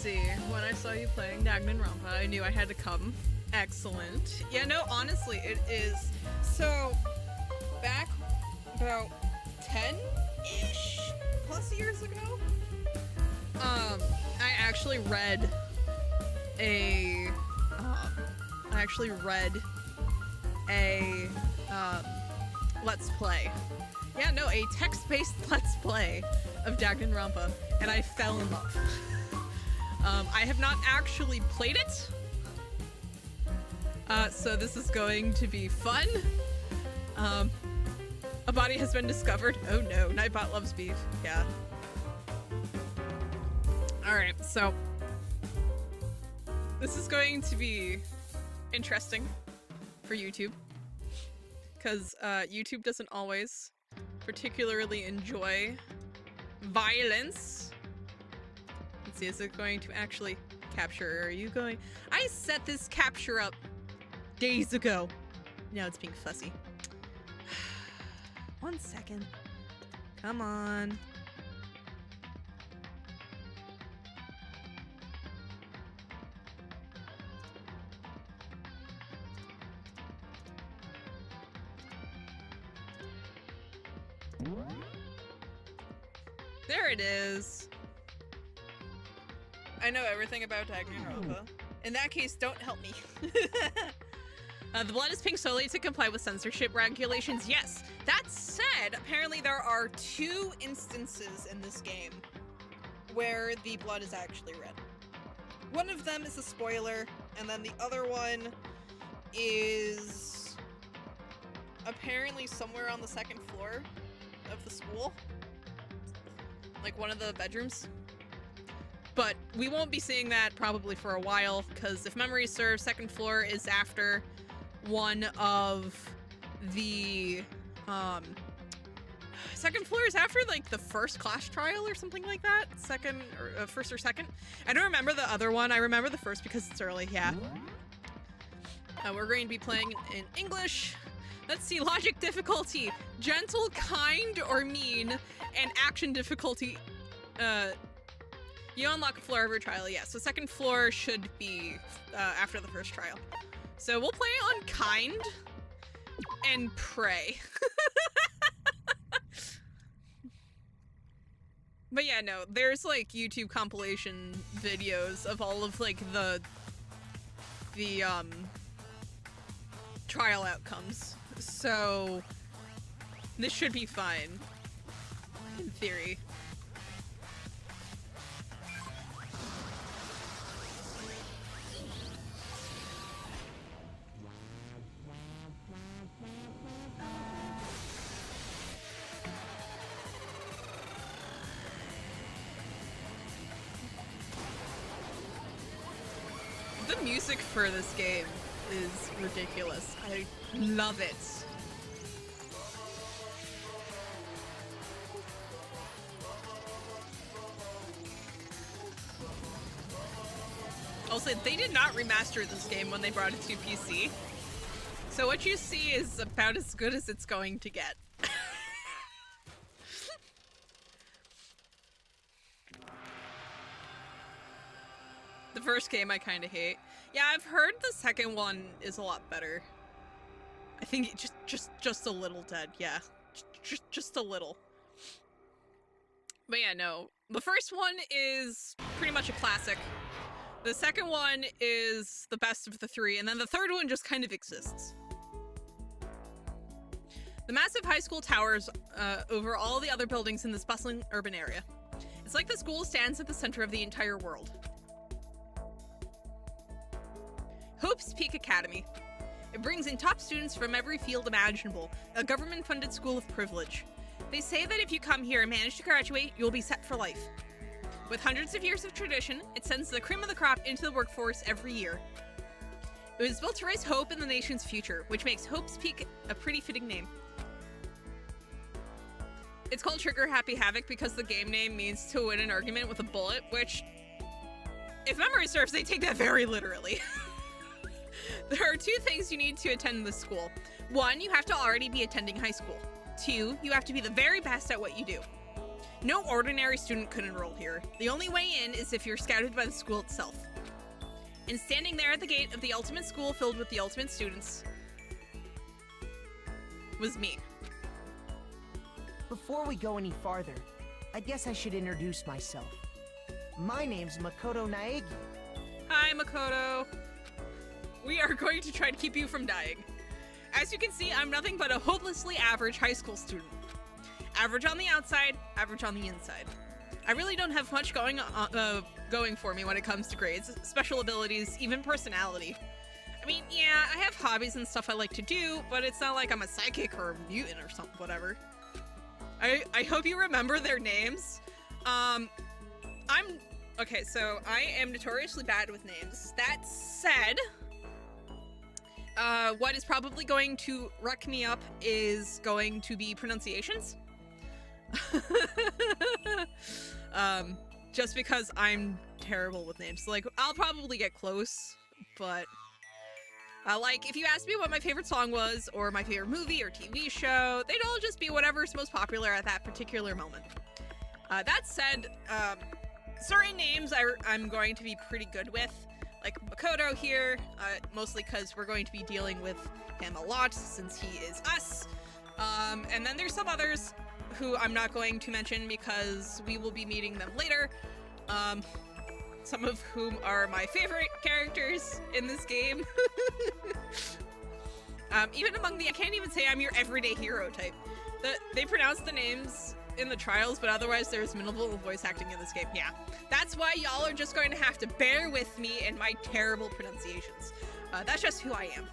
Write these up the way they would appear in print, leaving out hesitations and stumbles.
see. When I saw you playing Danganronpa, I knew I had to come. Excellent. Yeah, no, honestly, it is. So, back about 10-ish plus years ago, I actually read a Let's Play. Yeah, no, a text-based Let's Play of Danganronpa, and I fell in love. I have not actually played it, so this is going to be fun. A body has been discovered. Oh no, Nightbot loves beef. Yeah. Alright, so this is going to be interesting for YouTube, because YouTube doesn't always particularly enjoy violence. Let's see, is it going to actually capture? Are you going? I set this capture up days ago. Now it's being fussy. 1 second. Come on. There it is. I know everything about Danganronpa. In that case, don't help me. The blood is pink solely to comply with censorship regulations. Yes. That said, apparently there are 2 instances in this game where the blood is actually red. One of them is a spoiler, and then the other one is apparently somewhere on the 2nd floor of the school. Like one of the bedrooms. But we won't be seeing that probably for a while, because if memory serves, 2nd floor is after one of the 2nd floor is after like the first class trial or something like that. Second or first or second. I don't remember the other one. I remember the first because it's early. Yeah. We're going to be playing in English. Let's see, logic difficulty, gentle, kind, or mean, and action difficulty. You unlock a floor every trial, yeah. So 2nd floor should be after the first trial. So we'll play on kind and pray. But yeah, no, there's like YouTube compilation videos of all of like the trial outcomes. So this should be fine, in theory. The music for this game is ridiculous. I love it. Also, they did not remaster this game when they brought it to PC. So what you see is about as good as it's going to get. The first game I kind of hate. Yeah, I've heard the second one is a lot better. I think it just a little dead. Yeah, just a little. But yeah, no. The first one is pretty much a classic. The second one is the best of the 3, and then the third one just kind of exists. The massive high school towers over all the other buildings in this bustling urban area. It's like the school stands at the center of the entire world. Hope's Peak Academy. It brings in top students from every field imaginable, a government-funded school of privilege. They say that if you come here and manage to graduate, you'll be set for life. With hundreds of years of tradition, it sends the cream of the crop into the workforce every year. It was built to raise hope in the nation's future, which makes Hope's Peak a pretty fitting name. It's called Trigger Happy Havoc because the game name means to win an argument with a bullet, which, if memory serves, they take that very literally. There are 2 things you need to attend this school. 1, you have to already be attending high school. 2, you have to be the very best at what you do. No ordinary student could enroll here. The only way in is if you're scouted by the school itself. And standing there at the gate of the ultimate school filled with the ultimate students was me. Before we go any farther, I guess I should introduce myself. My name's Makoto Naegi. Hi, Makoto. We are going to try to keep you from dying. As you can see, I'm nothing but a hopelessly average high school student. Average on the outside, average on the inside. I really don't have much going for me when it comes to grades, special abilities, even personality. I mean, yeah, I have hobbies and stuff I like to do, but it's not like I'm a psychic or a mutant or something, whatever. I hope you remember their names. Okay, so I am notoriously bad with names. That said, what is probably going to wreck me up is going to be pronunciations. Just because I'm terrible with names. Like, I'll probably get close, but like, if you asked me what my favorite song was, or my favorite movie or TV show, they'd all just be whatever's most popular at that particular moment. That said, certain names I'm going to be pretty good with, like Makoto here, mostly because we're going to be dealing with him a lot since he is us. And then there's some others who I'm not going to mention because we will be meeting them later. Some of whom are my favorite characters in this game. Even among I can't even say I'm your everyday hero type. They pronounce the names in the trials, but otherwise there's minimal voice acting in this game. Yeah, that's why y'all are just going to have to bear with me and my terrible pronunciations. That's just who I am.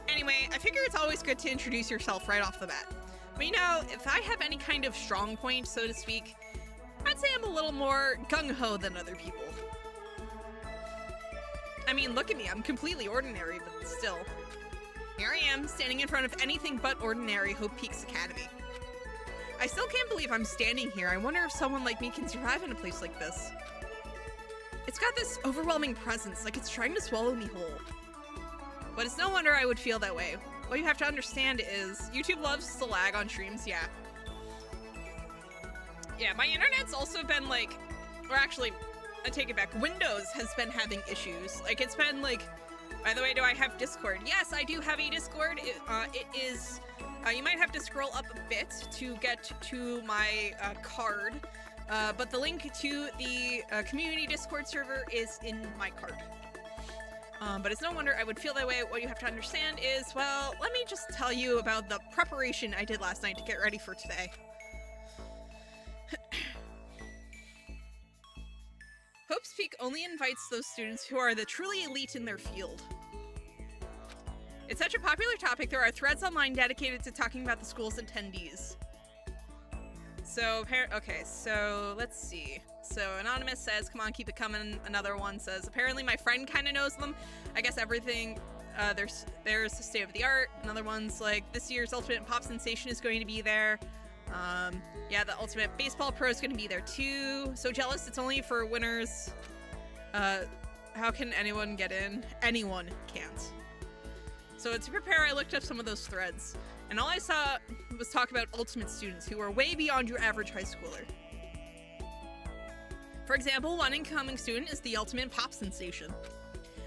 Anyway, I figure it's always good to introduce yourself right off the bat. But you know, if I have any kind of strong point, so to speak, I'd say I'm a little more gung-ho than other people. I mean, look at me, I'm completely ordinary, but still. Here I am, standing in front of anything but ordinary Hope Peaks Academy. I still can't believe I'm standing here. I wonder if someone like me can survive in a place like this. It's got this overwhelming presence, like it's trying to swallow me whole. But it's no wonder I would feel that way. What you have to understand is, YouTube loves to lag on streams, yeah. Yeah, my internet's also been like, or actually, I take it back, Windows has been having issues. Like, it's been like, by the way, do I have Discord? Yes, I do have a Discord. It is, you might have to scroll up a bit to get to my card, but the link to the community Discord server is in my card. But it's no wonder I would feel that way. What you have to understand is, well, let me just tell you about the preparation I did last night to get ready for today. Hope's Peak only invites those students who are the truly elite in their field. It's such a popular topic, there are threads online dedicated to talking about the school's attendees. So, okay, so let's see. So Anonymous says, come on, keep it coming. Another one says, apparently my friend kind of knows them. I guess everything, there's the state of the art. Another one's like, this year's Ultimate Pop Sensation is going to be there. Yeah, the Ultimate Baseball Pro is going to be there too. So jealous, it's only for winners. How can anyone get in? Anyone can't. So to prepare, I looked up some of those threads. And all I saw was talk about Ultimate students who are way beyond your average high schooler. For example, one incoming student is the Ultimate Pop Sensation.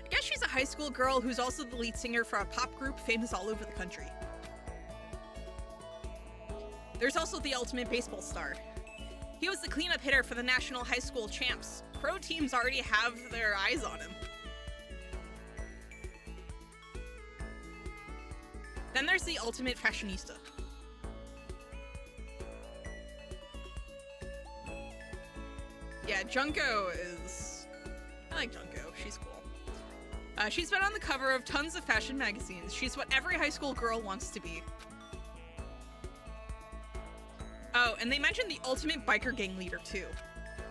I guess she's a high school girl who's also the lead singer for a pop group famous all over the country. There's also the Ultimate Baseball Star. He was the cleanup hitter for the National High School Champs. Pro teams already have their eyes on him. Then there's the Ultimate Fashionista. Yeah, Junko is... I like Junko, she's cool. She's been on the cover of tons of fashion magazines. She's what every high school girl wants to be. Oh, and they mentioned the Ultimate Biker Gang leader too.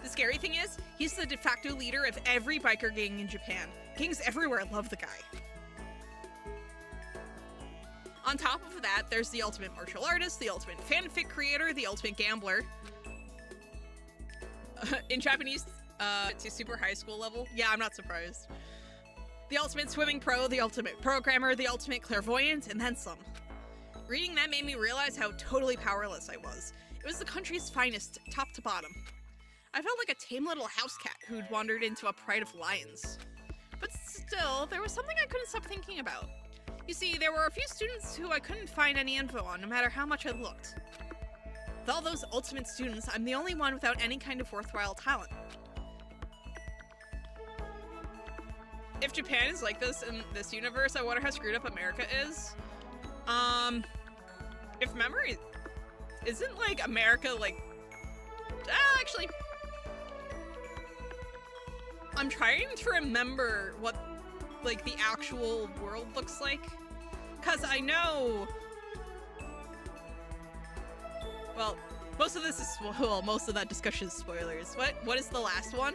The scary thing is, he's the de facto leader of every biker gang in Japan. Gangs everywhere love the guy. On top of that, there's the Ultimate Martial Artist, the Ultimate Fanfic Creator, the Ultimate Gambler. In Japanese, to super high school level. Yeah, I'm not surprised. The Ultimate Swimming Pro, the Ultimate Programmer, the Ultimate Clairvoyant, and then some. Reading that made me realize how totally powerless I was. It was the country's finest, top to bottom. I felt like a tame little house cat who'd wandered into a pride of lions. But still, there was something I couldn't stop thinking about. You see, there were a few students who I couldn't find any info on, no matter how much I looked. With all those ultimate students, I'm the only one without any kind of worthwhile talent. If Japan is like this in this universe, I wonder how screwed up America is. If memory isn't like America like, actually, I'm trying to remember what like the actual world looks like, cause I know. Well, most of this is most of that discussion is spoilers. What is the last one?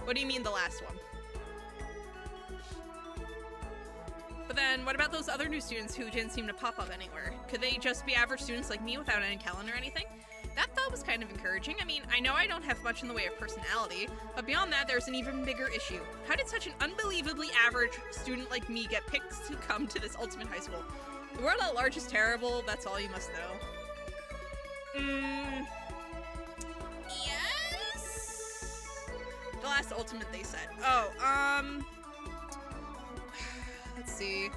What do you mean the last one? But then, what about those other new students who didn't seem to pop up anywhere? Could they just be average students like me without any talent or anything? That thought was kind of encouraging. I mean, I know I don't have much in the way of personality, but beyond that, there's an even bigger issue. How did such an unbelievably average student like me get picked to come to this ultimate high school? The world at large is terrible, that's all you must know. Yes? The last ultimate they said. Let's see.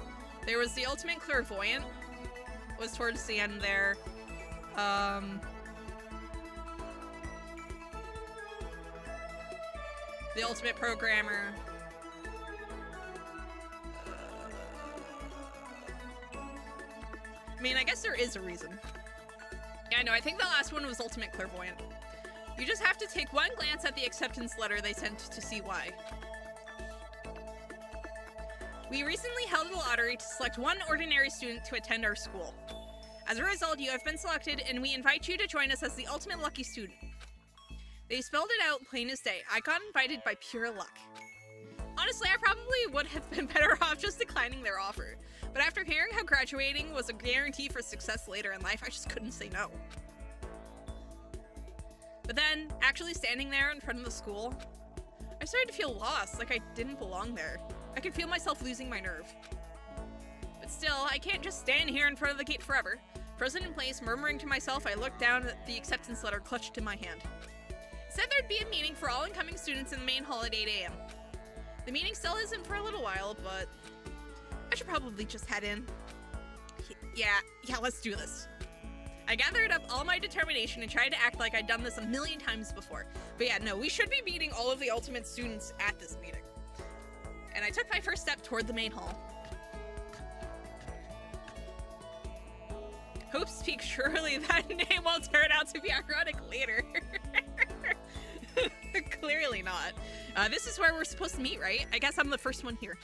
There was the ultimate clairvoyant. Was towards the end there. The ultimate programmer. I mean, I guess there is a reason. Yeah, no, I think the last one was ultimate clairvoyant. You just have to take one glance at the acceptance letter they sent to see why. We recently held a lottery to select one ordinary student to attend our school. As a result, you have been selected, and we invite you to join us as the ultimate lucky student. They spelled it out plain as day. I got invited by pure luck. Honestly, I probably would have been better off just declining their offer. But after hearing how graduating was a guarantee for success later in life, I just couldn't say no. But then, actually standing there in front of the school, I started to feel lost, like I didn't belong there. I could feel myself losing my nerve. But still, I can't just stand here in front of the gate forever. Frozen in place, murmuring to myself, I looked down at the acceptance letter clutched in my hand. It said there'd be a meeting for all incoming students in the main hall at 8 a.m. The meeting still isn't for a little while, but I should probably just head in. Yeah, let's do this. I gathered up all my determination and tried to act like I'd done this a million times before. But yeah, no, we should be meeting all of the ultimate students at this meeting. And I took my first step toward the main hall. Hope's Peak, surely that name will turn out to be ironic later. Clearly not. This is where we're supposed to meet, right? I guess I'm the first one here.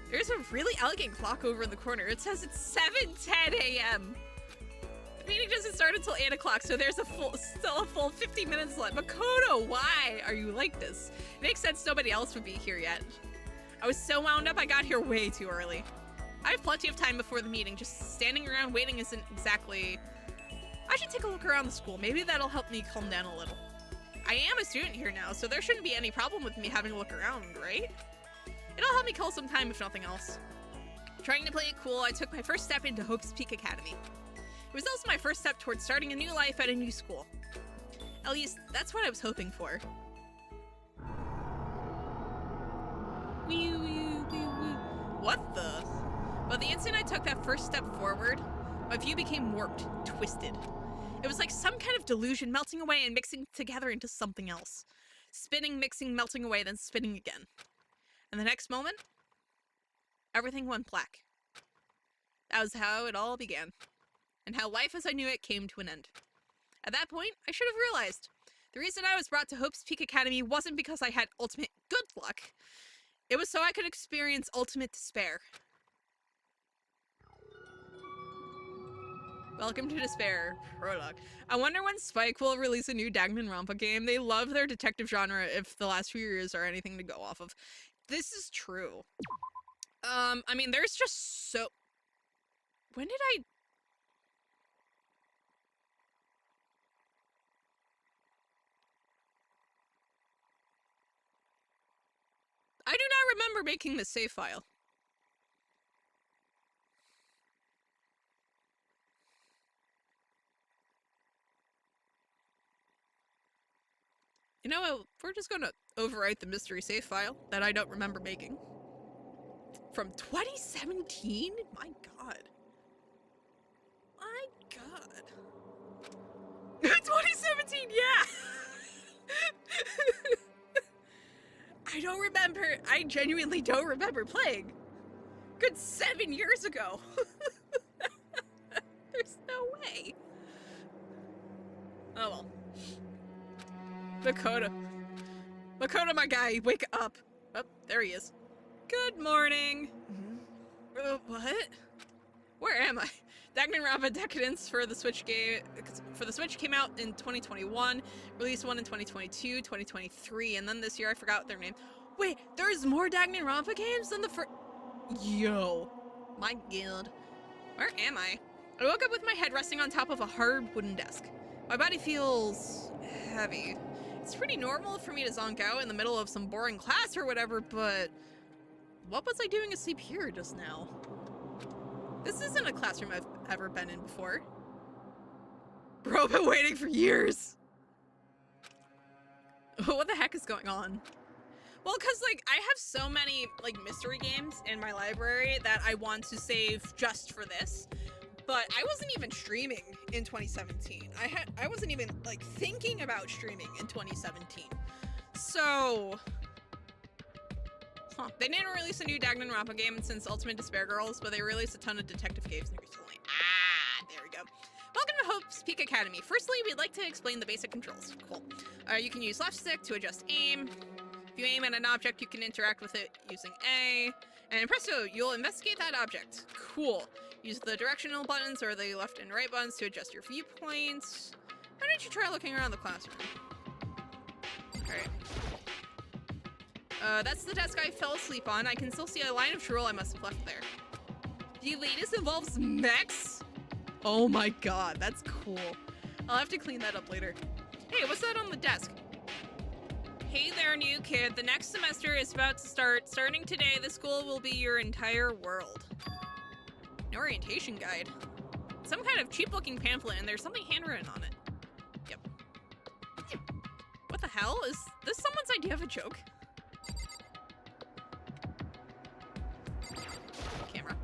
There's a really elegant clock over in the corner. It says it's 7:10 a.m. The meeting doesn't start until 8 o'clock, so there's still a full 50 minutes left. Makoto, why are you like this? It makes sense nobody else would be here yet. I was so wound up I got here way too early. I have plenty of time before the meeting. Just standing around waiting isn't exactly... I should take a look around the school. Maybe that'll help me calm down a little. I am a student here now, so there shouldn't be any problem with me having a look around, right? It'll help me kill some time if nothing else. Trying to play it cool, I took my first step into Hope's Peak Academy. It was also my first step towards starting a new life at a new school. At least, that's what I was hoping for. What the? But the instant I took that first step forward, my view became warped, twisted. It was like some kind of delusion melting away and mixing together into something else. Spinning, mixing, melting away, then spinning again. And the next moment, everything went black. That was how it all began. And how life as I knew it came to an end. At that point, I should have realized. The reason I was brought to Hope's Peak Academy wasn't because I had ultimate good luck. It was so I could experience ultimate despair. Welcome to Despair, Prologue. I wonder when Spike will release a new Danganronpa game. They love their detective genre if the last few years are anything to go off of. This is true. I mean, there's just so... When did I do not remember making this save file. You know what? We're just gonna overwrite the mystery save file that I don't remember making. From 2017? My god. My god. 2017, yeah! I don't remember. I genuinely don't remember playing. Good 7 years ago. There's no way. Oh well. Makoto. Makoto, my guy, wake up. Oh, there he is. Good morning. What? Where am I? Danganronpa Decadence for the Switch game. For the Switch came out in 2021, released one in 2022, 2023, and then this year I forgot their name. Wait, there's more Danganronpa games than the first. Yo, my god. Where am I? I woke up with my head resting on top of a hard wooden desk. My body feels heavy. It's pretty normal for me to zonk out in the middle of some boring class or whatever, but what was I doing asleep here just now? This isn't a classroom I've ever been in before. Bro, I've been waiting for years. What the heck is going on? Well, because, like, I have so many, like, mystery games in my library that I want to save just for this. But I wasn't even streaming in 2017. I wasn't even, like, thinking about streaming in 2017. So... Huh. They didn't release a new Danganronpa game since Ultimate Despair Girls, but they released a ton of detective games recently. Ah, there we go. Welcome to Hope's Peak Academy. Firstly, we'd like to explain the basic controls. Cool. You can use left stick to adjust aim. If you aim at an object, you can interact with it using A. And presto, you'll investigate that object. Cool. Use the directional buttons or the left and right buttons to adjust your viewpoints. Why don't you try looking around the classroom? Alright. That's the desk I fell asleep on. I can still see a line of troll I must have left there. The latest involves mechs? Oh my god, that's cool. I'll have to clean that up later. Hey, what's that on the desk? Hey there, new kid. The next semester is about to start. Starting today, the school will be your entire world. An orientation guide. Some kind of cheap-looking pamphlet, and there's something handwritten on it. Yep. What the hell? Is this someone's idea of a joke? Camera.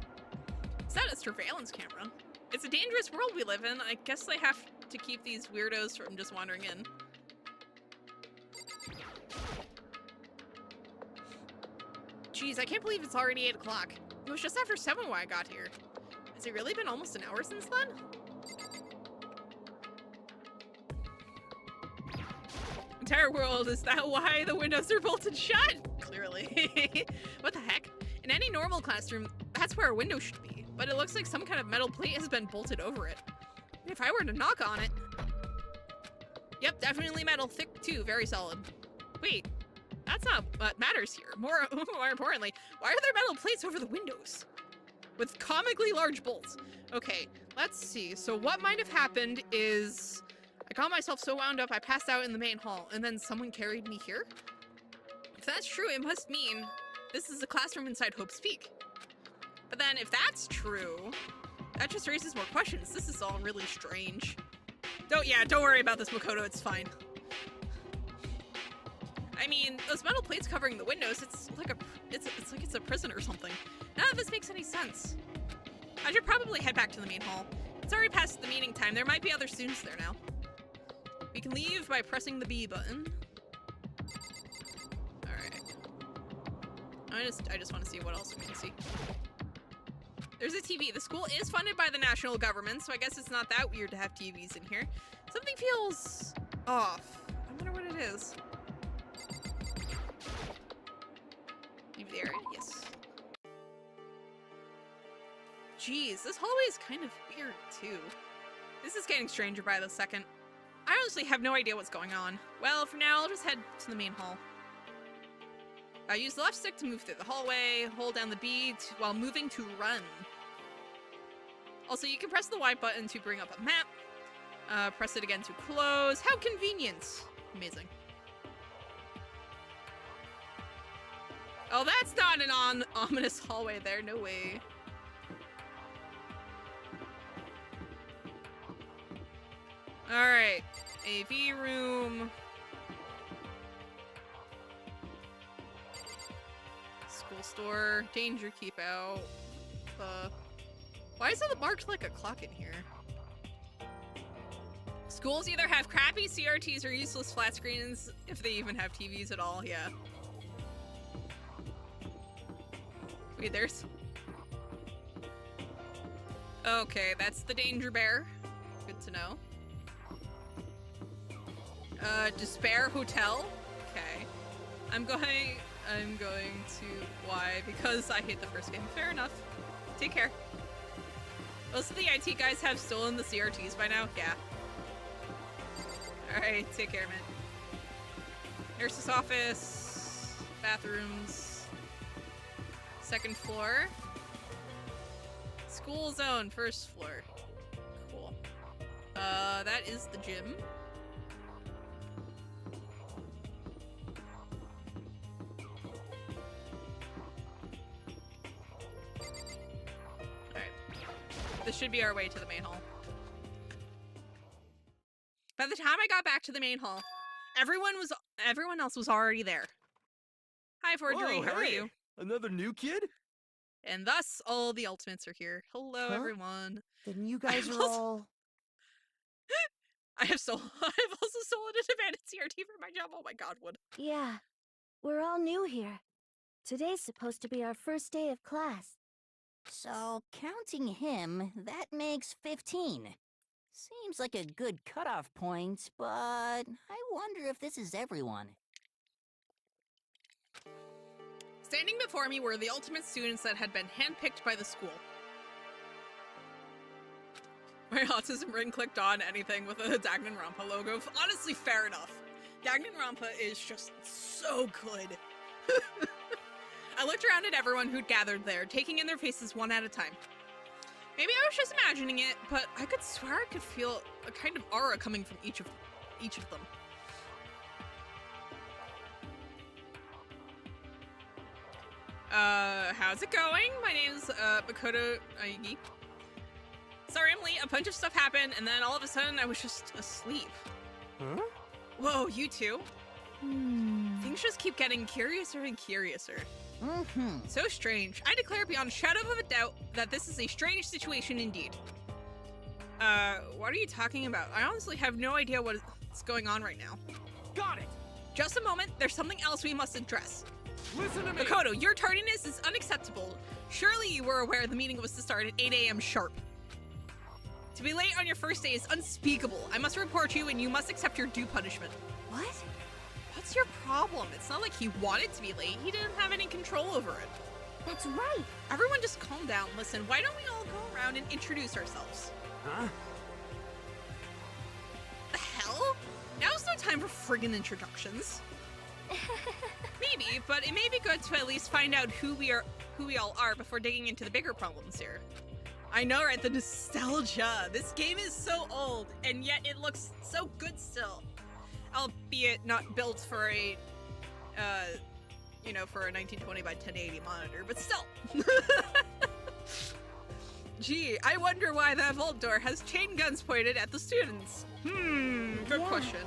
Is that a surveillance camera? It's a dangerous world we live in. I guess they have to keep these weirdos from just wandering in. Jeez, I can't believe it's already 8 o'clock. It was just after 7 when I got here. Has it really been almost an hour since then? Entire world, is that why the windows are bolted shut? Clearly. What the heck? In any normal classroom, that's where a window should be. But it looks like some kind of metal plate has been bolted over it. If I were to knock on it... Yep, definitely metal. Thick too, very solid. Wait, that's not what matters here. More importantly, why are there metal plates over the windows? With comically large bolts. Okay, let's see. So what might have happened is... I got myself so wound up I passed out in the main hall, and then someone carried me here? If that's true, it must mean this is a classroom inside Hope's Peak. But then if that's true, that just raises more questions. This is all really strange. Don't worry about this, Makoto, it's fine. I mean, those metal plates covering the windows, it's like it's a prison or something. None of this makes any sense. I should probably head back to the main hall. It's already past the meeting time. There might be other students there now. We can leave by pressing the B button. Alright. I just want to see what else we can see. There's a TV. The school is funded by the national government, so I guess it's not that weird to have TVs in here. Something feels off. I wonder what it is. Leave the area? Yes. Jeez, this hallway is kind of weird, too. This is getting stranger by the second. I honestly have no idea what's going on. Well, for now, I'll just head to the main hall. Use the left stick to move through the hallway, hold down the B while moving to run. Also, you can press the Y button to bring up a map. Press it again to close. How convenient! Amazing. Oh, that's not an ominous hallway there. No way. Alright. AV room. school store. Danger, keep out. Why is it marked like a clock in here? Schools either have crappy CRTs or useless flat screens, if they even have TVs at all, yeah. Wait, there's... Okay, that's the Danger Bear. Good to know. Despair Hotel. Okay. I'm going to... Why? Because I hate the first game. Fair enough. Take care. Most of the IT guys have stolen the CRTs by now. Yeah. Alright, take care, man. Nurse's office. Bathrooms. Second floor. School zone, first floor. Cool. That is the gym. This should be our way to the main hall. By the time I got back to the main hall, everyone else was already there. Hi, Forgery. Whoa, how are hey, you? Another new kid? And thus, all the ultimates are here. Hello, Huh? everyone. Then you guys are also- all... I've also stolen an abandoned CRT for my job. Oh my god, Wood. Yeah, we're all new here. Today's supposed to be our first day of class. So, counting him, that makes 15. Seems like a good cutoff point, but I wonder if this is everyone. Standing before me were the ultimate students that had been handpicked by the school. My autism ring clicked on anything with a Danganronpa logo. Honestly, fair enough. Danganronpa is just so good. I looked around at everyone who'd gathered there, taking in their faces one at a time. Maybe I was just imagining it, but I could swear I could feel a kind of aura coming from each of them. How's it going? My name's Makoto Aigi. Sorry, I'm late. A bunch of stuff happened, and then all of a sudden I was just asleep. Huh? Whoa, you two? Things just keep getting curiouser and curiouser. So strange. I declare beyond a shadow of a doubt that this is a strange situation indeed. What are you talking about? I honestly have no idea what's going on right now. Got it! Just a moment, there's something else we must address. Listen to me! Makoto, your tardiness is unacceptable. Surely you were aware the meeting was to start at 8 a.m. sharp. To be late on your first day is unspeakable. I must report you and you must accept your due punishment. What? What's your problem? It's not like he wanted to be late. He didn't have any control over it. That's right. Everyone just calm down. Listen, why don't we all go around and introduce ourselves? Huh? The hell? Now's no time for friggin' introductions. Maybe, but it may be good to at least find out who we all are before digging into the bigger problems here. I know, right? The nostalgia. This game is so old, and yet it looks so good still. Albeit not built for a, for a 1920 by 1080 monitor, but still. Gee, I wonder why that vault door has chain guns pointed at the students. Good question.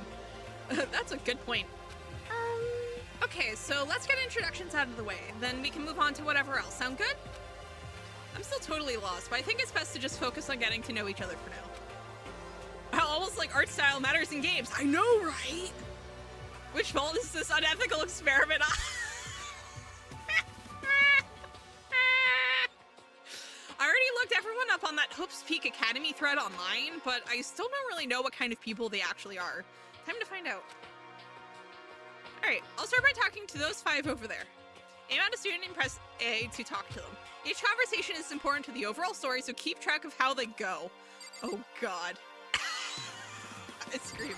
That's a good point. Okay, so let's get introductions out of the way. Then we can move on to whatever else. Sound good? I'm still totally lost, but I think it's best to just focus on getting to know each other for now. Almost like art style matters in games. I know, right? Which vault is this unethical experiment? I already looked everyone up on that Hope's Peak Academy thread online, but I still don't really know what kind of people they actually are. Time to find out. Alright, I'll start by talking to those 5 over there. Aim at a student and press A to talk to them. Each conversation is important to the overall story, so keep track of how they go. Oh god. I scream.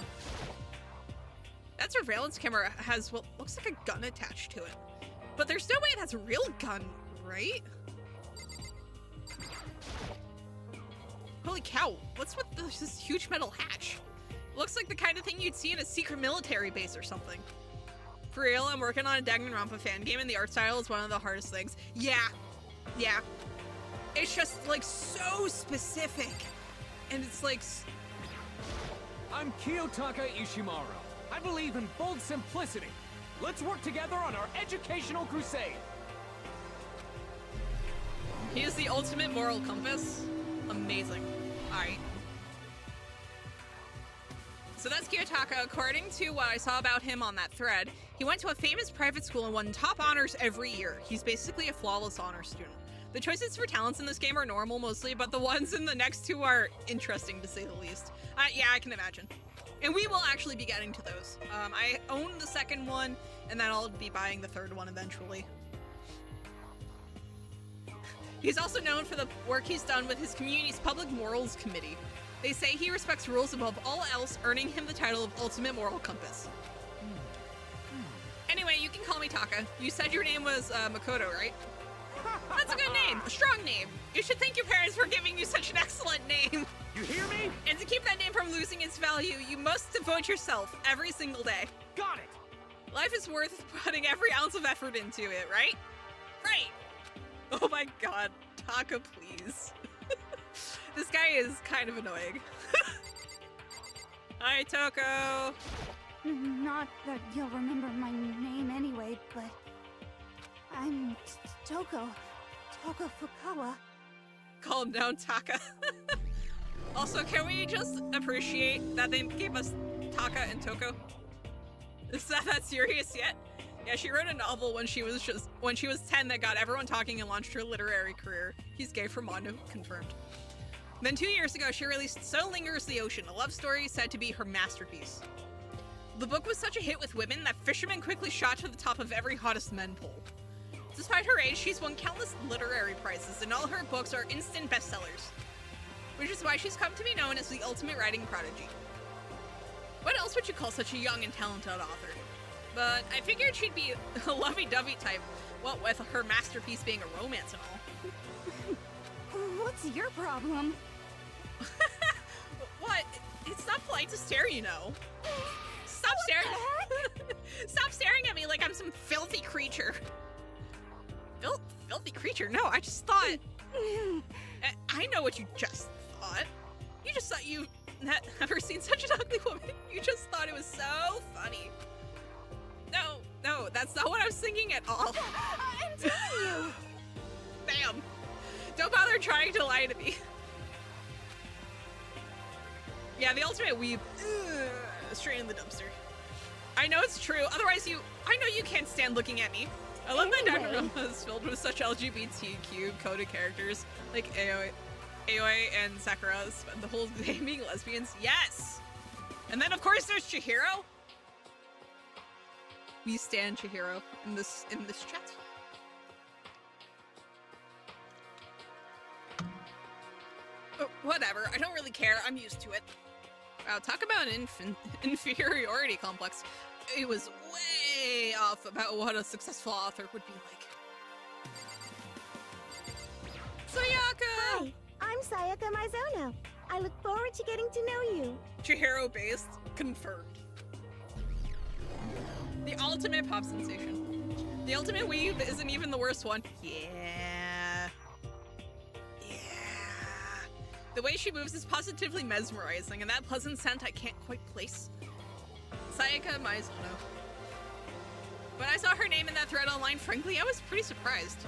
That surveillance camera has what looks like a gun attached to it. But there's no way that's a real gun, right? Holy cow, what's with this huge metal hatch? Looks like the kind of thing you'd see in a secret military base or something. For real, I'm working on a Danganronpa fan game and the art style is one of the hardest things. Yeah. It's just like so specific. And it's like... I'm Kiyotaka Ishimaru. I believe in bold simplicity. Let's work together on our educational crusade. He is the ultimate moral compass. Amazing. Alright. So that's Kiyotaka. According to what I saw about him on that thread, he went to a famous private school and won top honors every year. He's basically a flawless honor student. The choices for talents in this game are normal mostly, but the ones in the next two are interesting to say the least. Yeah, I can imagine. And we will actually be getting to those. I own the second one, and then I'll be buying the third one eventually. He's also known for the work he's done with his community's Public Morals Committee. They say he respects rules above all else, earning him the title of Ultimate Moral Compass. Anyway, you can call me Taka. You said your name was Makoto, right? That's a good name, a strong name. You should thank your parents for giving you such an excellent name. You hear me? And to keep that name from losing its value, you must devote yourself every single day. Got it. Life is worth putting every ounce of effort into it, right? Right. Oh my god, Taka, please. This guy is kind of annoying. Hi, Toko. Not that you'll remember my name anyway, but I'm Toko Fukawa. Calm down, Taka. Also, can we just appreciate that they gave us Taka and Toko? Is that serious yet? Yeah, she wrote a novel when she was 10 that got everyone talking and launched her literary career. He's gay for Mondo, confirmed. Then 2 years ago, she released So Lingers the Ocean, a love story said to be her masterpiece. The book was such a hit with women that fishermen quickly shot to the top of every hottest men poll. Despite her age, she's won countless literary prizes, and all her books are instant bestsellers, which is why she's come to be known as the ultimate writing prodigy. What else would you call such a young and talented author? But I figured she'd be a lovey-dovey type, what with her masterpiece being a romance and all. What's your problem? What? It's not polite to stare, you know. Stop staring. Stop staring at me like I'm some filthy creature. Filthy creature? No, I just thought. I know what you just thought. You just thought you had never seen such an ugly woman. You just thought it was so funny. No, that's not what I was thinking at all. I'm telling you. Bam. Don't bother trying to lie to me. Yeah, the ultimate weeb. Straight in the dumpster. I know it's true. Otherwise, I know you can't stand looking at me. I love that Danganronpa is filled with such LGBTQ coded characters like Aoi and Sakura spend the whole day being lesbians. Yes! And then of course there's Chihiro. We stand Chihiro in this chat. Oh, whatever, I don't really care. I'm used to it. Wow, talk about an inferiority complex. It was way off about what a successful author would be like. Sayaka! Hi, I'm Sayaka Mizono. I look forward to getting to know you. Chihiro based, confirmed. The ultimate pop sensation. The ultimate weave isn't even the worst one. Yeah. The way she moves is positively mesmerizing, and that pleasant scent I can't quite place. Sayaka Mizono. When I saw her name in that thread online, frankly, I was pretty surprised.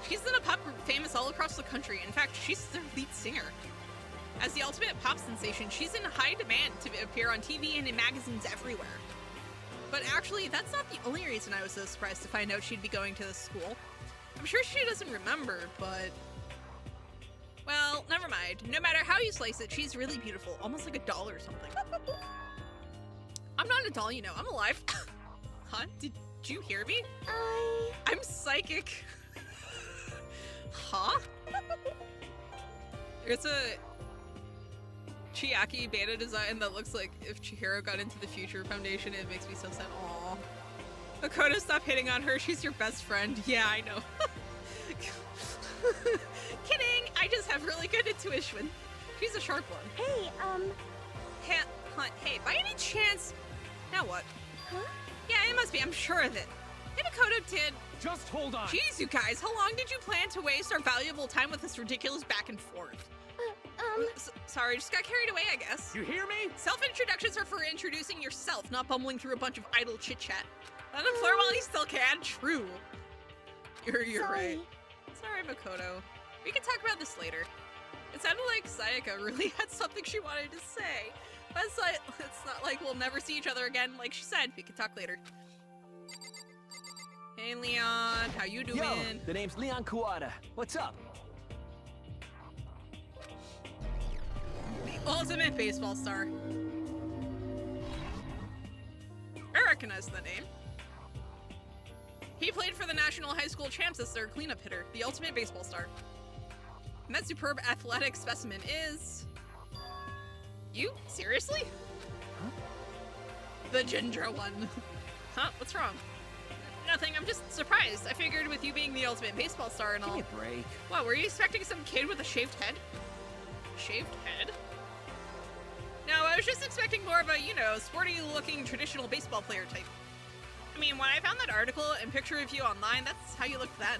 She's in a pop group famous all across the country. In fact, she's their lead singer. As the ultimate pop sensation, she's in high demand to appear on TV and in magazines everywhere. But actually, that's not the only reason I was so surprised to find out she'd be going to this school. I'm sure she doesn't remember, but... well, never mind. No matter how you slice it, she's really beautiful. Almost like a doll or something. I'm not a doll, you know. I'm alive. Huh? Did you hear me? I'm psychic. Huh? There's a Chiaki beta design that looks like if Chihiro got into the Future Foundation. It makes me so sad. Aww. Makoto, stop hitting on her. She's your best friend. Yeah, I know. Kidding! I just have really good intuition. She's a sharp one. Hey, Hey, by any chance... now what? Huh? Yeah, it must be. I'm sure of it. Makoto did... Just hold on. Jeez, you guys. How long did you plan to waste our valuable time with this ridiculous back and forth? Sorry, just got carried away, I guess. You hear me? Self-introductions are for introducing yourself, not bumbling through a bunch of idle chit-chat. Let him flirt while he still can. True. You're sorry. right. It's Sorry, Makoto. We can talk about this later. It sounded like Sayaka really had something she wanted to say. But it's not like we'll never see each other again. Like she said, we can talk later. Hey, Leon. How you doing? Yo, the name's Leon Kuwata. What's up? The ultimate baseball star. I recognize the name. He played for the National High School Champs as their cleanup hitter, the ultimate baseball star. And that superb athletic specimen is... You? Seriously? Huh? The ginger one. Huh? What's wrong? Nothing, I'm just surprised. I figured with you being the ultimate baseball star and all... Give me a break. What, were you expecting some kid with a shaved head? Shaved head? No, I was just expecting more of a, you know, sporty-looking traditional baseball player type. I mean, when I found that article and picture of you online, that's how you looked then.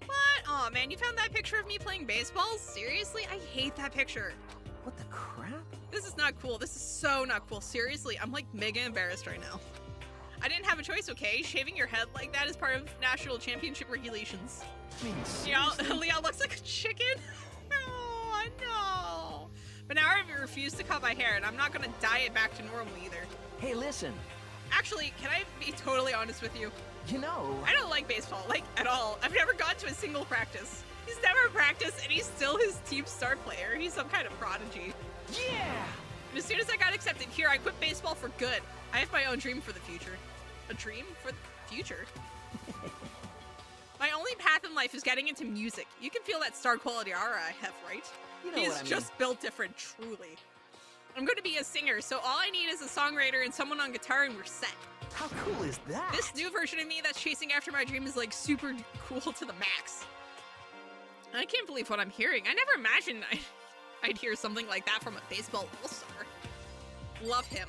What? Aw, man, you found that picture of me playing baseball? Seriously? I hate that picture. What the crap? This is not cool. This is so not cool. Seriously, I'm like mega embarrassed right now. I didn't have a choice, okay? Shaving your head like that is part of national championship regulations. I mean, Leon looks like a chicken. Oh, no. But now I refuse to cut my hair, and I'm not gonna dye it back to normal either. Hey, listen. Actually, can I be totally honest with you? You know... I don't like baseball, like, at all. I've never gone to a single practice. He's never practiced, and he's still his team star player. He's some kind of prodigy. Yeah! And as soon as I got accepted here, I quit baseball for good. I have my own dream for the future. A dream for the future? My only path in life is getting into music. You can feel that star quality aura I have, right? You know He's what I mean. just built different, truly. I'm going to be a singer, so all I need is a songwriter and someone on guitar, and we're set. How cool is that? This new version of me that's chasing after my dream is like super cool to the max. I can't believe what I'm hearing. I never imagined I'd hear something like that from a baseball all-star. Love him.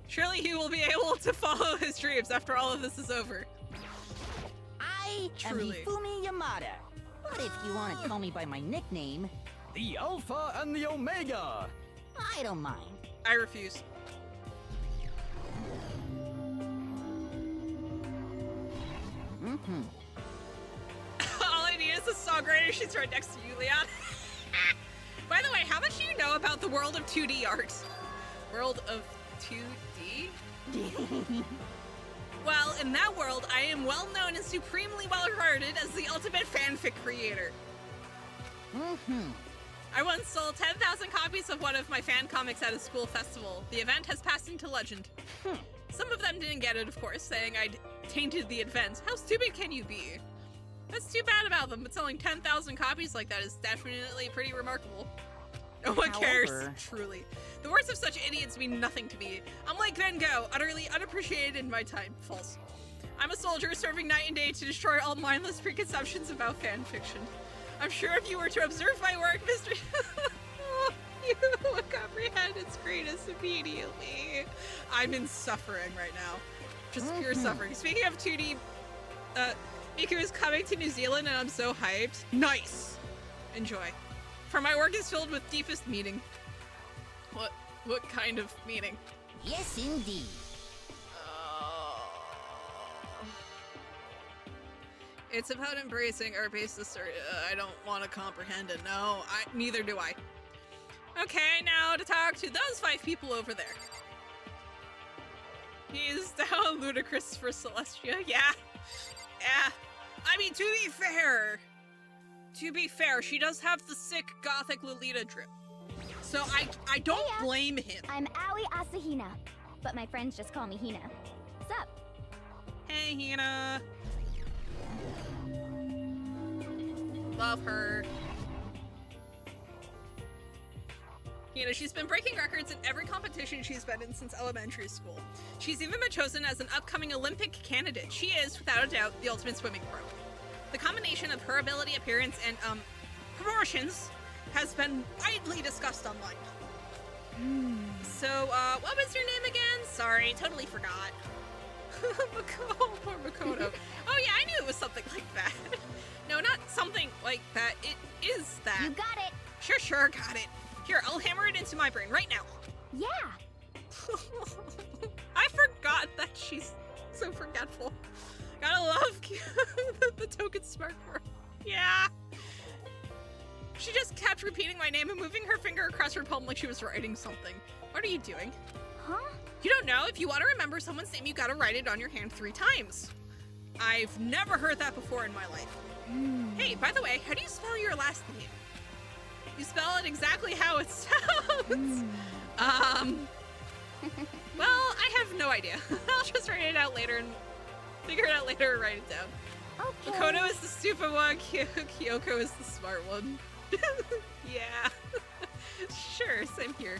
Surely he will be able to follow his dreams after all of this is over. I Truly. am Hifumi Yamada. But if you want to call me by my nickname, The Alpha and the Omega! I don't mind. I refuse. Mm-hmm. All I need is a songwriter. She's right next to you, Leon. By the way, how much do you know about the world of 2D art? World of 2D? Well, in that world, I am well known and supremely well regarded as the ultimate fanfic creator. Mm-hmm. I once sold 10,000 copies of one of my fan comics at a school festival. The event has passed into legend. Some of them didn't get it, of course, saying I'd tainted the event. How stupid can you be? That's too bad about them, but selling 10,000 copies like that is definitely pretty remarkable. No one cares, However- truly. The words of such idiots mean nothing to me. I'm like Van Gogh, utterly unappreciated in my time. False. I'm a soldier serving night and day to destroy all mindless preconceptions about fan fiction. I'm sure if you were to observe my work, Mr. you would comprehend its greatness immediately. I'm in suffering right now. Just pure suffering. Speaking of 2D, Miku is coming to New Zealand and I'm so hyped. Nice! Enjoy. For my work is filled with deepest meaning. What kind of meaning? Yes, indeed. It's about embracing our basis, or I don't want to comprehend it. No, neither do I. Okay, now to talk to those 5 people over there. He's down ludicrous for Celestia. Yeah. I mean, to be fair, she does have the sick gothic Lolita drip. So I don't Heya. blame him. I'm Aoi Asahina, but my friends just call me Hina. Sup? Hey, Hina. Love her. You know, she's been breaking records in every competition she's been in since elementary school. She's even been chosen as an upcoming Olympic candidate. She is, without a doubt, the ultimate swimming pro. The combination of her ability, appearance, and, proportions has been widely discussed online. So, what was your name again? Sorry, totally forgot. Poor Makoto. Oh yeah, I knew it was something like that. No, not something like that. It is that. You got it. Sure, got it. Here, I'll hammer it into my brain right now. Yeah. I forgot that she's so forgetful. Gotta love the token smart girl. Yeah. She just kept repeating my name and moving her finger across her palm like she was writing something. What are you doing? Huh? You don't know? If you want to remember someone's name, you gotta write it on your hand 3 times. I've never heard that before in my life. Hey, by the way, how do you spell your last name? You spell it exactly how it sounds. Well, I have no idea. I'll just write it out later and figure it out later and write it down. Okay. Makoto is the stupid one, Kyoko is the smart one. Yeah. Sure, same here.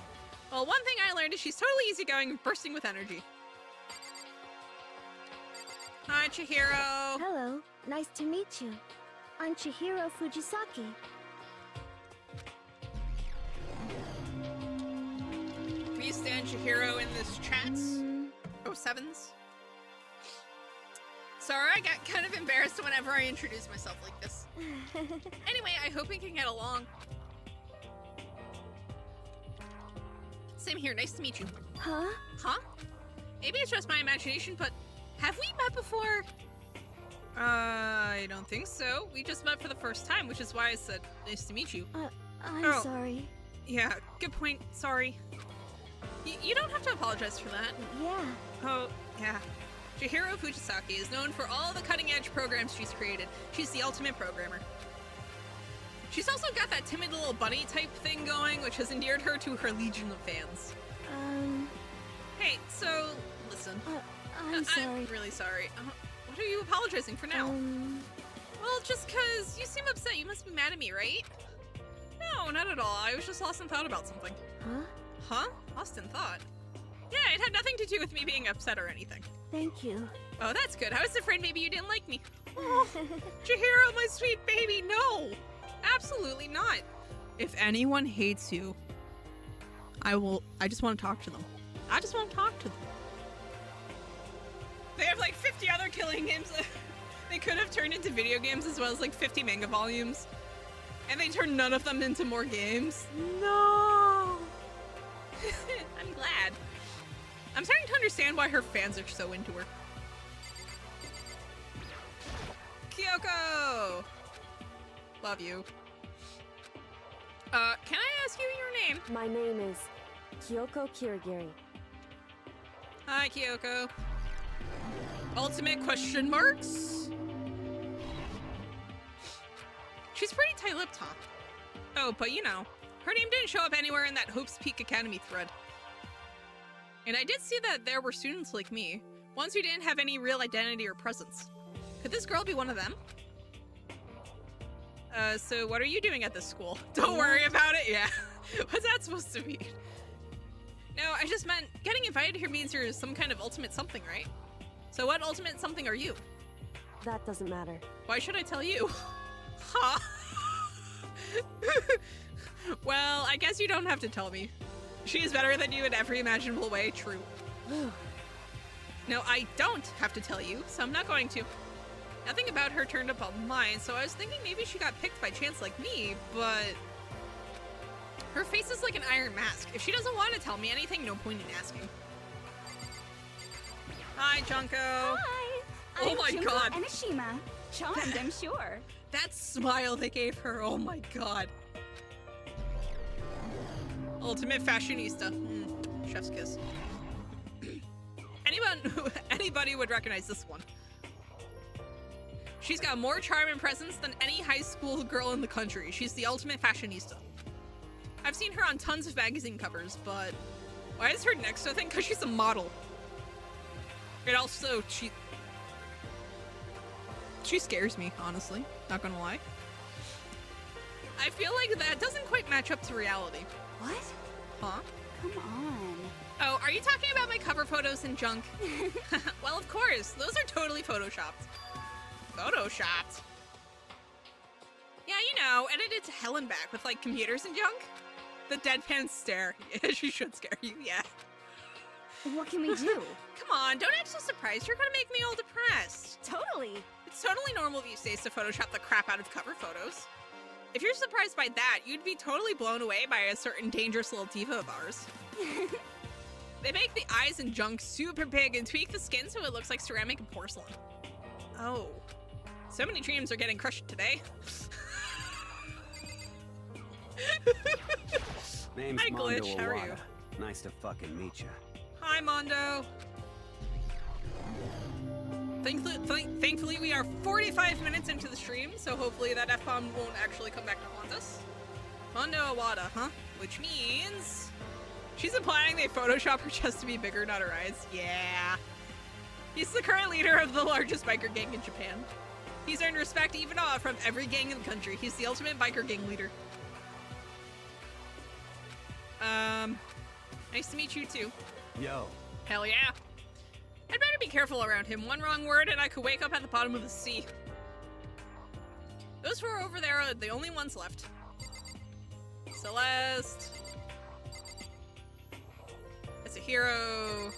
Well, one thing I learned is she's totally easygoing and bursting with energy. Hi, Chihiro. Hello. Nice to meet you. I'm Chihiro Fujisaki. We stand Chihiro in this chat. Oh, sevens. Sorry, I get kind of embarrassed whenever I introduce myself like this. Anyway, I hope we can get along. Same here, nice to meet you. Huh? Huh? Maybe it's just my imagination, but have we met before? I don't think so. We just met for the first time, which is why I said nice to meet you. I'm Oh. sorry. Yeah, good point. Sorry. You don't have to apologize for that. Yeah. Oh, yeah. Chihiro Fujisaki is known for all the cutting-edge programs she's created. She's the ultimate programmer. She's also got that timid little bunny type thing going, which has endeared her to her legion of fans. Hey, so, listen. I'm sorry. I'm really sorry. What are you apologizing for now? Well, just cause you seem upset, you must be mad at me, right? No, not at all. I was just lost in thought about something. Huh? Huh? Lost in thought? Yeah, it had nothing to do with me being upset or anything. Thank you. Oh, that's good. I was afraid maybe you didn't like me. Oh, Chihiro, my sweet baby, no! Absolutely not. If anyone hates you, I just want to talk to them. I just want to talk to them. They have like 50 other killing games they could have turned into video games, as well as like 50 manga volumes. And they turned none of them into more games. No! I'm glad. I'm starting to understand why her fans are so into her. Kyoko! Love you. Can I ask you your name? My name is Kyoko Kirigiri. Hi, Kyoko. Ultimate question marks? She's pretty tight-lipped, huh? Oh, but you know, her name didn't show up anywhere in that Hope's Peak Academy thread. And I did see that there were students like me, ones who didn't have any real identity or presence. Could this girl be one of them? So what are you doing at this school? Don't worry about it, yeah. What's that supposed to mean? No, I just meant getting invited here means you're some kind of ultimate something, right? So what ultimate something are you? That doesn't matter. Why should I tell you? Huh? Well, I guess you don't have to tell me. She is better than you in every imaginable way, true. No, I don't have to tell you, so I'm not going to. Nothing about her turned up on mine, so I was thinking maybe she got picked by chance like me, but... her face is like an iron mask. If she doesn't want to tell me anything, no point in asking. Hi, Junko. Hi! Oh I'm my Junko god. Enoshima. Charmed, I'm sure. That smile they gave her, oh my god. Ultimate fashionista. Chef's kiss. Anybody would recognize this one. She's got more charm and presence than any high school girl in the country. She's the ultimate fashionista. I've seen her on tons of magazine covers, but why is her neck so thin? Because she's a model. And also, she scares me, honestly. Not gonna lie. I feel like that doesn't quite match up to reality. What? Huh? Come on. Oh, are you talking about my cover photos and junk? Well, of course. Those are totally photoshopped. Photoshopped? Yeah, you know, edited to hell and back with, like, computers and junk. The deadpan stare. She should scare you, yeah. What can we do? Come on, don't act so surprised. You're gonna make me all depressed. Totally. It's totally normal these days to Photoshop the crap out of cover photos. If you're surprised by that, you'd be totally blown away by a certain dangerous little diva of ours. They make the eyes and junk super big and tweak the skin so it looks like ceramic and porcelain. Oh. So many dreams are getting crushed today. Name's Hi, Mondo Glitch. How are you? Iwata. Nice to fucking meet you. Hi, Mondo. Thankfully, we are 45 minutes into the stream, so hopefully that F-bomb won't actually come back to haunt us. Mondo Iwata, huh? Which means... She's implying they Photoshop her chest to be bigger, not her eyes. Yeah. He's the current leader of the largest biker gang in Japan. He's earned respect, even awe, from every gang in the country. He's the ultimate biker gang leader. Nice to meet you too. Yo. Hell yeah. I'd better be careful around him. One wrong word and I could wake up at the bottom of the sea. Those four over there are the only ones left. Celeste. It's a hero.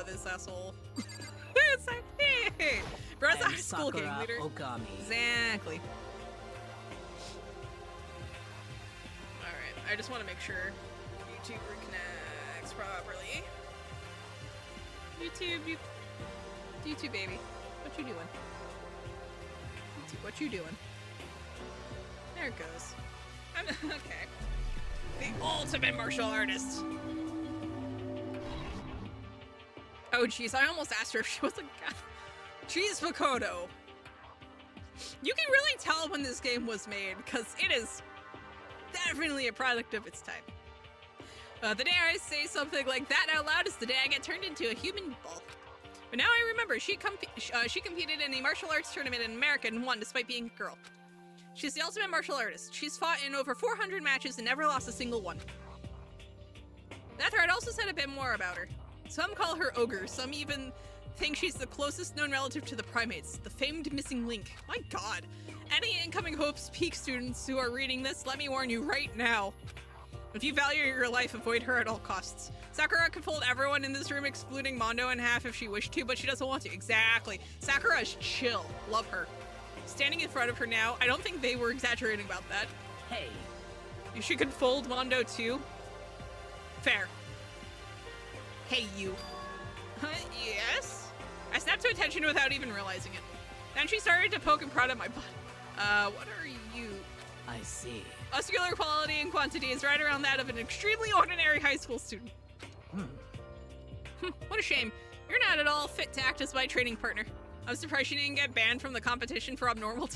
This asshole. It's like, hey. Bro's a high school gang leader. Okami. Exactly. Alright, I just want to make sure YouTube reconnects properly. YouTube baby. What you doing? YouTube, what you doing? There it goes. Okay. The ultimate martial artist. Oh jeez, I almost asked her if she was a guy. She's Makoto. You can really tell when this game was made, because it is definitely a product of its time. The day I say something like that out loud is the day I get turned into a human ball. But now I remember, she competed in a martial arts tournament in America and won despite being a girl. She's the ultimate martial artist. She's fought in over 400 matches and never lost a single one. That thread also said a bit more about her. Some call her Ogre, some even think she's the closest known relative to the primates, the famed missing link. My god. Any incoming Hope's Peak students who are reading this, let me warn you right now. If you value your life, avoid her at all costs. Sakura could fold everyone in this room, excluding Mondo, in half if she wished to, but she doesn't want to. Exactly. Sakura is chill. Love her. Standing in front of her now, I don't think they were exaggerating about that. Hey. She could fold Mondo too. Fair. Hey, you. Yes? I snapped to attention without even realizing it. Then she started to poke and prod at my butt. What are you? I see. Muscular quality and quantity is right around that of an extremely ordinary high school student. What a shame. You're not at all fit to act as my training partner. I'm surprised she didn't get banned from the competition for abnormal.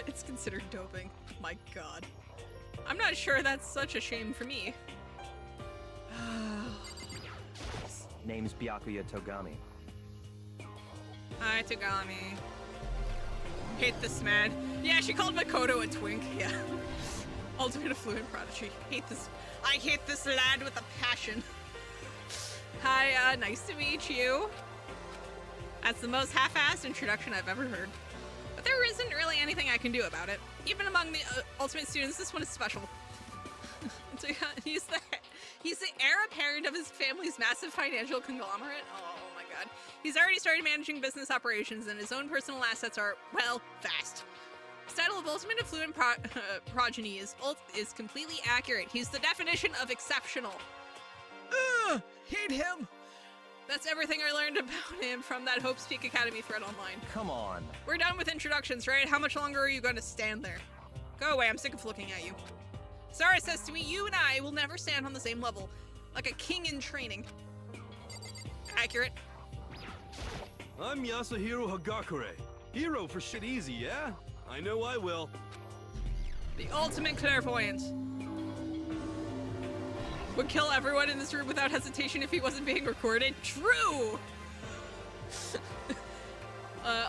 It's considered doping. My god. I'm not sure that's such a shame for me. Name's Byakuya Togami. Hi, Togami. Hate this man. Yeah, she called Makoto a twink. Yeah. Ultimate affluent prodigy. Hate this. I hate this lad with a passion. Hi, nice to meet you. That's the most half-assed introduction I've ever heard. But there isn't really anything I can do about it. Even among the ultimate students, this one is special. He's the heir apparent of his family's massive financial conglomerate. Oh my god. He's already started managing business operations and his own personal assets are, well, vast. His title of ultimate affluent progeny is completely accurate. He's the definition of exceptional. Ugh, hate him. That's everything I learned about him from that Hope's Peak Academy thread online. Come on. We're done with introductions, right? How much longer are you going to stand there? Go away, I'm sick of looking at you. Sarah says to me, you and I will never stand on the same level. Like a king in training. Accurate. I'm Yasuhiro Hagakure. Hero for shit easy, yeah? I know I will. The ultimate clairvoyant. Would kill everyone in this room without hesitation if he wasn't being recorded. True!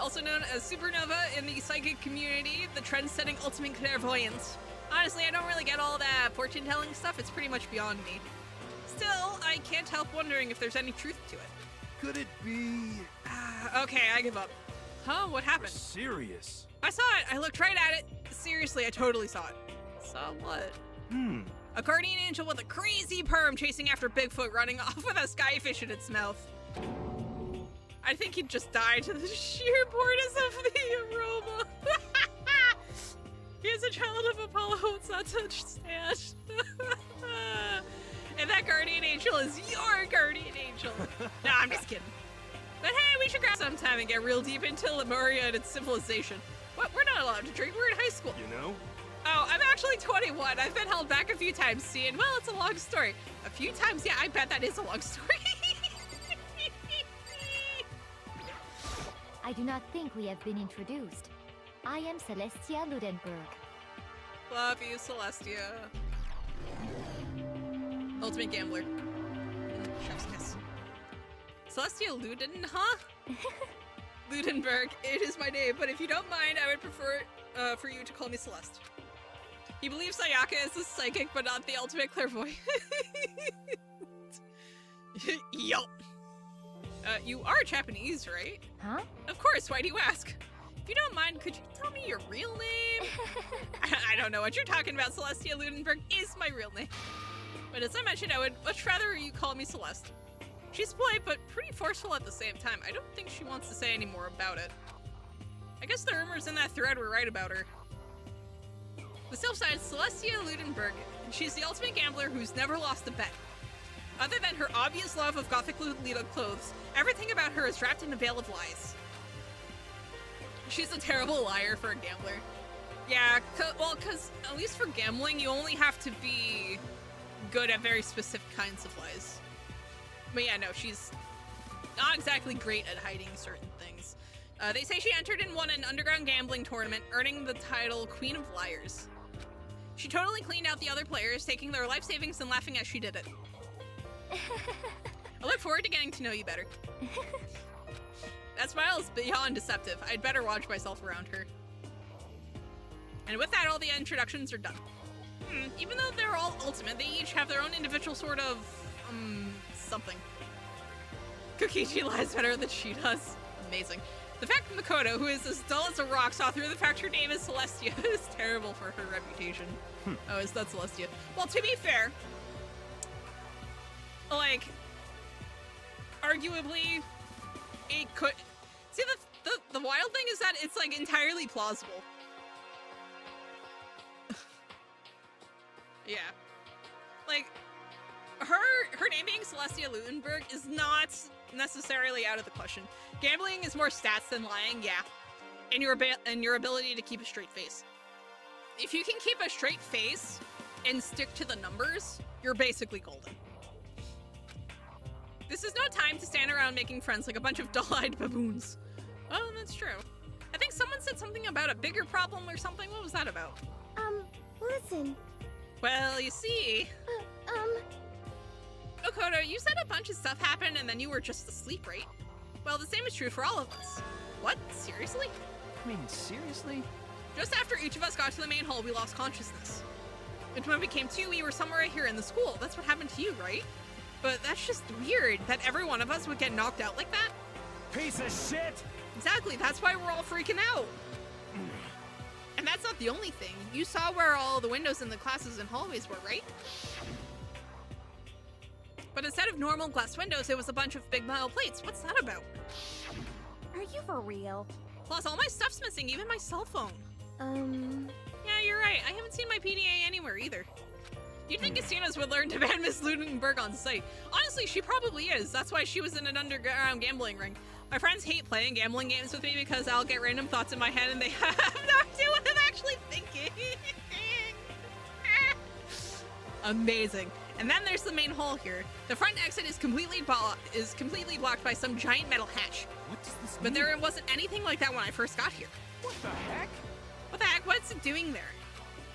Also known as Supernova in the psychic community, the trend-setting ultimate clairvoyant. Honestly, I don't really get all that fortune-telling stuff. It's pretty much beyond me. Still, I can't help wondering if there's any truth to it. Could it be... Okay, I give up. Huh? What happened? serious? I saw it. I looked right at it. Seriously, I totally saw it. Saw what? A guardian angel with a crazy perm chasing after Bigfoot running off with a skyfish in its mouth. I think he'd just die to the sheer boredom of the aroma. He is a child of Apollo, it's not such stand. And that guardian angel is your guardian angel. No, I'm just kidding. But hey, we should grab sometime and get real deep into Lemuria and its civilization. What? We're not allowed to drink. We're in high school. You know? Oh, I'm actually 21. I've been held back a few times, see, and well, it's a long story. A few times? Yeah, I bet that is a long story. I do not think we have been introduced. I am Celestia Ludenberg. Love you, Celestia. Ultimate Gambler. Chef's kiss. Celestia Luden, huh? Ludenberg, it is my name, but if you don't mind, I would prefer for you to call me Celeste. He believes Sayaka is a psychic, but not the ultimate clairvoyant. Yup. You are Japanese, right? Huh? Of course, why do you ask? If you don't mind, could you tell me your real name? I don't know what you're talking about. Celestia Ludenberg is my real name. But as I mentioned, I would much rather you call me Celeste. She's polite, but pretty forceful at the same time. I don't think she wants to say any more about it. I guess the rumors in that thread were right about her. The self side, Celestia Ludenberg. She's the ultimate gambler who's never lost a bet. Other than her obvious love of gothic Lolita clothes, everything about her is wrapped in a veil of lies. She's a terrible liar for a gambler. Yeah, because at least for gambling, you only have to be good at very specific kinds of lies. But yeah, no, she's not exactly great at hiding certain things. They say she entered and won an underground gambling tournament, earning the title Queen of Liars. She totally cleaned out the other players, taking their life savings and laughing as she did it. I look forward to getting to know you better. That smile is beyond deceptive. I'd better watch myself around her. And with that, all the introductions are done. Even though they're all ultimate, they each have their own individual sort of, something. Kokichi lies better than she does. Amazing. The fact that Makoto, who is as dull as a rock, saw through the fact her name is Celestia is terrible for her reputation. Oh, is that Celestia? Well, to be fair, like, arguably, it could... See, the wild thing is that it's, like, entirely plausible. Yeah. Like, her name being Celestia Ludenberg is not necessarily out of the question. Gambling is more stats than lying, yeah. And your ability to keep a straight face. If you can keep a straight face and stick to the numbers, you're basically golden. This is no time to stand around making friends like a bunch of dull-eyed baboons. Oh, that's true. I think someone said something about a bigger problem or something. What was that about? Listen. Well, you see... Okoto, you said a bunch of stuff happened and then you were just asleep, right? Well, the same is true for all of us. What? Seriously? I mean, seriously? Just after each of us got to the main hall, we lost consciousness. And when we came to, we were somewhere here in the school. That's what happened to you, right? But that's just weird that every one of us would get knocked out like that. Piece of shit! Exactly, that's why we're all freaking out. And that's not the only thing. You saw where all the windows in the classes and hallways were, right? But instead of normal glass windows, it was a bunch of big metal plates. What's that about? Are you for real? Plus, all my stuff's missing, even my cell phone. Yeah, you're right. I haven't seen my PDA anywhere either. You'd think casinos would learn to ban Miss Ludenberg on site. Honestly, she probably is. That's why she was in an underground gambling ring. My friends hate playing gambling games with me because I'll get random thoughts in my head and they have no idea what I'm actually thinking. Amazing. And then there's the main hall here. The front exit is completely blocked by some giant metal hatch. What does this mean? But there wasn't anything like that when I first got here. What the heck? What the heck? What's it doing there?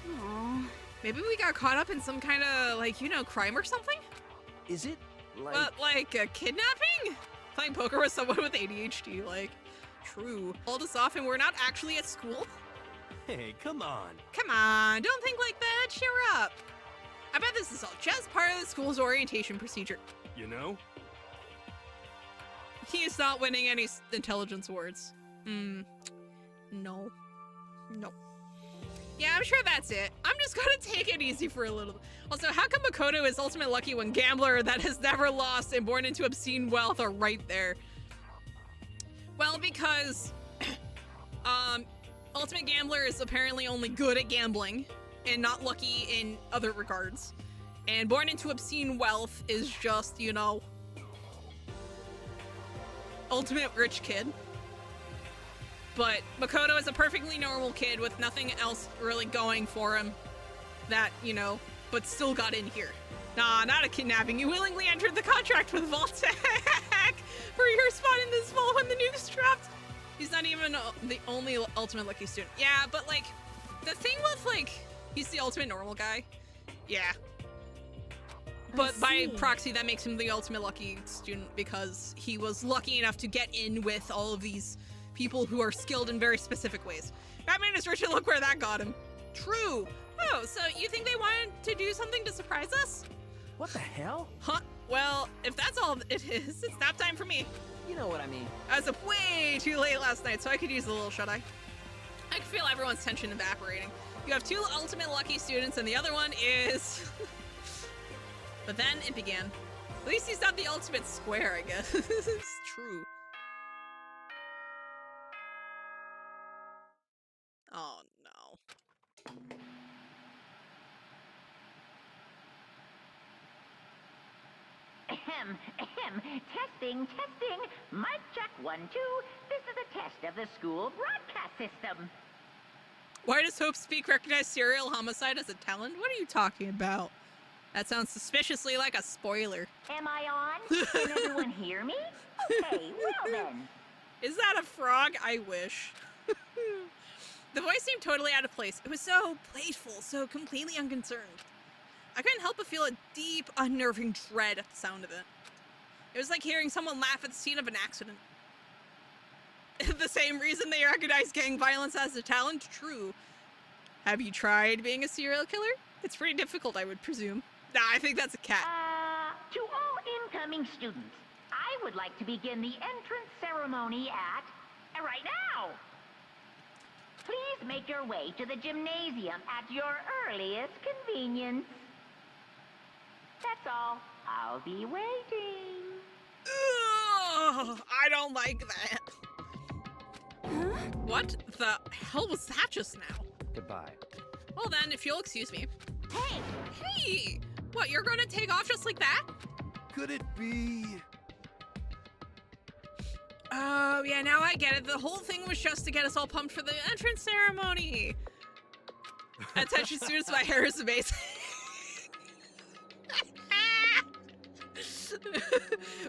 Aww. Maybe we got caught up in some kind of, like, you know, crime or something? Is it like... What, like a kidnapping? Playing poker with someone with ADHD, like, true. Hold us off and we're not actually at school? Hey, come on. Come on, don't think like that, cheer up. I bet this is all just part of the school's orientation procedure. You know? He is not winning any intelligence awards. No. No. Yeah, I'm sure that's it. I'm just gonna take it easy for a little. Also, how come Makoto is ultimate lucky when gambler that has never lost and born into obscene wealth are right there? Well, because ultimate gambler is apparently only good at gambling and not lucky in other regards. And born into obscene wealth is just, you know, ultimate rich kid. But Makoto is a perfectly normal kid with nothing else really going for him that, you know, but still got in here. Nah, not a kidnapping. You willingly entered the contract with Voltec for your spot in this fall when the nukes dropped. He's not even the only ultimate lucky student. Yeah, but like, the thing with like, he's the ultimate normal guy. Yeah. But by proxy, that makes him the ultimate lucky student because he was lucky enough to get in with all of these people who are skilled in very specific ways. Batman is rich and look where that got him. True. Oh, so you think they wanted to do something to surprise us? What the hell? Huh? Well, if that's all it is, it's nap time for me. You know what I mean. I was up way too late last night, so I could use a little shut-eye. I can feel everyone's tension evaporating. You have 2 ultimate lucky students, and the other one is... But then it began. At least he's not the ultimate square, I guess. It's true. Oh, no. Ahem, ahem. Testing, testing. Mic check 1, 2. This is a test of the school broadcast system. Why does Hope Speak recognize serial homicide as a talent? What are you talking about? That sounds suspiciously like a spoiler. Am I on? Can everyone hear me? Okay, well then. Is that a frog? I wish. The voice seemed totally out of place. It was so playful, so completely unconcerned. I couldn't help but feel a deep, unnerving dread at the sound of it. It was like hearing someone laugh at the scene of an accident. The same reason they recognize gang violence as a talent? True. Have you tried being a serial killer? It's pretty difficult, I would presume. Nah, I think that's a cat. To all incoming students, I would like to begin the entrance ceremony at... right now! Please make your way to the gymnasium at your earliest convenience. That's all. I'll be waiting. Ugh, I don't like that. Huh? What the hell was that just now? Goodbye. Well then, if you'll excuse me. Hey! Hey! What, you're gonna take off just like that? Could it be? Oh, yeah, now I get it. The whole thing was just to get us all pumped for the entrance ceremony. Attention students, my hair is amazing.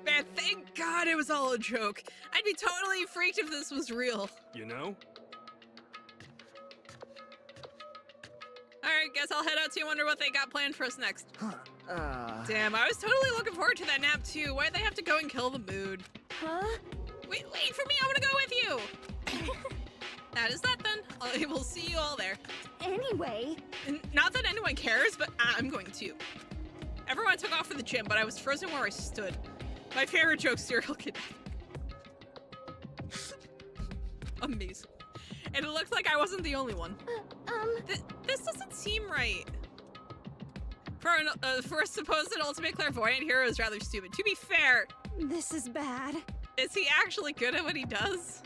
Man, thank God it was all a joke. I'd be totally freaked if this was real. You know? Alright, guess I'll head out to wonder what they got planned for us next. Damn, I was totally looking forward to that nap too. Why'd they have to go and kill the mood? Huh? Wait for me, I wanna go with you! That is that then. I will see you all there. Anyway. Not that anyone cares, but I'm going to. Everyone took off for the gym, but I was frozen where I stood. My favorite joke, serial kidnapping. Amazing. And it looked like I wasn't the only one. This doesn't seem right. For a supposed ultimate clairvoyant hero is rather stupid. To be fair, This is bad. is he actually good at what he does?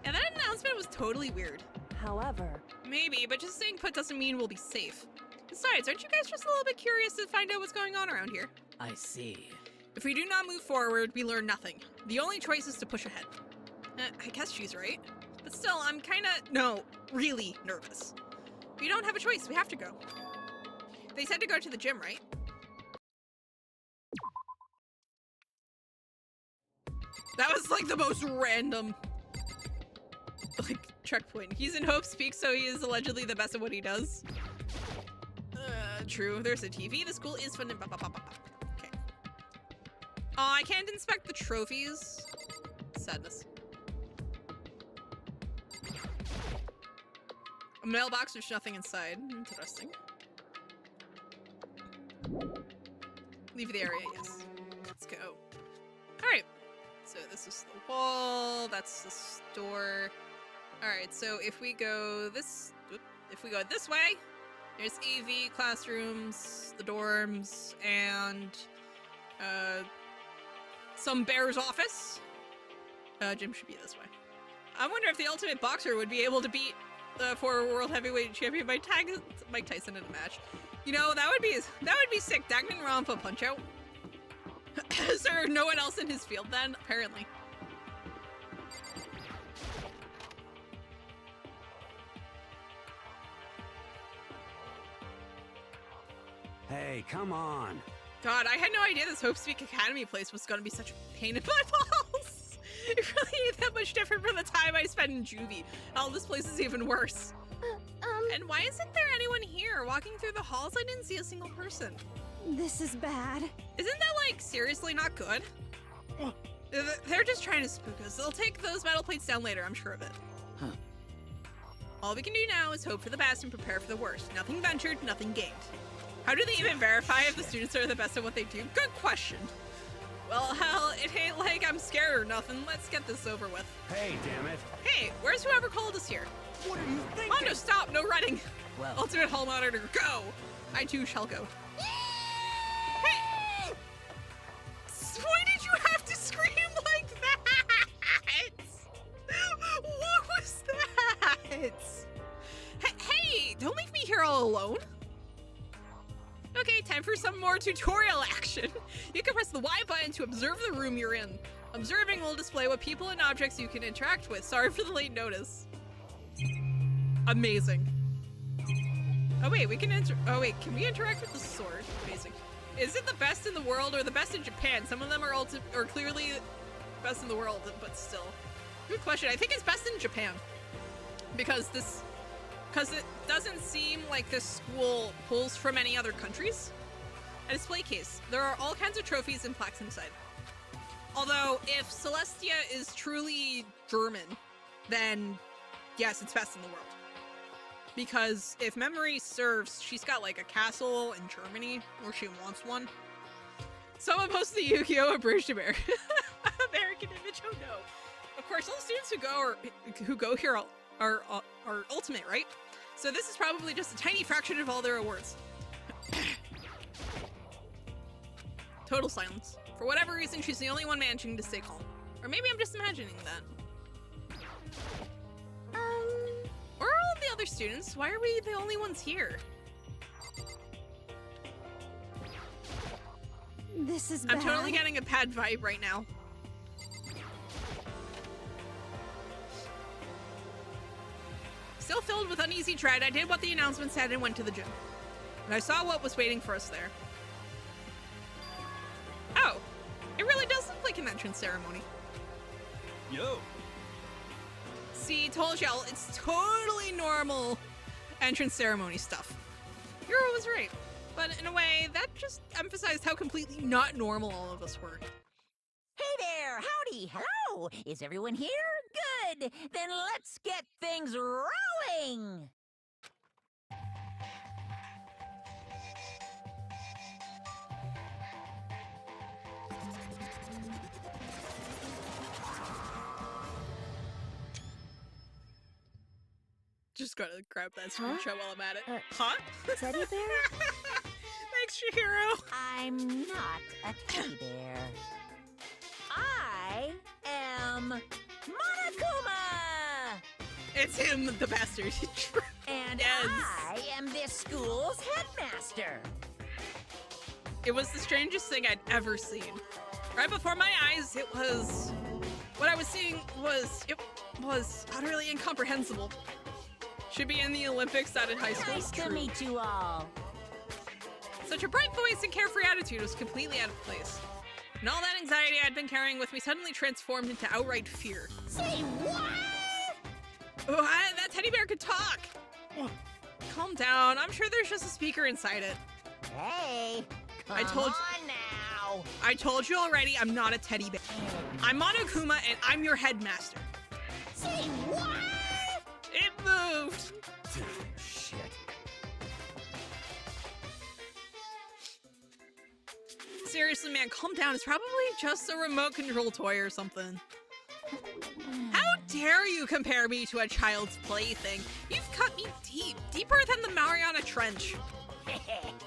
And that announcement was totally weird. However, Maybe, but just staying put doesn't mean we'll be safe. Besides, aren't you guys just a little bit curious to find out what's going on around here? I see. If we do not move forward, we learn nothing. The only choice is to push ahead. I guess she's right. But still, I'm really nervous. We don't have a choice, we have to go. They said to go to the gym, right? That was like the most random, checkpoint. He's in Hope Speak, so he is allegedly the best at what he does. True. There's a TV. The school is fun and okay. Oh, I can't inspect the trophies. Sadness. A mailbox, there's nothing inside. Interesting. Leave the area, yes. Let's go. Alright. So this is the wall, that's the store. Alright, so if we go this way, there's AV, classrooms, the dorms, and some bear's office. Gym should be this way. I wonder if the Ultimate Boxer would be able to beat the former World Heavyweight Champion Mike Tyson in a match. You know, that would be sick. Danganronpa Punch-Out. Is there no one else in his field then? Apparently. Hey, come on. God, I had no idea this Hope Speak Academy place was gonna be such a pain in my balls. It really ain't that much different from the time I spent in juvie. Oh, this place is even worse. And why isn't there anyone here? Walking through the halls, I didn't see a single person. This is bad. Isn't that, like, seriously not good? They're just trying to spook us. They'll take those metal plates down later, I'm sure of it. Huh. All we can do now is hope for the best and prepare for the worst. Nothing ventured, nothing gained. How do they even verify if the students are the best at what they do? Good question. Well, hell, it ain't like I'm scared or nothing. Let's get this over with. Hey, damn it. Hey, where's whoever called us here? What are you thinking? Mondo, stop! No running! Well, Ultimate Hall Monitor, go! I too shall go. Hey! Why did you have to scream like that? What was that? Hey, don't leave me here all alone. Okay, time for some more tutorial action. You can press the Y button to observe the room you're in. Observing will display what people and objects you can interact with. Sorry for the late notice. Amazing. Oh wait, can we interact with the sword? Basic. Is it the best in the world or the best in Japan? Some of them are clearly best in the world, but still. Good question. I think it's best in Japan. Because it doesn't seem like this school pulls from any other countries. A display case. There are all kinds of trophies and plaques inside. Although, if Celestia is truly German, then yes, it's best in the world. Because if memory serves, she's got like a castle in Germany, or she wants one. Someone posted the Yu-Gi-Oh! Abridged American image, oh no. Of course, all the students who go here are ultimate, right? So this is probably just a tiny fraction of all their awards. Total silence. For whatever reason, she's the only one managing to stay calm. Or maybe I'm just imagining that. Where are all the other students? Why are we the only ones here? This is bad. I'm totally getting a bad vibe right now. Still filled with uneasy dread, I did what the announcement said and went to the gym. And I saw what was waiting for us there. Oh, it really does look like an entrance ceremony. Yo. See, told y'all, it's totally normal entrance ceremony stuff. Yura was right. But in a way, that just emphasized how completely not normal all of us were. Hey there! Howdy! Hello! Is everyone here? Good! Then let's get things rolling! Just gotta grab that screenshot while I'm at it. Teddy bear? Thanks, Shihiro. I'm not a teddy bear. I am Monokuma! It's him, the bastard. And Yes. I am this school's headmaster. It was the strangest thing I'd ever seen. Right before my eyes, it was... What I was seeing was... It was utterly incomprehensible. Should be in the Olympics out at high school. Nice to True. meet you all. Such a bright voice and carefree attitude was completely out of place. And all that anxiety I'd been carrying with me suddenly transformed into outright fear. Say what? Oh, that teddy bear could talk! Calm down, I'm sure there's just a speaker inside it. Hey, come I told on now. I told you already, I'm not a teddy bear. I'm Monokuma and I'm your headmaster. Say what? It moved! Shit. Seriously, man, calm down. It's probably just a remote control toy or something. How dare you compare me to a child's plaything? You've cut me deep, deeper than the Mariana Trench.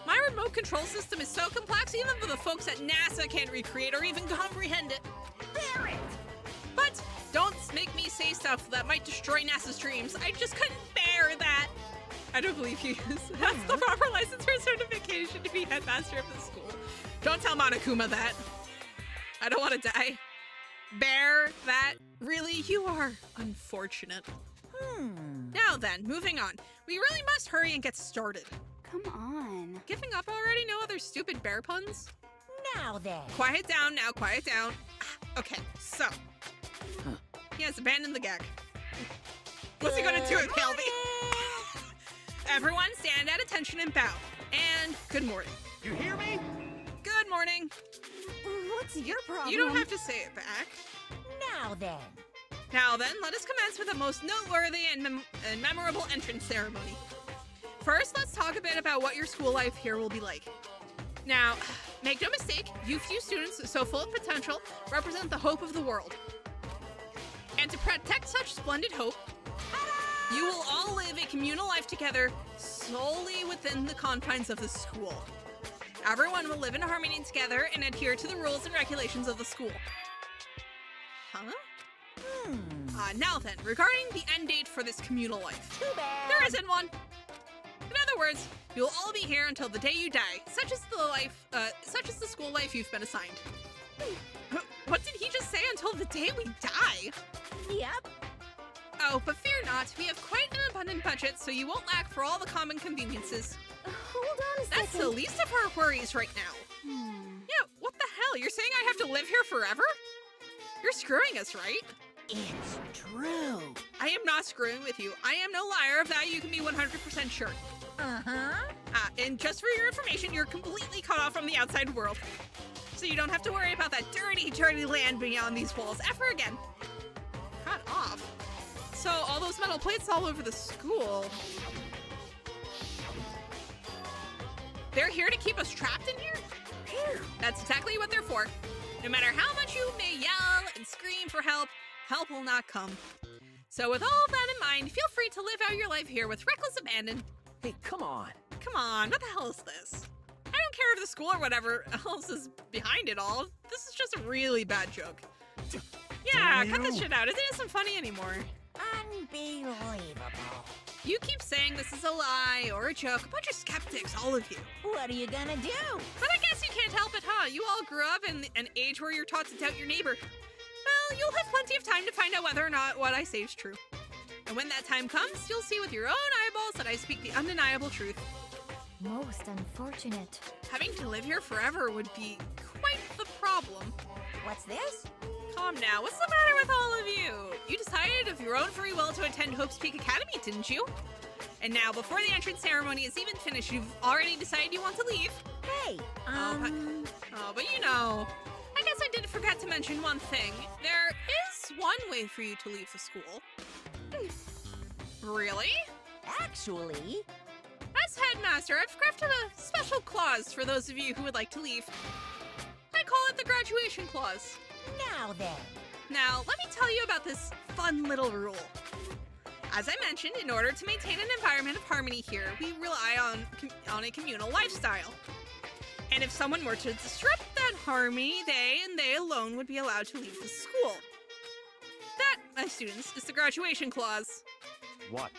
My remote control system is so complex, even the folks at NASA can't recreate or even comprehend it. Bear it! But don't make me say stuff that might destroy NASA's dreams. I just couldn't bear that. I don't believe you. That's the proper license or certification to be headmaster of the school. Don't tell Monokuma that. I don't want to die. Bear that. Really, you are unfortunate. Now then, moving on. We really must hurry and get started. come on. Giving up already? No other stupid bear puns? Now then. Quiet down now, quiet down. Okay, so. He has abandoned the gag. What's he gonna do with Kelby? Everyone stand at attention and bow. And good morning. You hear me? Good morning. What's your problem? You don't have to say it back. Now then. Now then, let us commence with the most noteworthy and memorable entrance ceremony. First, let's talk a bit about what your school life here will be like. Now, make no mistake, you few students so full of potential represent the hope of the world. And to protect such splendid hope, you will all live a communal life together solely within the confines of the school. Everyone will live in harmony together and adhere to the rules and regulations of the school. Huh? Now then, regarding the end date for this communal life. There isn't one. In other words, you'll all be here until the day you die, such as the school life you've been assigned. What did he just say? Until the day we die? Yep. Oh, but fear not, we have quite an abundant budget, so you won't lack for all the common conveniences. Hold on a second. That's the least of our worries right now. Yeah, what the hell? You're saying I have to live here forever? You're screwing us, right? It's true. I am not screwing with you. I am no liar, of that you can be 100% sure. And just for your information, you're completely cut off from the outside world. So you don't have to worry about that dirty, dirty land beyond these walls ever again. Cut off? So all those metal plates all over the school, they're here to keep us trapped in here? That's exactly what they're for. No matter how much you may yell and scream for help, help will not come. So with all of that in mind, feel free to live out your life here with reckless abandon. Hey, come on. Come on, what the hell is this? I don't care if the school or whatever else is behind it all. This is just a really bad joke. Yeah, cut this shit out. It isn't funny anymore. Unbelievable. You keep saying this is a lie or a joke. A bunch of skeptics, all of you. What are you gonna do? But I guess you can't help it, huh? You all grew up in an age where you're taught to doubt your neighbor. Well, you'll have plenty of time to find out whether or not what I say is true. And when that time comes, you'll see with your own eyeballs that I speak the undeniable truth. Most unfortunate. Having to live here forever would be quite the problem. What's this? Calm now. What's the matter with all of you? You decided of your own free will to attend Hope's Peak Academy, didn't you? And now, before the entrance ceremony is even finished, you've already decided you want to leave. Hey, but you know, I guess I did forget to mention one thing. There is one way for you to leave the school. Really? Actually... As headmaster, I've crafted a special clause for those of you who would like to leave. I call it the graduation clause. Now then. Now, let me tell you about this fun little rule. As I mentioned, in order to maintain an environment of harmony here, we rely on a communal lifestyle. And if someone were to disrupt that harmony, they and they alone would be allowed to leave the school. That, my students, is the graduation clause. What?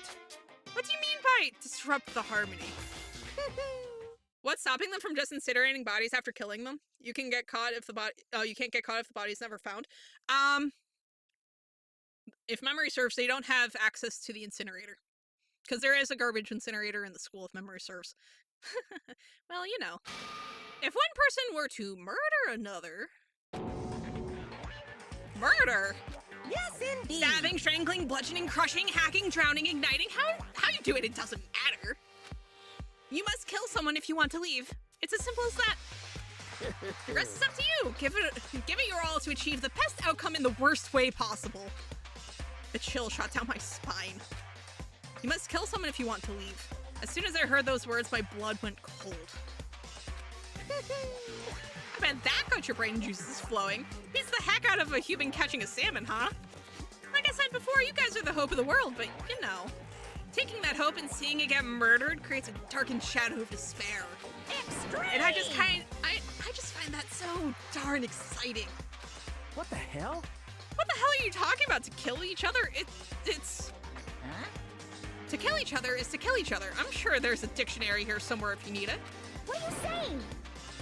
What do you mean by disrupt the harmony? What's stopping them from just incinerating bodies after killing them? You can get caught if the body... Oh, you can't get caught if the body is never found. If memory serves, they don't have access to the incinerator. Because there is a garbage incinerator in the school, if memory serves. Well, you know. If one person were to murder another... Murder? Yes, indeed. Stabbing, strangling, bludgeoning, crushing, hacking, drowning, igniting. How you do it doesn't matter. You must kill someone if you want to leave. It's as simple as that. The rest is up to you. Give it your all to achieve the best outcome in the worst way possible. The chill shot down my spine. You must kill someone if you want to leave. As soon as I heard those words, my blood went cold. I bet that got your brain juices flowing. Beats the heck out of a human catching a salmon, huh? Like I said before, you guys are the hope of the world, but you know. Taking that hope and seeing it get murdered creates a darkened shadow of despair. Extreme! And I just find that so darn exciting. What the hell? What the hell are you talking about? To kill each other? It's... Huh? To kill each other is to kill each other. I'm sure there's a dictionary here somewhere if you need it. What are you saying?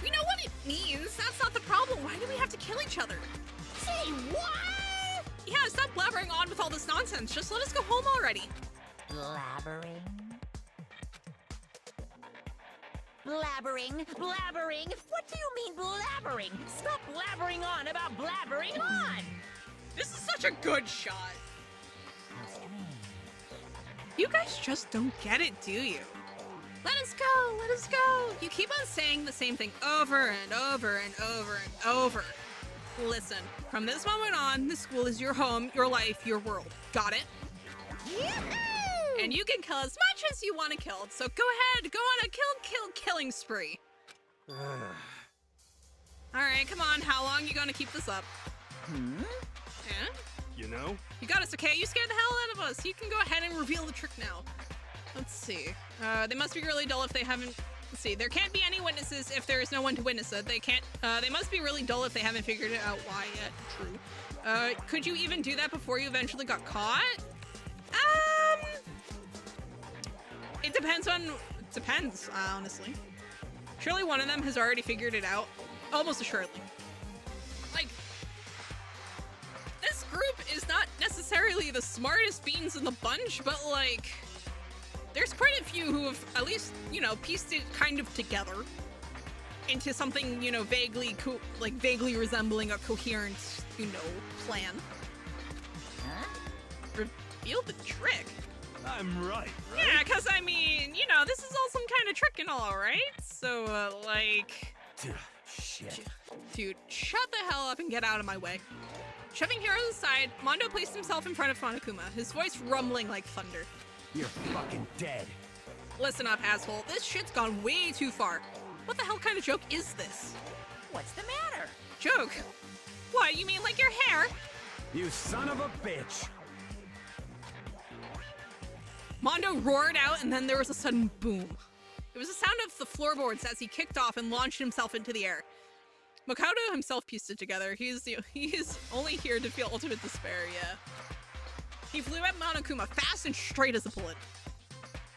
We know what it means. That's not the problem. Why do we have to kill each other? Say what? Yeah, stop blabbering on with all this nonsense. Just let us go home already. Blabbering? Blabbering, blabbering. What do you mean blabbering? Stop blabbering on about blabbering on. This is such a good shot. You guys just don't get it, do you? Let us go, let us go. You keep on saying the same thing over and over and over and over. Listen, from this moment on, the school is your home, your life, your world. Got it? Yahoo! And you can kill as much as you want to kill, so go ahead, go on a killing spree. Alright, come on, how long you gonna keep this up? Yeah? You know? You got us, okay? You scared the hell out of us. You can go ahead and reveal the trick now. Let's see. They must be really dull if they haven't... Let's see. There can't be any witnesses if there is no one to witness it. They can't... they must be really dull if they haven't figured it out why yet. True. Could you even do that before you eventually got caught? It depends on... It depends, honestly. Surely one of them has already figured it out. Almost assuredly. Like... This group is not necessarily the smartest beans in the bunch, but like... There's quite a few who have at least, you know, pieced it kind of together into something, you know, vaguely resembling a coherent, you know, plan. Huh? Reveal the trick? I'm right? Yeah, because I mean, you know, this is all some kind of trick and all, right? So, like... Shit. Dude, shut the hell up and get out of my way. Shoving Heroes aside, Mondo placed himself in front of Monokuma, his voice rumbling like thunder. You're fucking dead. Listen up, asshole. This shit's gone way too far. What the hell kind of joke is this? What's the matter? Joke? What, you mean like your hair? You son of a bitch. Mondo roared out and then there was a sudden boom. It was the sound of the floorboards as he kicked off and launched himself into the air. Makoto himself pieced it together. He's only here to feel ultimate despair, yeah. He flew at Monokuma fast and straight as a bullet.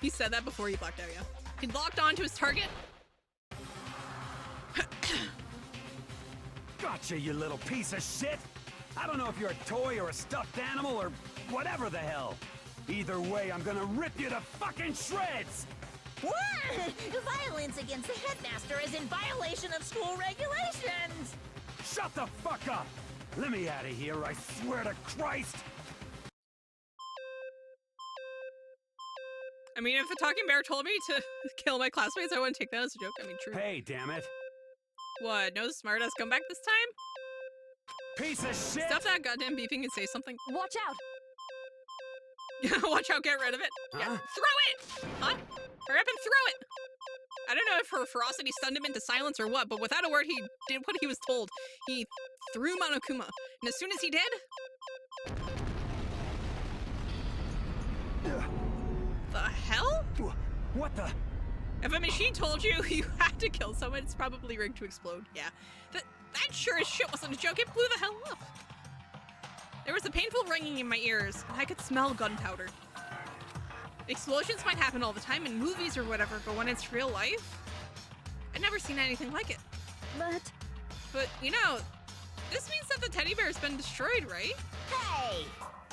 He said that before he blacked out, yeah. He locked onto his target. Gotcha, you little piece of shit! I don't know if you're a toy or a stuffed animal or whatever the hell. Either way, I'm gonna rip you to fucking shreds! What? Violence against the headmaster is in violation of school regulations! Shut the fuck up! Let me out of here, I swear to Christ! I mean, if the talking bear told me to kill my classmates, I wouldn't take that as a joke. I mean, true. Hey, damn it. What, no smartass comeback this time? Piece of shit! Stop that goddamn beeping and say something. Watch out! Watch out, get rid of it. Yeah. Throw it! Huh? Hurry up and throw it! I don't know if her ferocity stunned him into silence or what, but without a word, he did what he was told. He threw Monokuma, and as soon as he did... The hell? What the? If a machine told you you had to kill someone, it's probably rigged to explode. Yeah. That sure as shit wasn't a joke. It blew the hell up. There was a painful ringing in my ears, and I could smell gunpowder. Explosions might happen all the time in movies or whatever, but when it's real life, I've never seen anything like it. But, you know, this means that the teddy bear has been destroyed, right? Hey!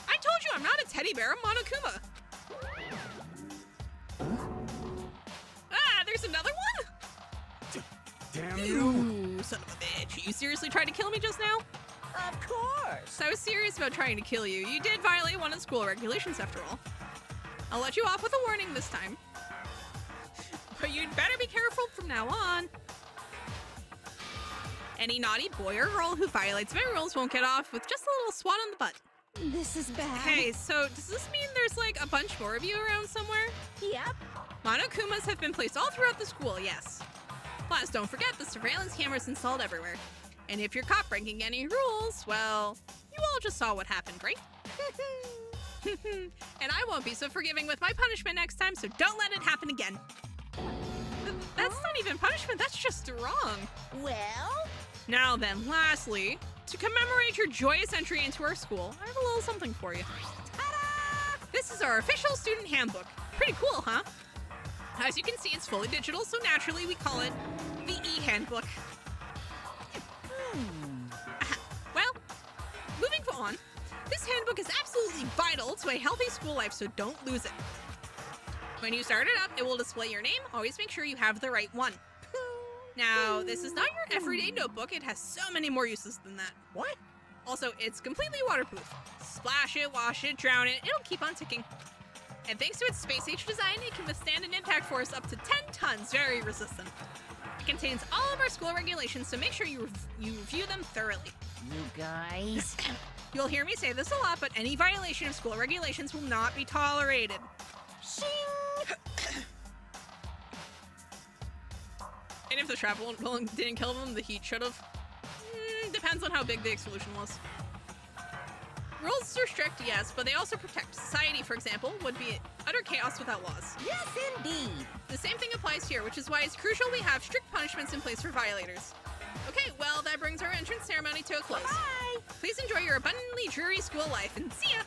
I told you I'm not a teddy bear, I'm Monokuma. Ah, there's another one? Damn you! Ooh, son of a bitch. You seriously tried to kill me just now? Of course! I was serious about trying to kill you. You did violate one of the school regulations after all. I'll let you off with a warning this time. But you'd better be careful from now on. Any naughty boy or girl who violates my rules won't get off with just a little swat on the butt. This is bad. Okay, so does this mean there's like a bunch more of you around somewhere? Yep. Monokumas have been placed all throughout the school, yes. Plus, don't forget the surveillance cameras installed everywhere. And if you're caught breaking any rules, well, you all just saw what happened, right? And I won't be so forgiving with my punishment next time, so don't let it happen again. That's not even punishment, that's just wrong. Well? Now then, lastly, to commemorate your joyous entry into our school, I have a little something for you. Ta-da! This is our official student handbook. Pretty cool, huh? As you can see, it's fully digital, so naturally we call it the e-handbook. Well, moving on, this handbook is absolutely vital to a healthy school life, so don't lose it. When you start it up, it will display your name. Always make sure you have the right one. Now, this is not your everyday notebook. It has so many more uses than that. What? Also, it's completely waterproof. Splash it, wash it, drown it, it'll keep on ticking. And thanks to its space-age design, it can withstand an impact force up to 10 tons, very resistant. It contains all of our school regulations, so make sure you review them thoroughly. You guys. You'll hear me say this a lot, but any violation of school regulations will not be tolerated. Shing! And if the travel didn't kill them, the heat should have. Depends on how big the explosion was. Rules are strict, yes, but they also protect. Society, for example, would be utter chaos without laws. Yes, indeed. The same thing applies here, which is why it's crucial we have strict punishments in place for violators. Okay, well, that brings our entrance ceremony to a close. Bye. Please enjoy your abundantly dreary school life, and see ya!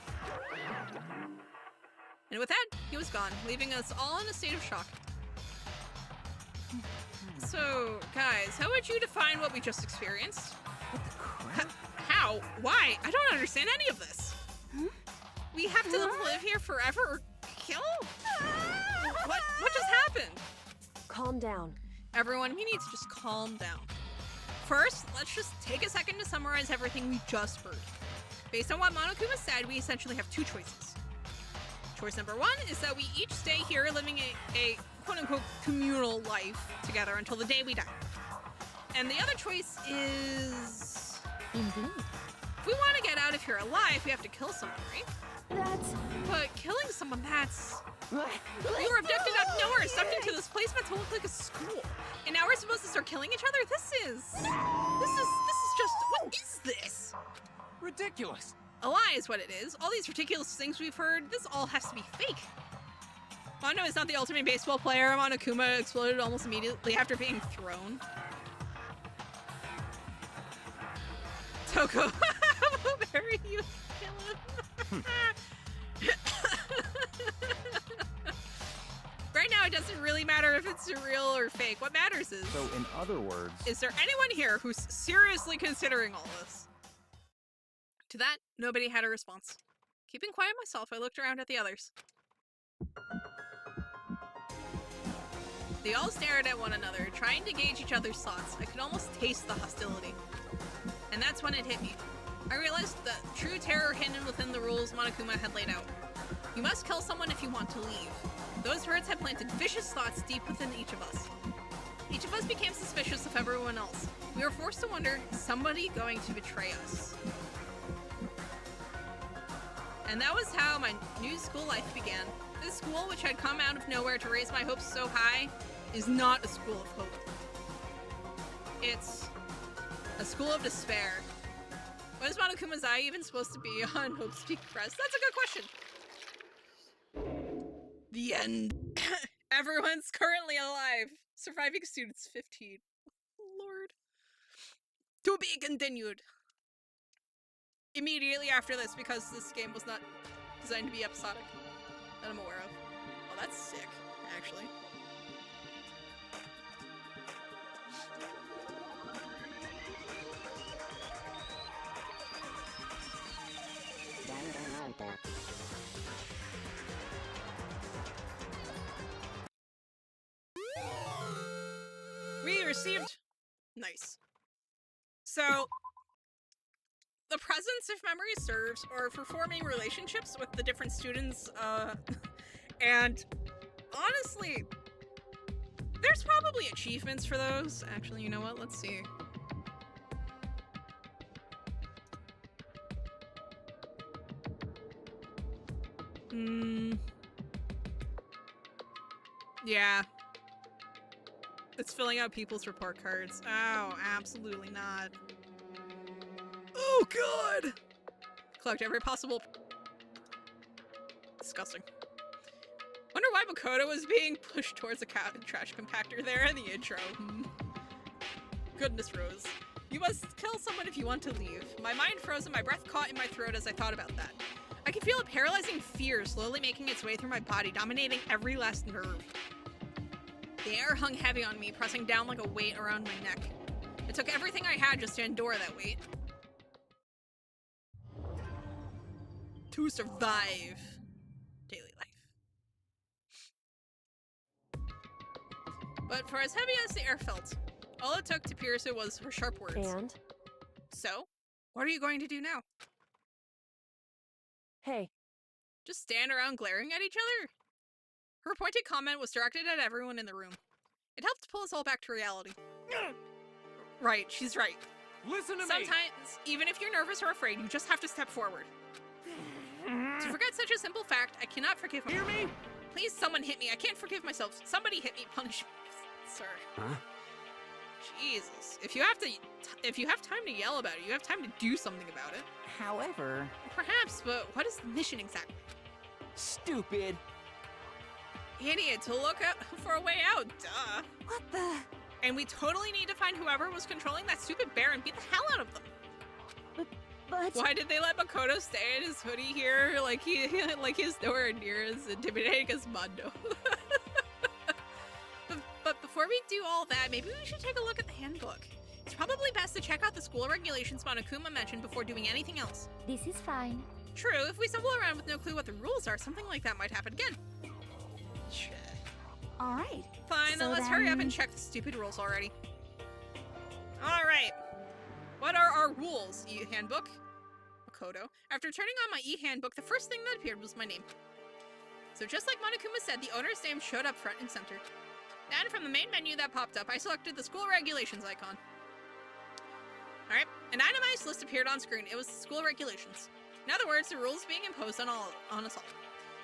And with that, he was gone, leaving us all in a state of shock. So, guys, how would you define what we just experienced? What the crap? How? Why? I don't understand any of this. Huh? We have to live here forever or kill? What just happened? Calm down. Everyone, we need to just calm down. First, let's just take a second to summarize everything we just heard. Based on what Monokuma said, we essentially have two choices. Choice number one is that we each stay here living a quote-unquote communal life together until the day we die. And the other choice is... Indeed. If we want to get out of here alive, we have to kill someone, right? But killing someone, that's... We were abducted out of nowhere, sucked into this place meant to look like a school. And now we're supposed to start killing each other? This is just... What is this? Ridiculous. A lie is what it is. All these ridiculous things we've heard, this all has to be fake. Mono is not the ultimate baseball player. Monokuma exploded almost immediately after being thrown. Toko, how very you kill him? Right now, it doesn't really matter if it's real or fake. What matters is... So, in other words... Is there anyone here who's seriously considering all this? To that, nobody had a response. Keeping quiet myself, I looked around at the others. They all stared at one another, trying to gauge each other's thoughts. I could almost taste the hostility. And that's when it hit me. I realized the true terror hidden within the rules Monokuma had laid out. You must kill someone if you want to leave. Those words had planted vicious thoughts deep within each of us. Each of us became suspicious of everyone else. We were forced to wonder, is somebody going to betray us? And that was how my new school life began. This school, which had come out of nowhere to raise my hopes so high, is not a school of hope. It's a school of despair. When is Monokuma's eye even supposed to be on Hope's Peak Crest? That's a good question. The end. Everyone's currently alive. Surviving students 15. Lord. To be continued. Immediately after this, because this game was not designed to be episodic. That I'm aware of. Oh, that's sick, actually. Danganronpa. We received... Nice. So, the presence, if memory serves, or for forming relationships with the different students, and honestly, there's probably achievements for those. Actually, you know what? Let's see. Yeah. It's filling out people's report cards. Oh, absolutely not. Oh, God! Collect every possible... Disgusting. Wonder why Makoto was being pushed towards a trash compactor there in the intro. Goodness, Rose. You must kill someone if you want to leave. My mind froze and my breath caught in my throat as I thought about that. I could feel a paralyzing fear slowly making its way through my body, dominating every last nerve. The air hung heavy on me, pressing down like a weight around my neck. It took everything I had just to endure that weight. To survive daily life. But for as heavy as the air felt, All it took to pierce it was her sharp words. And? So, what are you going to do now? Hey, Just stand around glaring at each other? Her pointed comment was directed at everyone in the room. It helped pull us all back to reality. Right, she's right. Listen to me! Sometimes, even if you're nervous or afraid, you just have to step forward. To forget such a simple fact, I cannot forgive Hear me? Please, someone hit me. I can't forgive myself. Somebody hit me. Punish me, sir. Huh? Jesus. If you have time to yell about it, you have time to do something about it. However... Perhaps, but what is the mission exactly? Stupid. Idiot, to look for a way out. Duh. What the? And we totally need to find whoever was controlling that stupid bear and beat the hell out of them. But... Why did they let Makoto stay in his hoodie here? Like he's nowhere near as intimidating as Mondo. but before we do all that, maybe we should take a look at the handbook. It's probably best to check out the school regulations Monokuma mentioned before doing anything else. This is fine. True, if we stumble around with no clue what the rules are, something like that might happen again. Shit. All right. Fine, then So let's hurry up then- and check the stupid rules already. Alright. What are our rules, e-handbook? Makoto. After turning on my e-handbook, the first thing that appeared was my name. So just like Monokuma said, the owner's name showed up front and center. Then from the main menu that popped up, I selected the school regulations icon. Alright, an itemized list appeared on screen. It was the school regulations. In other words, the rules being imposed on us all.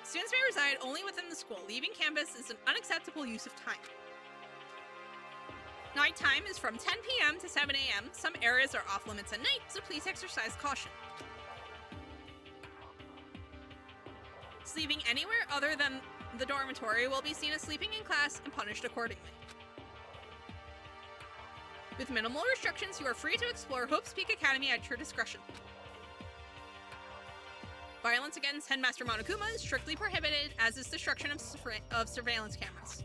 Students may reside only within the school. Leaving campus is an unacceptable use of time. Night time is from 10 p.m. to 7 a.m. Some areas are off limits at night, so please exercise caution. Sleeping anywhere other than the dormitory will be seen as sleeping in class and punished accordingly. With minimal restrictions, you are free to explore Hope's Peak Academy at your discretion. Violence against Headmaster Monokuma is strictly prohibited, as is destruction of surveillance cameras.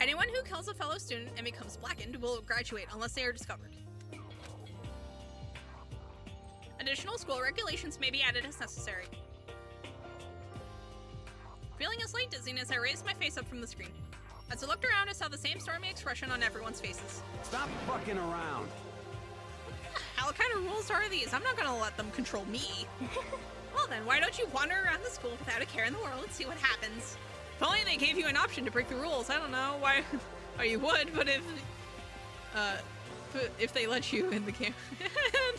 Anyone who kills a fellow student and becomes blackened will graduate unless they are discovered. Additional school regulations may be added as necessary. Feeling a slight dizziness, I raised my face up from the screen. As I looked around, I saw the same stormy expression on everyone's faces. Stop fucking around. What kind of rules are these? I'm not gonna let them control me. Well then, why don't you wander around the school without a care in the world and see what happens? If only they gave you an option to break the rules. I don't know why. Or you would, but if they let you in the camera,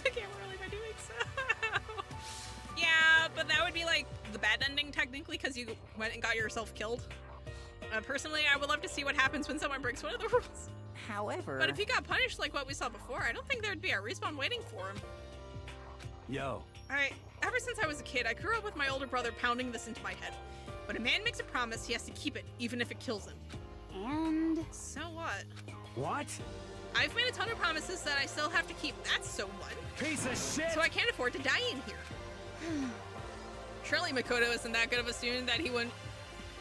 the camera really by doing so. Yeah, but that would be like the bad ending technically, because you went and got yourself killed. Personally, I would love to see what happens when someone breaks one of the rules. However... But if he got punished like what we saw before, I don't think there'd be a respawn waiting for him. Yo. Ever since I was a kid, I grew up with my older brother pounding this into my head. When a man makes a promise, he has to keep it, even if it kills him. And... So what? What? I've made a ton of promises that I still have to keep. That's so what? Piece of shit! So I can't afford to die in here. Surely Makoto isn't that good of a student that he wouldn't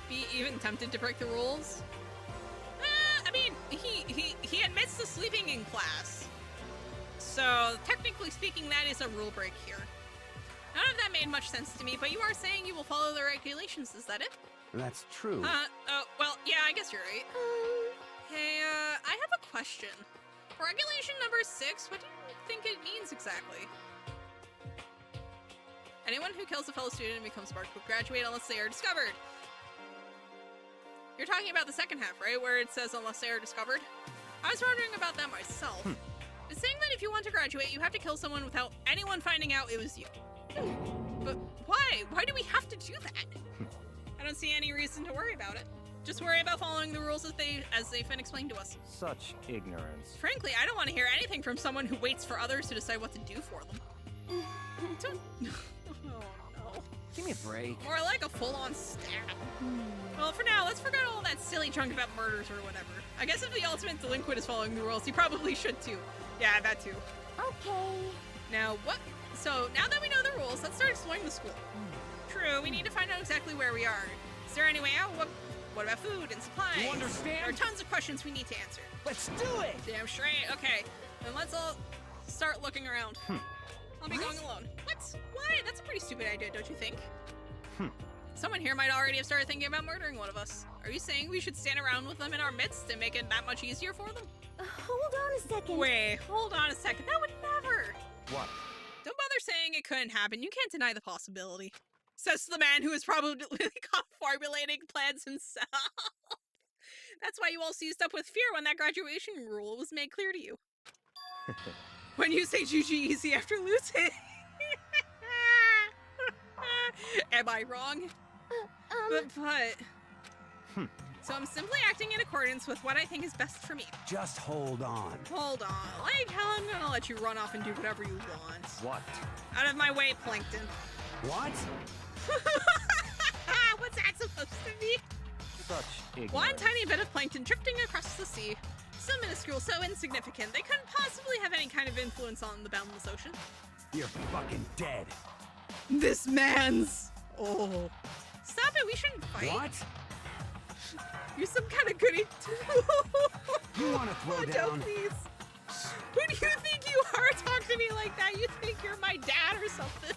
be even tempted to break the rules. I mean, he admits to sleeping in class. So, technically speaking, that is a rule break here. None of that made much sense to me, but you are saying you will follow the regulations, is that it? That's true. Well, yeah, I guess you're right. Hey, I have a question. Regulation number 6, what do you think it means exactly? Anyone who kills a fellow student and becomes marked will graduate unless they are discovered. You're talking about the second half, right? Where it says unless they are discovered? I was wondering about that myself. It's saying that if you want to graduate, you have to kill someone without anyone finding out it was you. But why? Why do we have to do that? I don't see any reason to worry about it. Just worry about following the rules as they've been explained to us. Such ignorance. Frankly, I don't want to hear anything from someone who waits for others to decide what to do for them. Don't... Oh, no. Give me a break. More like a full-on stab. Well, for now, let's forget all that silly junk about murders or whatever. I guess if the ultimate delinquent is following the rules, he probably should too. Yeah, that too. Okay. Now, what? So, now that we know the rules, let's start exploring the school. True, we need to find out exactly where we are. Is there any way out? What about food and supplies? You understand? There are tons of questions we need to answer. Let's do it! Damn straight. Okay, then let's all start looking around. I'll be going alone. What? Why? That's a pretty stupid idea, don't you think? Someone here might already have started thinking about murdering one of us. Are you saying we should stand around with them in our midst and make it that much easier for them? Hold on a second. Wait, hold on a second. That would never. What? Don't bother saying it couldn't happen. You can't deny the possibility. Says the man who is probably caught formulating plans himself. That's why you all seized up with fear when that graduation rule was made clear to you. When you say GG easy after losing. Am I wrong? But... So I'm simply acting in accordance with what I think is best for me. Just hold on. Hold on. Like hell, I'm gonna let you run off and do whatever you want. What? Out of my way, Plankton. What? What's that supposed to be? Such ignorance. One tiny bit of plankton drifting across the sea. So minuscule, so insignificant, they couldn't possibly have any kind of influence on the boundless ocean. You're fucking dead. This man's... Oh. Stop it, we shouldn't fight. What? You're some kind of goody too. You want to throw down? No, please. Who do you think you are? Talk to me like that. You think you're my dad or something?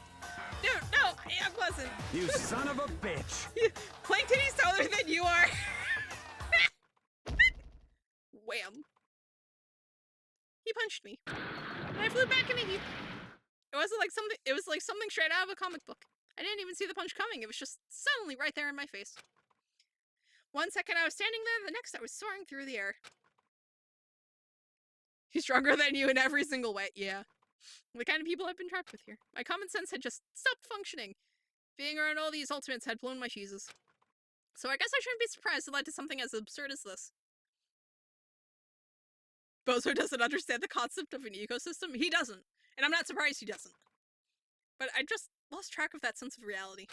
No, I wasn't. You son of a bitch. Plankton, he's taller than you are. Wham. He punched me. And I flew back in a heap. It was like something straight out of a comic book. I didn't even see the punch coming. It was just suddenly right there in my face. 1 second I was standing there, the next I was soaring through the air. He's stronger than you in every single way. Yeah. The kind of people I've been trapped with here. My common sense had just stopped functioning. Being around all these ultimates had blown my fuses. So I guess I shouldn't be surprised it led to something as absurd as this. Bozo doesn't understand the concept of an ecosystem. He doesn't. And I'm not surprised he doesn't. But I just lost track of that sense of reality.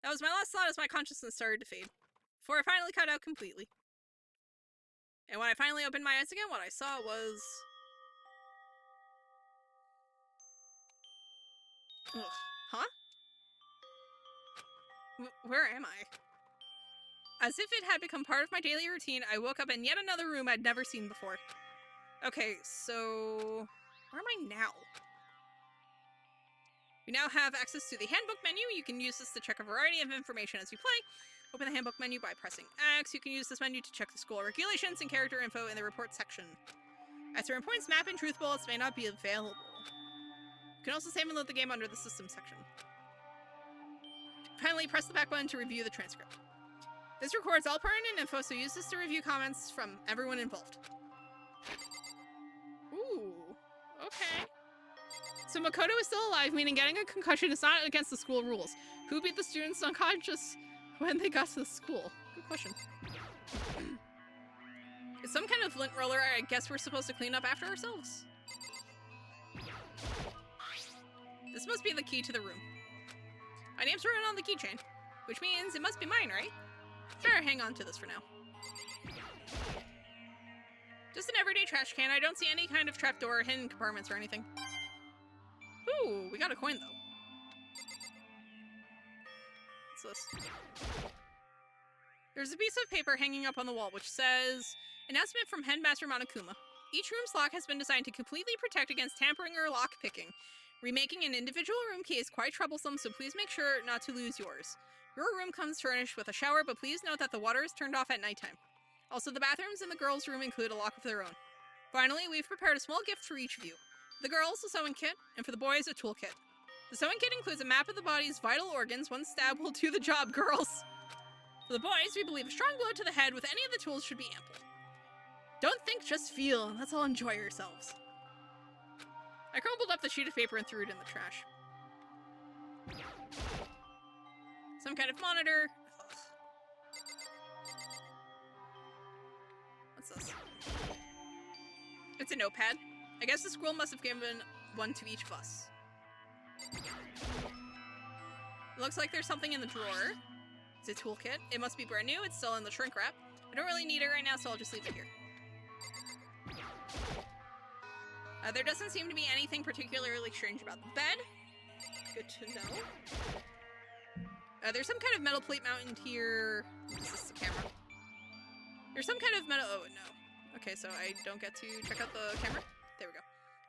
That was my last thought as my consciousness started to fade. Before I finally cut out completely. And when I finally opened my eyes again, what I saw was... Ugh. Huh? Where am I? As if it had become part of my daily routine, I woke up in yet another room I'd never seen before. Okay, so... where am I now? You now have access to the handbook menu. You can use this to check a variety of information as you play. Open the handbook menu by pressing X. You can use this menu to check the school regulations and character info in the report section. At certain points, map and truth bullets may not be available. You can also save and load the game under the system section. Finally, press the back button to review the transcript. This records all pertinent info, so use this to review comments from everyone involved. Ooh, okay. So Makoto is still alive, meaning getting a concussion is not against the school rules. Who beat the students unconscious when they got to the school? Good question. It's some kind of lint roller. I guess we're supposed to clean up after ourselves. This must be the key to the room. My name's written on the keychain, which means it must be mine, right? Sure, hang on to this for now. Just an everyday trash can. I don't see any kind of trapdoor, hidden compartments, or anything. Ooh, we got a coin, though. What's this? There's a piece of paper hanging up on the wall, which says, announcement from Headmaster Monokuma. Each room's lock has been designed to completely protect against tampering or lock-picking. Remaking an individual room key is quite troublesome, so please make sure not to lose yours. Your room comes furnished with a shower, but please note that the water is turned off at nighttime. Also, the bathrooms in the girls' room include a lock of their own. Finally, we've prepared a small gift for each of you. For the girls, a sewing kit, and for the boys, a toolkit. The sewing kit includes a map of the body's vital organs. One stab will do the job, girls. For the boys, we believe a strong blow to the head with any of the tools should be ample. Don't think, just feel, and let's all enjoy yourselves. I crumpled up the sheet of paper and threw it in the trash. Some kind of monitor. Ugh. What's this? It's a notepad. I guess the school must have given one to each of us. It looks like there's something in the drawer. It's a toolkit. It must be brand new. It's still in the shrink wrap. I don't really need it right now, so I'll just leave it here. There doesn't seem to be anything particularly strange about the bed. Good to know. There's some kind of metal plate mounted here. Is this the camera? There's some kind of metal... Oh, no. Okay, so I don't get to check out the camera? There we go.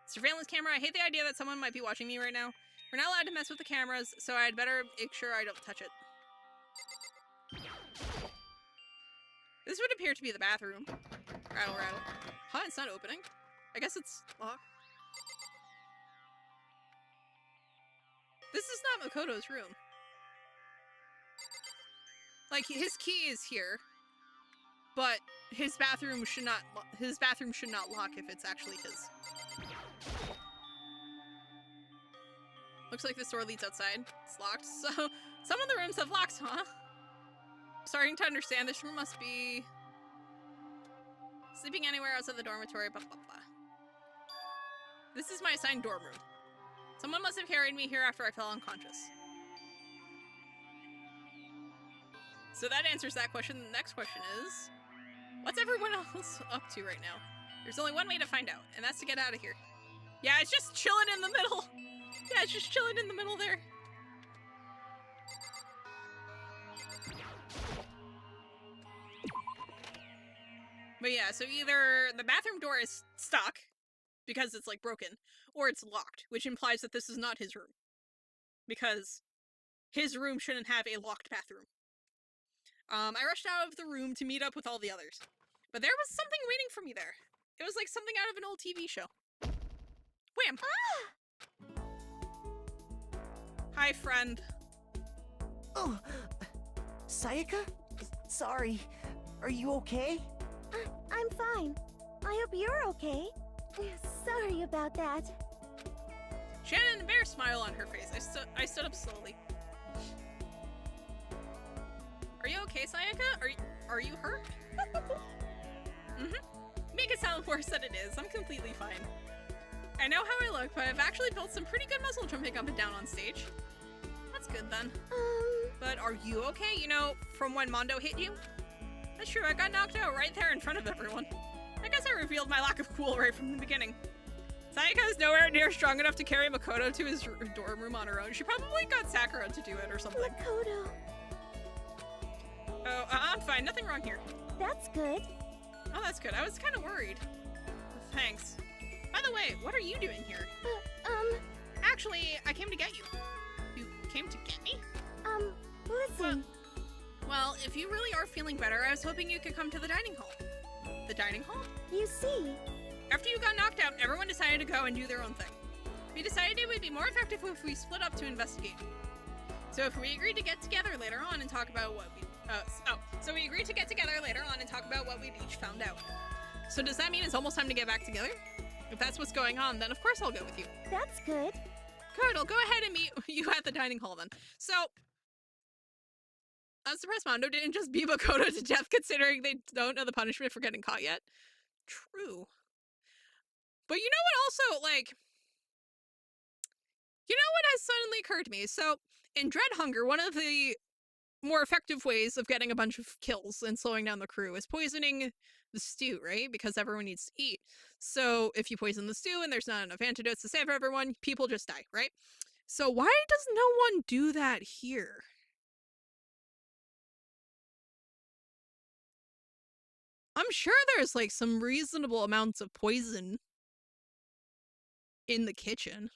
Surveillance camera. I hate the idea that someone might be watching me right now. We're not allowed to mess with the cameras, so I'd better make sure I don't touch it. This would appear to be the bathroom. Rattle, rattle. Huh, it's not opening? I guess it's locked. This is not Makoto's room. Like, his key is here, but his bathroom should not lock if it's actually his. Looks like this door leads outside. It's locked. So some of the rooms have locks, huh? Starting to understand. This room must be sleeping anywhere outside the dormitory, blah blah blah. This is my assigned dorm room. Someone must have carried me here after I fell unconscious. So that answers that question. The next question is, what's everyone else up to right now? There's only one way to find out, and that's to get out of here. Yeah, it's just chilling in the middle. Yeah, it's just chilling in the middle there. But yeah, so either the bathroom door is stuck, because it's like broken, or it's locked, which implies that this is not his room. Because his room shouldn't have a locked bathroom. I rushed out of the room to meet up with all the others. But there was something waiting for me there. It was like something out of an old TV show. Wham! Ah! Hi, friend. Oh, Sayaka? Sorry. Are you okay? I'm fine. I hope you're okay. Sorry about that. She had an embarrassed smile on her face. I stood up slowly. Are you okay, Sayaka? Are you hurt? Make it sound worse than it is. I'm completely fine. I know how I look, but I've actually built some pretty good muscle jumping up and down on stage. That's good then. But are you okay? You know, from when Mondo hit you? That's true, I got knocked out right there in front of everyone. I guess I revealed my lack of cool right from the beginning. Sayaka is nowhere near strong enough to carry Makoto to his dorm room on her own. She probably got Sakura to do it or something. Makoto. Oh, I'm fine. Nothing wrong here. That's good. Oh, that's good. I was kind of worried. Thanks. By the way, what are you doing here? Actually, I came to get you. You came to get me? Listen. Well, if you really are feeling better, I was hoping you could come to the dining hall. The dining hall? You see. After you got knocked out, everyone decided to go and do their own thing. We decided it would be more effective if we split up to investigate. So if we agreed to get together later on and talk about what we... So we agreed to get together later on and talk about what we'd each found out. So does that mean it's almost time to get back together? If that's what's going on, then of course I'll go with you. That's good. Good, I'll go ahead and meet you at the dining hall then. So... I'm surprised Mondo didn't just beat Makoto to death considering they don't know the punishment for getting caught yet. True. But you know what also, like... You know what has suddenly occurred to me? So, in Dread Hunger, one of the more effective ways of getting a bunch of kills and slowing down the crew is poisoning the stew, right? Because everyone needs to eat. So, if you poison the stew and there's not enough antidotes to save everyone, people just die, right? So, why does no one do that here? I'm sure there's like some reasonable amounts of poison in the kitchen.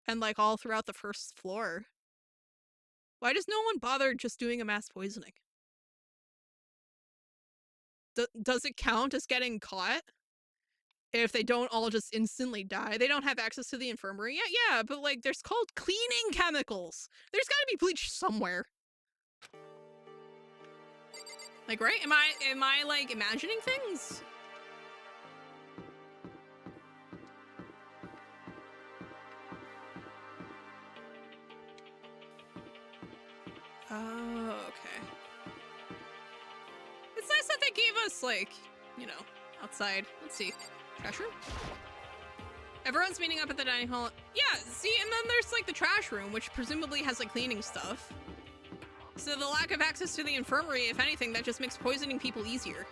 And like all throughout the first floor. Why does no one bother just doing a mass poisoning? Does it count as getting caught? If they don't all just instantly die? They don't have access to the infirmary yet? Yeah, but like there's called cleaning chemicals. There's gotta be bleach somewhere. Like, right? Am I like imagining things? Oh, okay. It's nice that they gave us, like, you know, outside. Let's see. Trash room? Everyone's meeting up at the dining hall. Yeah, see, and then there's, like, the trash room, which presumably has, like, cleaning stuff. So the lack of access to the infirmary, if anything, that just makes poisoning people easier.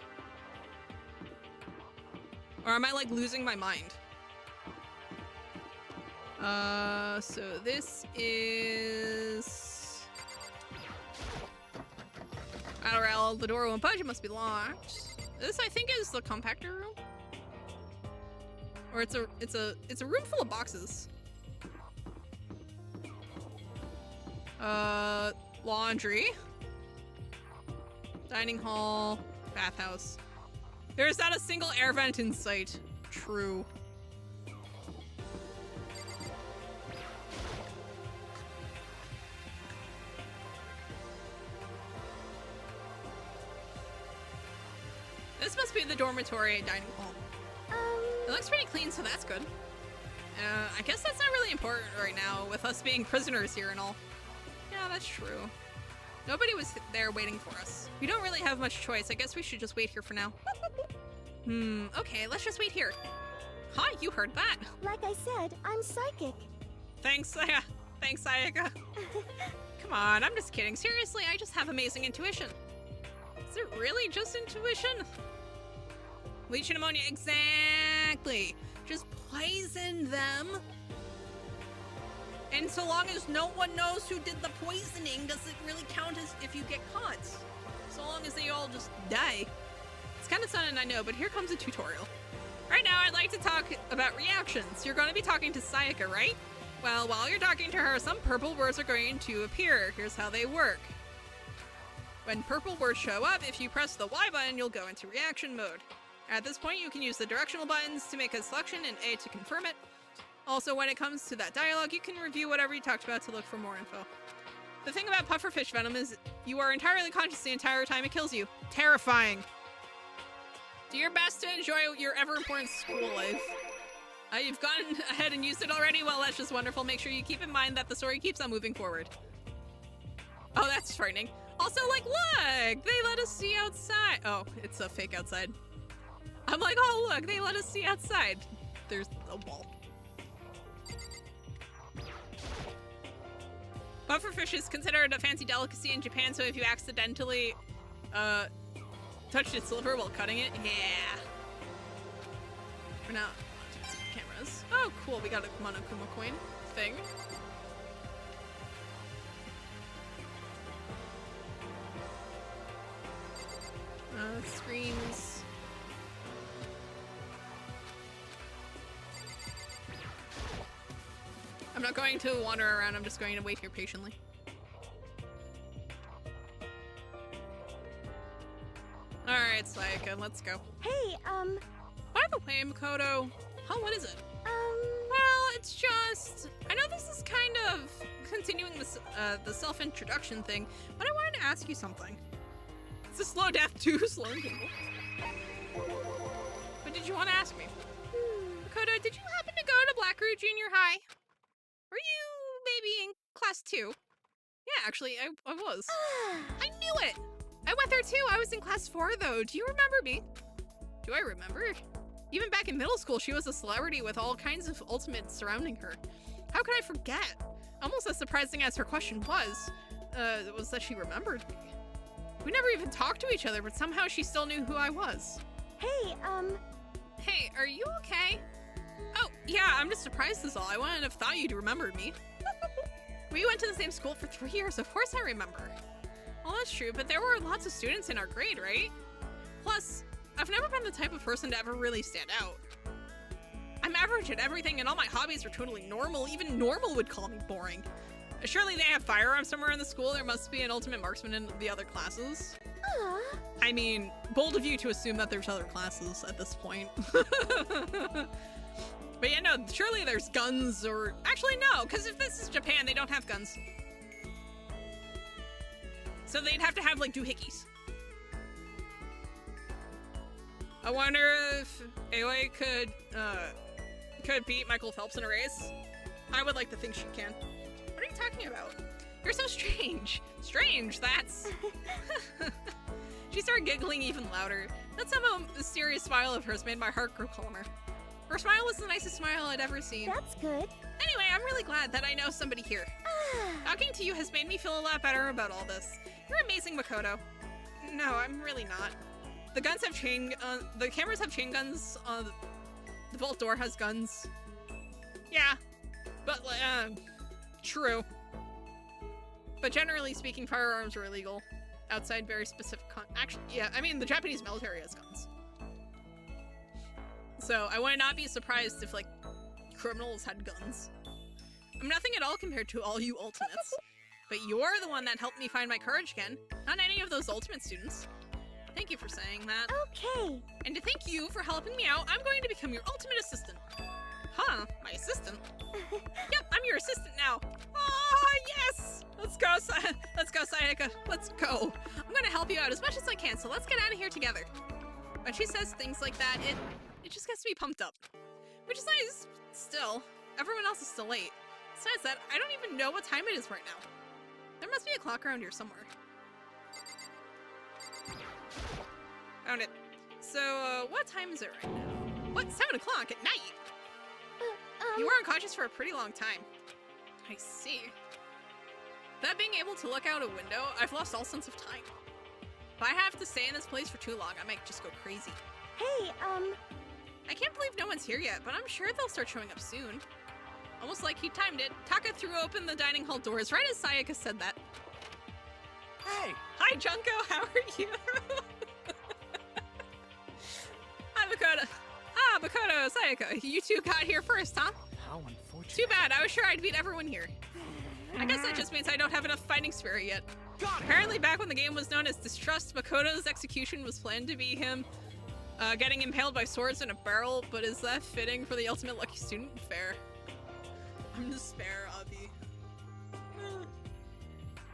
Or am I, like, losing my mind? So this is... Adderall, the door won't budge, it must be locked. This, I think, is the compactor room? Or it's a room full of boxes. Laundry. Dining hall, bathhouse. There is not a single air vent in sight. True. This must be the dormitory dining hall. It looks pretty clean, so that's good. I guess that's not really important right now, with us being prisoners here and all. Yeah, that's true. Nobody was there waiting for us. We don't really have much choice. I guess we should just wait here for now. Okay, let's just wait here. Huh, you heard that. Like I said, I'm psychic. Thanks, thanks, Sayaka. Come on, I'm just kidding. Seriously, I just have amazing intuition. Is it really just intuition? Leech ammonia, exactly. Just poison them. And so long as no one knows who did the poisoning, does it really count as if you get caught? So long as they all just die. It's kind of sudden, I know, but here comes a tutorial. Right now, I'd like to talk about reactions. You're going to be talking to Sayaka, right? Well, while you're talking to her, some purple words are going to appear. Here's how they work. When purple words show up, if you press the Y button, you'll go into reaction mode. At this point, you can use the directional buttons to make a selection and A to confirm it. Also, when it comes to that dialogue, you can review whatever you talked about to look for more info. The thing about pufferfish venom is you are entirely conscious the entire time it kills you. Terrifying. Do your best to enjoy your ever-important school life. You've gone ahead and used it already? Well, that's just wonderful. Make sure you keep in mind that the story keeps on moving forward. Oh, that's frightening. Also, like, look! They let us see outside. Oh, it's a fake outside. I'm like, oh, look, they let us see outside. There's a wall. Pufferfish is considered a fancy delicacy in Japan, so if you accidentally touched its liver while cutting it, yeah. For now, cameras. Oh, cool, we got a Monokuma coin thing. Screens. I'm not going to wander around, I'm just going to wait here patiently. Alright, Sayaka, let's go. Hey, By the way, Makoto, huh, what is it? Well, it's just... I know this is kind of continuing this, the self-introduction thing, but I wanted to ask you something. It's a slow death too, slowing people. But did you want to ask me? Makoto, did you happen to go to Blackroot Junior High? Were you maybe in class 2? Yeah, actually, I was. I knew it! I went there too. I was in class 4 though. Do you remember me? Do I remember? Even back in middle school, she was a celebrity with all kinds of ultimates surrounding her. How could I forget? Almost as surprising as her question was that she remembered me. We never even talked to each other, but somehow she still knew who I was. Hey, Hey, are you okay? Oh, yeah, I'm just surprised is all. I wouldn't have thought you'd remembered me. We went to the same school for 3 years, of course I remember. Well, that's true, but there were lots of students in our grade, right? Plus, I've never been the type of person to ever really stand out. I'm average at everything and all my hobbies are totally normal. Even normal would call me boring. Surely they have firearms somewhere in the school. There must be an ultimate marksman in the other classes. I mean, bold of you to assume that there's other classes at this point. But yeah, no, surely there's guns or... Actually, no, because if this is Japan, they don't have guns. So they'd have to have, like, doohickeys. I wonder if Aoi could beat Michael Phelps in a race. I would like to think she can. What are you talking about? You're so strange. Strange, that's... She started giggling even louder. That somehow mysterious smile of hers made my heart grow calmer. Her smile was the nicest smile I'd ever seen. That's good. Anyway, I'm really glad that I know somebody here. Talking to you has made me feel a lot better about all this. You're amazing, Makoto. No, I'm really not. The guns have the cameras have chain guns. The vault door has guns. Yeah, but true. But generally speaking, firearms are illegal outside very specific actually, yeah, I mean the Japanese military has guns. So I would not be surprised if like criminals had guns. I'm nothing at all compared to all you ultimates. But you're the one that helped me find my courage again, not any of those ultimate students. Thank you for saying that. Okay. And to thank you for helping me out, I'm going to become your ultimate assistant. Huh? My assistant? Yep, I'm your assistant now. Ah, yes! Let's go, let's go, Sayaka. Let's go. I'm gonna help you out as much as I can, so let's get out of here together. When she says things like that, it just gets me pumped up. Which is nice. Still, everyone else is still late. Besides that, I don't even know what time it is right now. There must be a clock around here somewhere. Found it. So, what time is it right now? What? 7 o'clock at night? You were unconscious for a pretty long time. I see. That being able to look out a window, I've lost all sense of time. If I have to stay in this place for too long, I might just go crazy. Hey, I can't believe no one's here yet, but I'm sure they'll start showing up soon. Almost like he timed it. Taka threw open the dining hall doors right as Sayaka said that. Hey! Hi, Junko, how are you? Hi, Makoto. Ah, Makoto, Sayaka, you two got here first, huh? How unfortunate. Too bad, I was sure I'd beat everyone here. I guess that just means I don't have enough fighting spirit yet. Apparently back when the game was known as Distrust, Makoto's execution was planned to be him getting impaled by swords in a barrel, but is that fitting for the ultimate lucky student? Fair. I'm despair, Abi.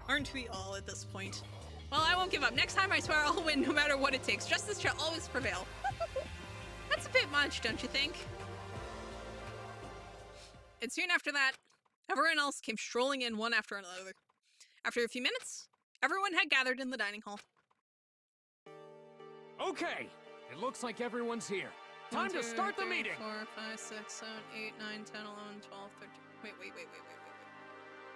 Aren't we all at this point? Well, I won't give up. Next time I swear I'll win no matter what it takes. Justice shall always prevail. That's a bit much, don't you think? And soon after that, everyone else came strolling in one after another. After a few minutes, everyone had gathered in the dining hall. Okay, it looks like everyone's here. Time 1, 2, to start 3, the meeting. 4, 5, 6, 7, 8, 9, 10, 11, 12, 13. Wait.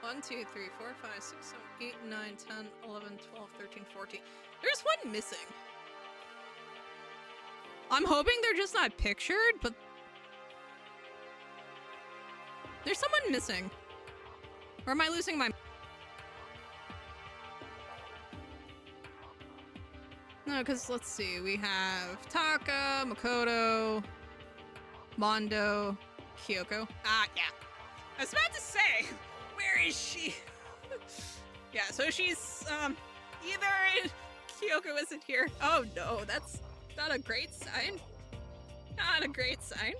1, 2, 3, 4, 5, 6, 7, 8, 9, 10, 11, 12, 13, 14. There's one missing. I'm hoping they're just not pictured, but there's someone missing. Or am I losing my... No, because let's see. We have Taka, Makoto, Mondo, Kyoko. Ah, yeah. I was about to say, where is she? Yeah, so she's, either Kyoko isn't here. Oh no, that's not a great sign. Not a great sign.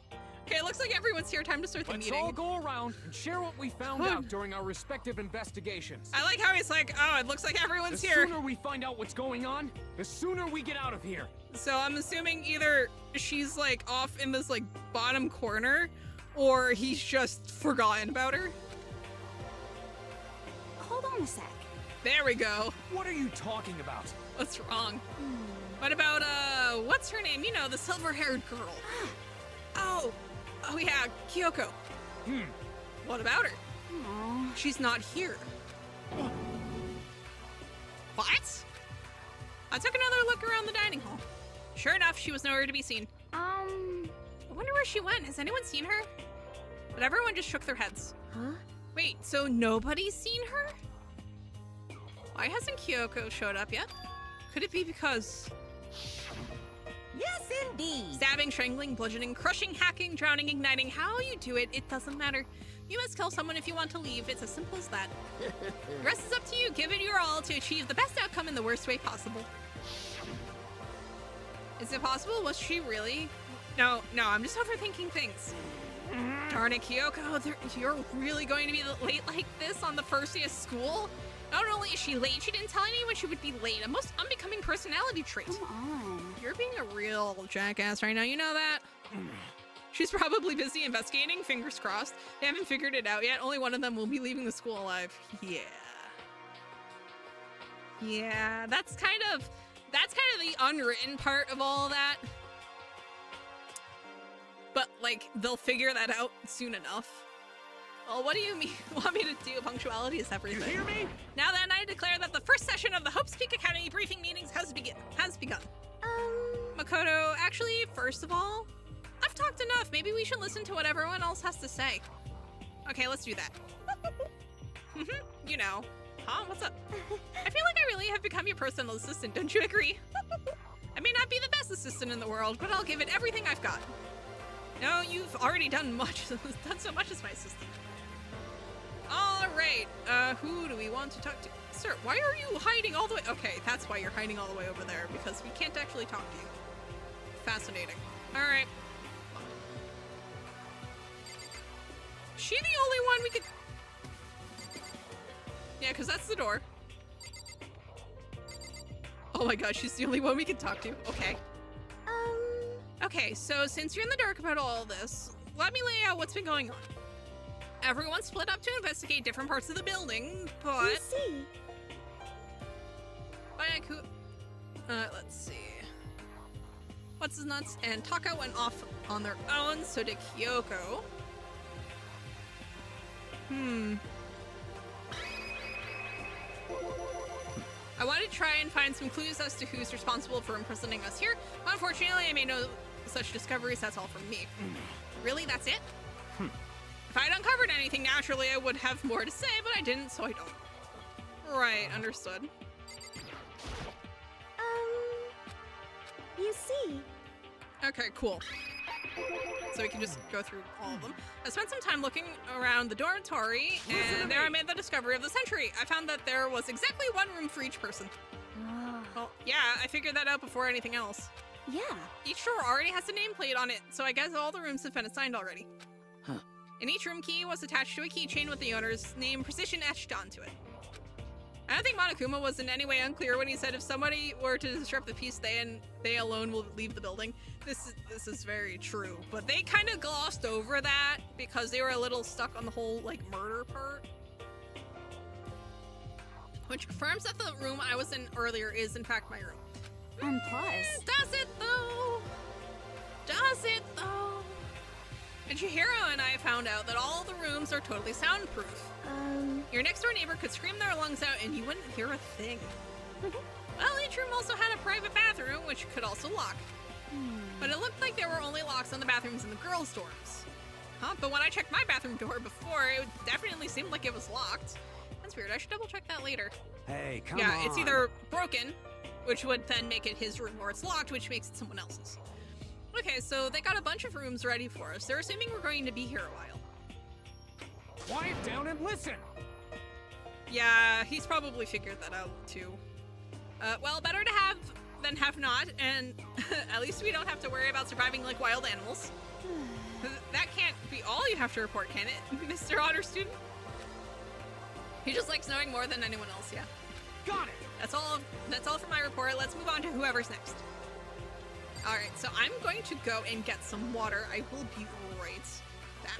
Okay, it looks like everyone's here. Time to start the meeting. Let's all go around and share what we found out during our respective investigations. I like how he's like, oh, it looks like everyone's here. The sooner we find out what's going on, the sooner we get out of here. So I'm assuming either she's like off in this like bottom corner, or he's just forgotten about her. Hold on a sec. There we go. What are you talking about? What's wrong? What about, what's her name? You know, the silver-haired girl. Oh yeah, Kyoko. What about her? Aww. She's not here. What? I took another look around the dining hall. Sure enough, she was nowhere to be seen. I wonder where she went. Has anyone seen her? But everyone just shook their heads. Huh? Wait, so nobody's seen her? Why hasn't Kyoko showed up yet? Could it be because... Yes, indeed. Stabbing, strangling, bludgeoning, crushing, hacking, drowning, igniting. How you do it, it doesn't matter. You must kill someone if you want to leave. It's as simple as that. The rest is up to you. Give it your all to achieve the best outcome in the worst way possible. Is it possible? Was she really? No, I'm just overthinking things. Darn it, Kyoko. You're really going to be late like this on the first day of school? Not only is she late, she didn't tell anyone she would be late. A most unbecoming personality trait. Come on. You're being a real jackass right now, you know that? She's probably busy investigating, fingers crossed. They haven't figured it out yet. Only one of them will be leaving the school alive. Yeah, that's kind of the unwritten part of all that. But, like, they'll figure that out soon enough. Well, what do you want me to do? Punctuality is everything. You hear me? Now then, I declare that the first session of the Hope's Peak Academy briefing meetings has begun. Makoto, actually, first of all, I've talked enough. Maybe we should listen to what everyone else has to say. Okay, let's do that. You know. Huh? What's up? I feel like I really have become your personal assistant, don't you agree? I may not be the best assistant in the world, but I'll give it everything I've got. No, you've already done so much as my assistant. All right, who do we want to talk to? Sir, why are you hiding all the way? Okay, that's why you're hiding all the way over there, because we can't actually talk to you. Fascinating. Alright. Is she the only one we could... Yeah, because that's the door. Oh my gosh, she's the only one we can talk to. Okay. Okay, so since you're in the dark about all this, let me lay out what's been going on. Everyone split up to investigate different parts of the building, but... You see. Let's see. What's his nuts? And Taka went off on their own, so did Kyoko. I wanted to try and find some clues as to who's responsible for imprisoning us here. Unfortunately, I made no such discoveries. That's all from me. Really? That's it? If I'd uncovered anything, naturally I would have more to say, but I didn't, so I don't. Right, understood. You see. Okay, cool. So we can just go through all of them. I spent some time looking around the dormitory, and there I made the discovery of the century. I found that there was exactly one room for each person. Well, yeah, I figured that out before anything else. Yeah. Each door already has a nameplate on it, so I guess all the rooms have been assigned already. Huh. And each room key was attached to a keychain with the owner's name precision etched onto it. I don't think Monokuma was in any way unclear when he said if somebody were to disrupt the peace, they alone will leave the building. This is very true, but they kind of glossed over that because they were a little stuck on the whole like murder part. Which confirms that the room I was in earlier is in fact my room. And plus... Does it though? Does it though? And Chihiro and I found out that all the rooms are totally soundproof. Your next door neighbor could scream their lungs out and you wouldn't hear a thing. Well, each room also had a private bathroom, which could also lock. But it looked like there were only locks on the bathrooms in the girls' dorms. But when I checked my bathroom door before, it definitely seemed like it was locked. That's weird, I should double check that later. Hey, come on. Yeah, it's either broken, which would then make it his room, or it's locked, which makes it someone else's. Okay, so they got a bunch of rooms ready for us. They're assuming we're going to be here a while. Quiet down and listen! Yeah, he's probably figured that out too. Well, better to have than have not, and at least we don't have to worry about surviving like wild animals. That can't be all you have to report, can it, Mr. Honor Student? He just likes knowing more than anyone else, yeah. Got it! That's all for my report. Let's move on to whoever's next. Alright, so I'm going to go and get some water. I will be right back.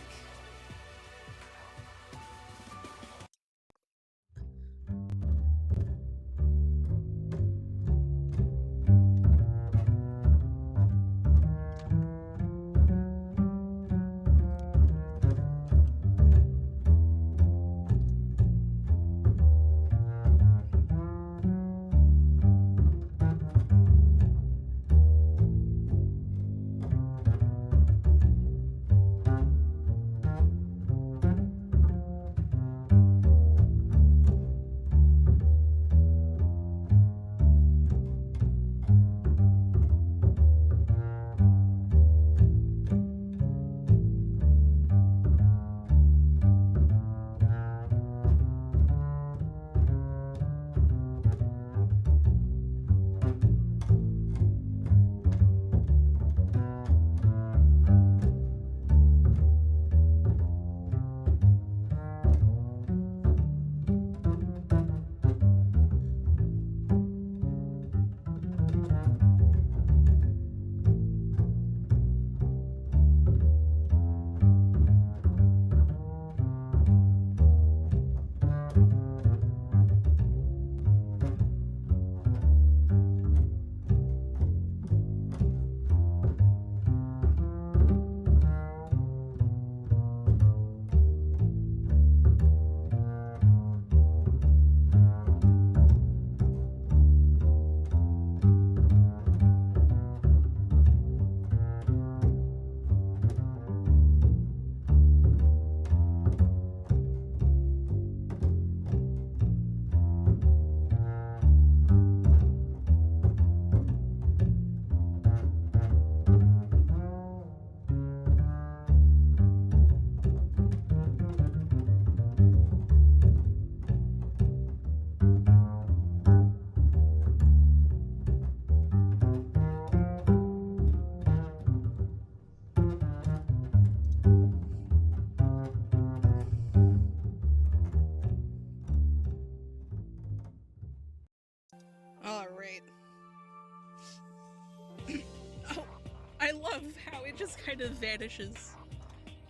kind of vanishes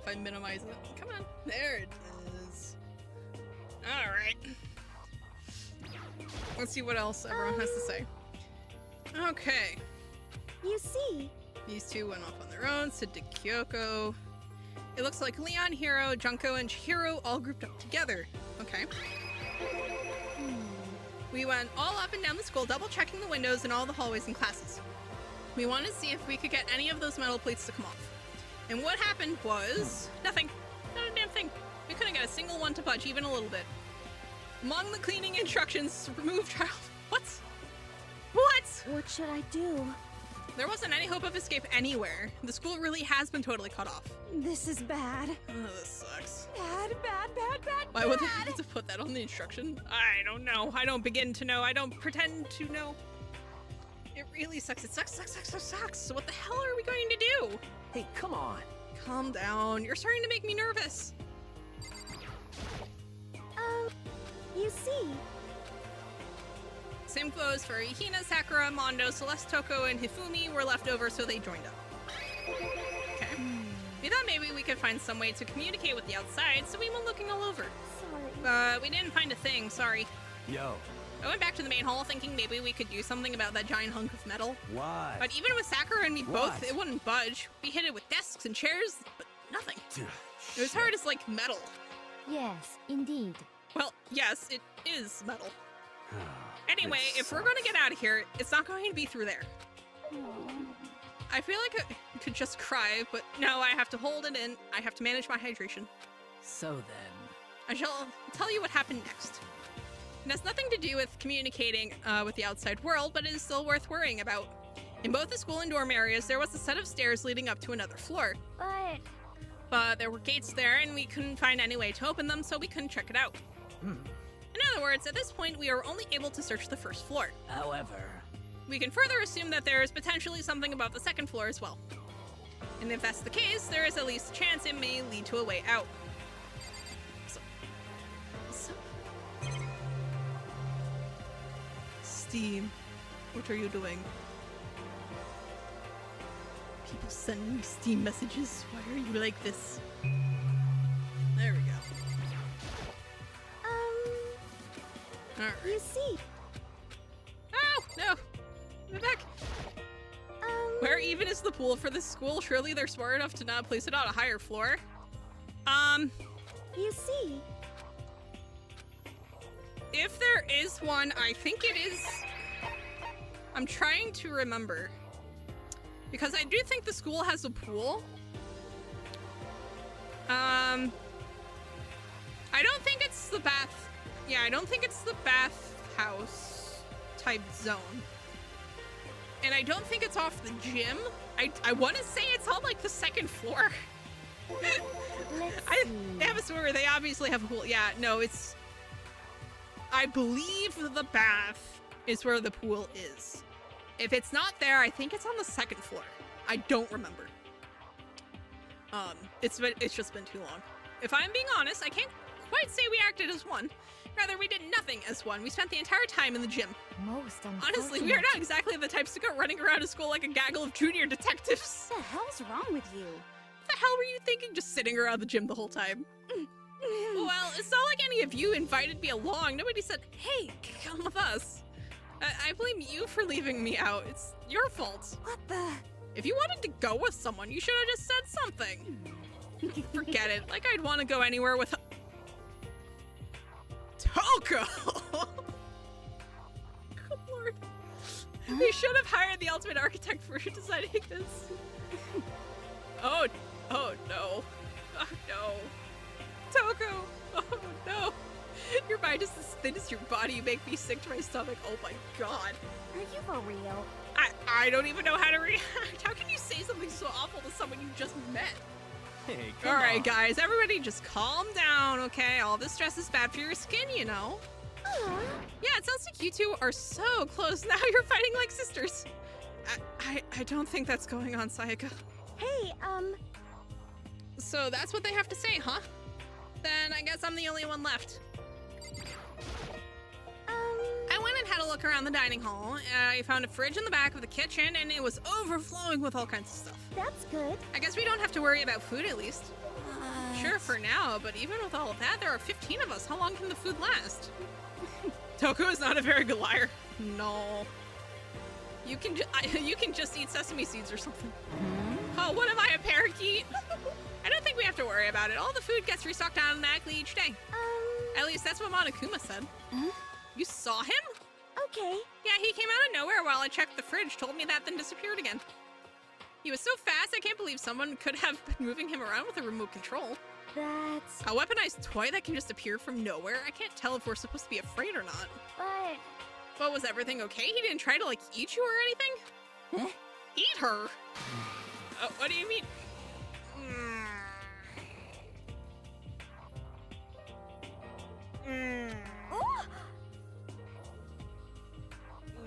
if I minimize it. Come on, there it is. All right. Let's see what else everyone has to say. Okay. You see, These two went off on their own, said to Kyoko. It looks like Leon, Hiro, Junko, and Chihiro all grouped up together. Okay. We went all up and down the school, double checking the windows in all the hallways and classes. We wanted to see if we could get any of those metal plates to come off. And what happened was nothing. Not a damn thing. We couldn't get a single one to budge, even a little bit. Among the cleaning instructions, remove child. What? What? what should I do? There wasn't any hope of escape anywhere. The school really has been totally cut off. This is bad. Oh, this sucks. Bad. Why would they have to put that on the instruction? I don't know. I don't begin to know. I don't pretend to know. It really sucks. It sucks. So what the hell are we going to do? Hey, come on. Calm down. You're starting to make me nervous. You see, Same goes for Ihina, Sakura, Mondo, Celeste, Toko, and Hifumi were left over, so they joined up. Okay. We thought maybe we could find some way to communicate with the outside, so we went looking all over. sorry. But we didn't find a thing, sorry. Yo, I went back to the main hall thinking maybe we could do something about that giant hunk of metal. what? But even with Sakura and me both, What? it wouldn't budge. We hit it with desks and chairs, but nothing. It was hard as like metal. Yes, indeed. Well, yes, it is metal. Anyway, if we're gonna get out of here, it's not going to be through there. I feel like I could just cry, but no, I have to hold it in. I have to manage my hydration. So then... I shall tell you what happened next. It has nothing to do with communicating with the outside world, but it is still worth worrying about. In both the school and dorm areas, there was a set of stairs leading up to another floor. But there were gates there, and we couldn't find any way to open them, so we couldn't check it out. In other words, at this point, we are only able to search the first floor. However... We can further assume that there is potentially something above the second floor as well. And if that's the case, there is at least a chance it may lead to a way out. So... Steam, what are you doing? People send me Steam messages. Why are you like this? There we go. Alright. You see, Oh, no! We're back! Where even is the pool for this school? Surely they're smart enough to not place it on a higher floor. you see, If there is one, I think it is... I'm trying to remember. Because I do think the school has a pool. I don't think it's the bath... Yeah, I don't think it's the bathhouse type zone. And I don't think it's off the gym. I want to say it's on like the second floor. They have a sewer. They obviously have a pool. Yeah, no, it's... I believe the bath is where the pool is. If it's not there, I think it's on the second floor. I don't remember. It's just been too long. If I'm being honest, I can't quite say we acted as one. Rather, we did nothing as one. We spent the entire time in the gym. Most Honestly, we are not exactly the types to go running around a school like a gaggle of junior detectives. What the hell's wrong with you? What the hell were you thinking just sitting around the gym the whole time? Well, it's not like any of you invited me along. Nobody said, hey, come with us. I blame you for leaving me out. It's your fault. What the? If you wanted to go with someone, you should have just said something. Forget it. Like I'd want to go anywhere with... Toko! Good lord. We should have hired the ultimate architect for designing this. Oh no. Oh no. Toko! Oh no. Your mind is as thin as your body. You make me sick to my stomach. Oh my god. are you for real? I don't even know how to react. How can you say something so awful to someone you just met? Hey, come All right, on. guys, everybody just calm down, okay? All this stress is bad for your skin, you know? Yeah, it sounds like you two are so close. Now you're fighting like sisters. I don't think that's going on, Sayaka. Hey, So that's what they have to say, huh? Then I guess I'm the only one left. I went and had a look look around the dining hall. I found a fridge in the back of the kitchen, and it was overflowing with all kinds of stuff. That's good. I guess we don't have to worry about food, at least. Sure, for now, but even with all of that, there are 15 of us. How long can the food last? Toku is not a very good liar. No. You can just eat sesame seeds or something. Oh, what am I, a parakeet? I don't think we have to worry about it. All the food gets restocked automatically each day. At least that's what Monokuma said. You saw him? Okay. Yeah, he came out of nowhere while I checked the fridge, told me that, then disappeared again. He was so fast, I can't believe someone could have been moving him around with a remote control. That's... A weaponized toy that can just appear from nowhere? I can't tell if we're supposed to be afraid or not. But was everything okay? He didn't try to, like, eat you or anything? Eat her? What do you mean?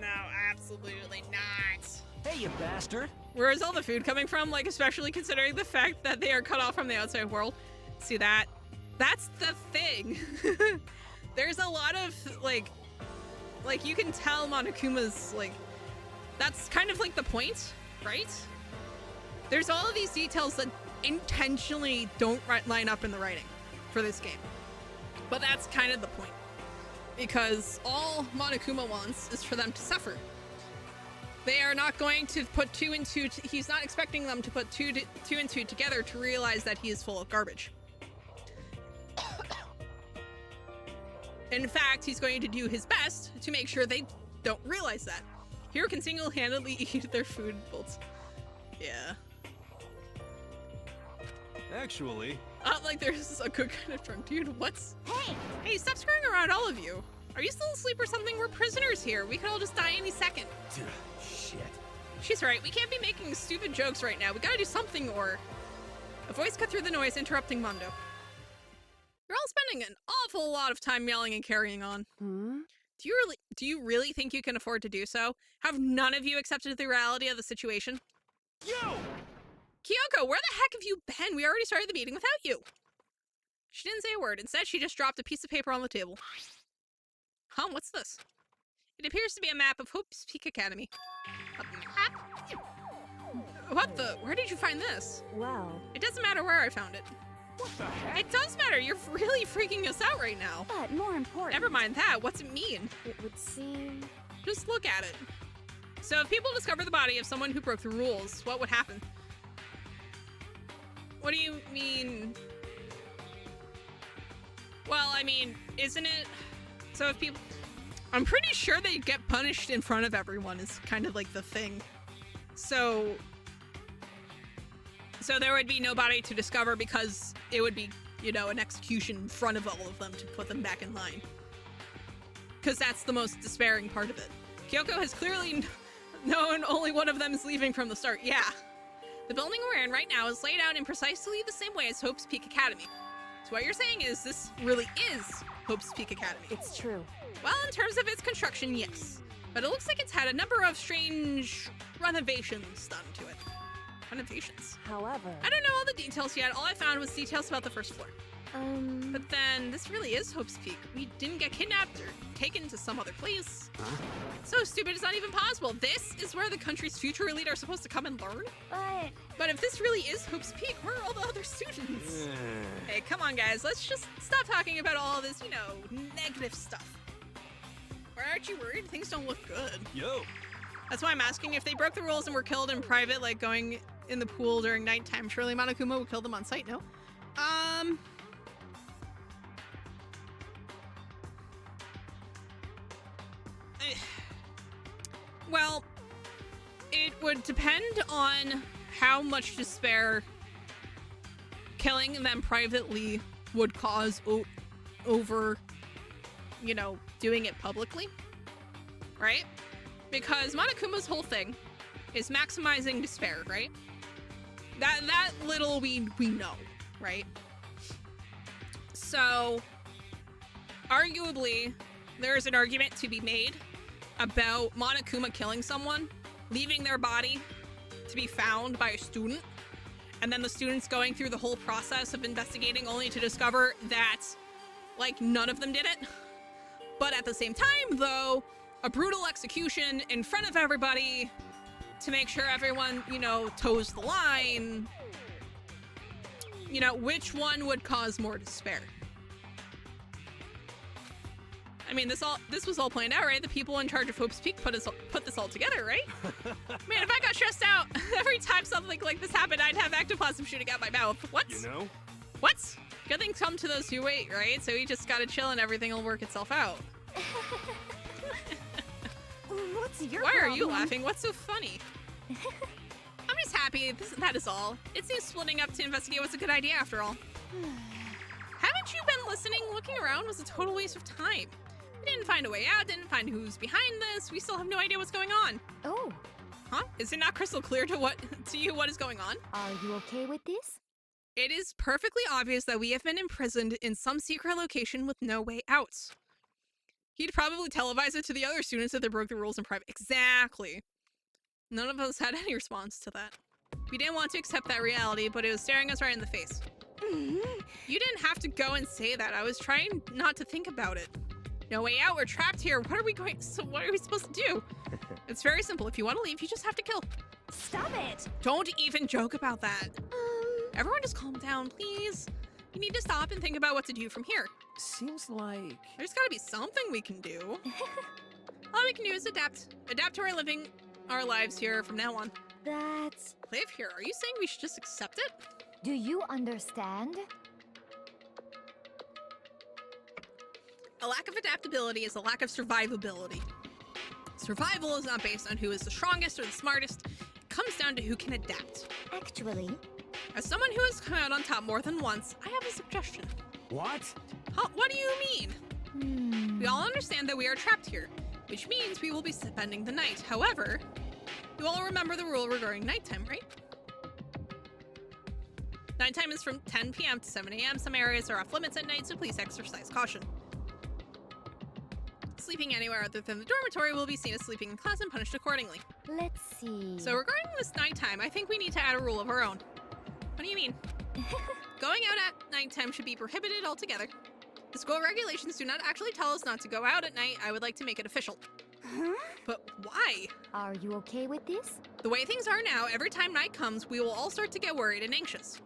No, absolutely not. Hey, you bastard! Where is all the food coming from? Like, especially considering the fact that they are cut off from the outside world. See that? That's the thing. There's a lot of, like, you can tell Monokuma's, like, that's kind of like the point, right? There's all of these details that intentionally don't line up in the writing for this game. But that's kind of the point. Because all Monokuma wants is for them to suffer. They are not going to put two and two, he's not expecting them to put two and two together to realize that he is full of garbage. In fact, he's going to do his best to make sure they don't realize that. Hiro can single-handedly eat their food bolts. Yeah. Actually... Like there's a good kind of drunk dude. What's... Hey, stop screwing around, all of you. Are you still asleep or something? We're prisoners here. We could all just die any second. Shit. She's right. We can't be making stupid jokes right now. We gotta do something or... A voice cut through the noise, interrupting Mondo. You're all spending an awful lot of time yelling and carrying on. Do you really think you can afford to do so? Have none of you accepted the reality of the situation? You! Kyoko, where the heck have you been? We already started the meeting without you. She didn't say a word. Instead, she just dropped a piece of paper on the table. Huh, what's this? It appears to be a map of Hope's Peak Academy. A map? What the? Where did you find this? Well... It doesn't matter where I found it. What the heck? It does matter. You're really freaking us out right now. But more important... Never mind that. What's it mean? It would seem... Just look at it. So if people discover the body of someone who broke the rules, what would happen? What do you mean? Well, I mean, isn't it? So if people... I'm pretty sure they get punished in front of everyone is kind of like the thing. So there would be nobody to discover because it would be, you know, an execution in front of all of them to put them back in line. Because that's the most despairing part of it. Kyoko has clearly known only one of them is leaving from the start. Yeah. The building we're in right now is laid out in precisely the same way as Hope's Peak Academy. So what you're saying is this really is Hope's Peak Academy. It's true. Well, in terms of its construction, yes. But it looks like it's had a number of strange renovations done to it. Renovations? However... I don't know all the details yet. All I found was details about the first floor. But then, this really is Hope's Peak. We didn't get kidnapped or taken to some other place. Huh? So stupid it's not even possible. This is where the country's future elite are supposed to come and learn? But if this really is Hope's Peak, where are all the other students? Hey, come on guys, let's just stop talking about all this, you know, negative stuff. Or aren't you worried things don't look good? Yo! That's why I'm asking if they broke the rules and were killed in private, like going in the pool during nighttime. Surely Monokuma would kill them on sight, no? Well, it would depend on how much despair killing them privately would cause over, you know, doing it publicly, right? Because Monokuma's whole thing is maximizing despair, right? That little we know, right? So, arguably, there's an argument to be made about Monokuma killing someone, leaving their body to be found by a student, and then the students going through the whole process of investigating only to discover that, like, none of them did it. But at the same time, though, a brutal execution in front of everybody to make sure everyone, you know, toes the line. You know, which one would cause more despair? I mean, this was all planned out, right? The people in charge of Hope's Peak put this all together, right? Man, if I got stressed out every time something like this happened, I'd have ectoplasm shooting out my mouth. What? You know? What? Good things come to those who wait, right? So we just gotta chill and everything will work itself out. What's your Why problem? are you laughing? What's so funny? I'm just happy. That is all. It seems splitting up to investigate was a good idea after all. Haven't you been listening? Looking around was a total waste of time. We didn't find a way out, didn't find who's behind this. We still have no idea what's going on. Oh, Huh? Is it not crystal clear to you what is going on? are you okay with this? It is perfectly obvious that we have been imprisoned in some secret location with no way out. He'd probably televise it to the other students if they broke the rules in private. Exactly. None of us had any response to that. We didn't want to accept that reality, but it was staring us right in the face. You didn't have to go and say that. I was trying not to think about it. No way out. We're trapped here. What are we supposed to do? It's very simple. If you want to leave, you just have to kill. Stop it! Don't even joke about that. Everyone just calm down, please. You need to stop and think about what to do from here. Seems like... There's gotta be something we can do. All we can do is adapt. Adapt to living our lives here from now on. That's... Live here? Are you saying we should just accept it? Do you understand? A lack of adaptability is a lack of survivability. Survival is not based on who is the strongest or the smartest. It comes down to who can adapt. Actually, As someone who has come out on top more than once, I have a suggestion. What? Huh? What do you mean? We all understand that we are trapped here, which means we will be spending the night. However, you all remember the rule regarding nighttime, right? Nighttime is from 10 p.m. to 7 a.m. Some areas are off limits at night, so please exercise caution. Sleeping anywhere other than the dormitory will be seen as sleeping in class and punished accordingly. let's see. So regarding this nighttime, I think we need to add a rule of our own. What do you mean? Going out at nighttime should be prohibited altogether. The school regulations do not actually tell us not to go out at night. I would like to make it official. Huh? But why? Are you okay with this? The way things are now, every time night comes, we will all start to get worried and anxious.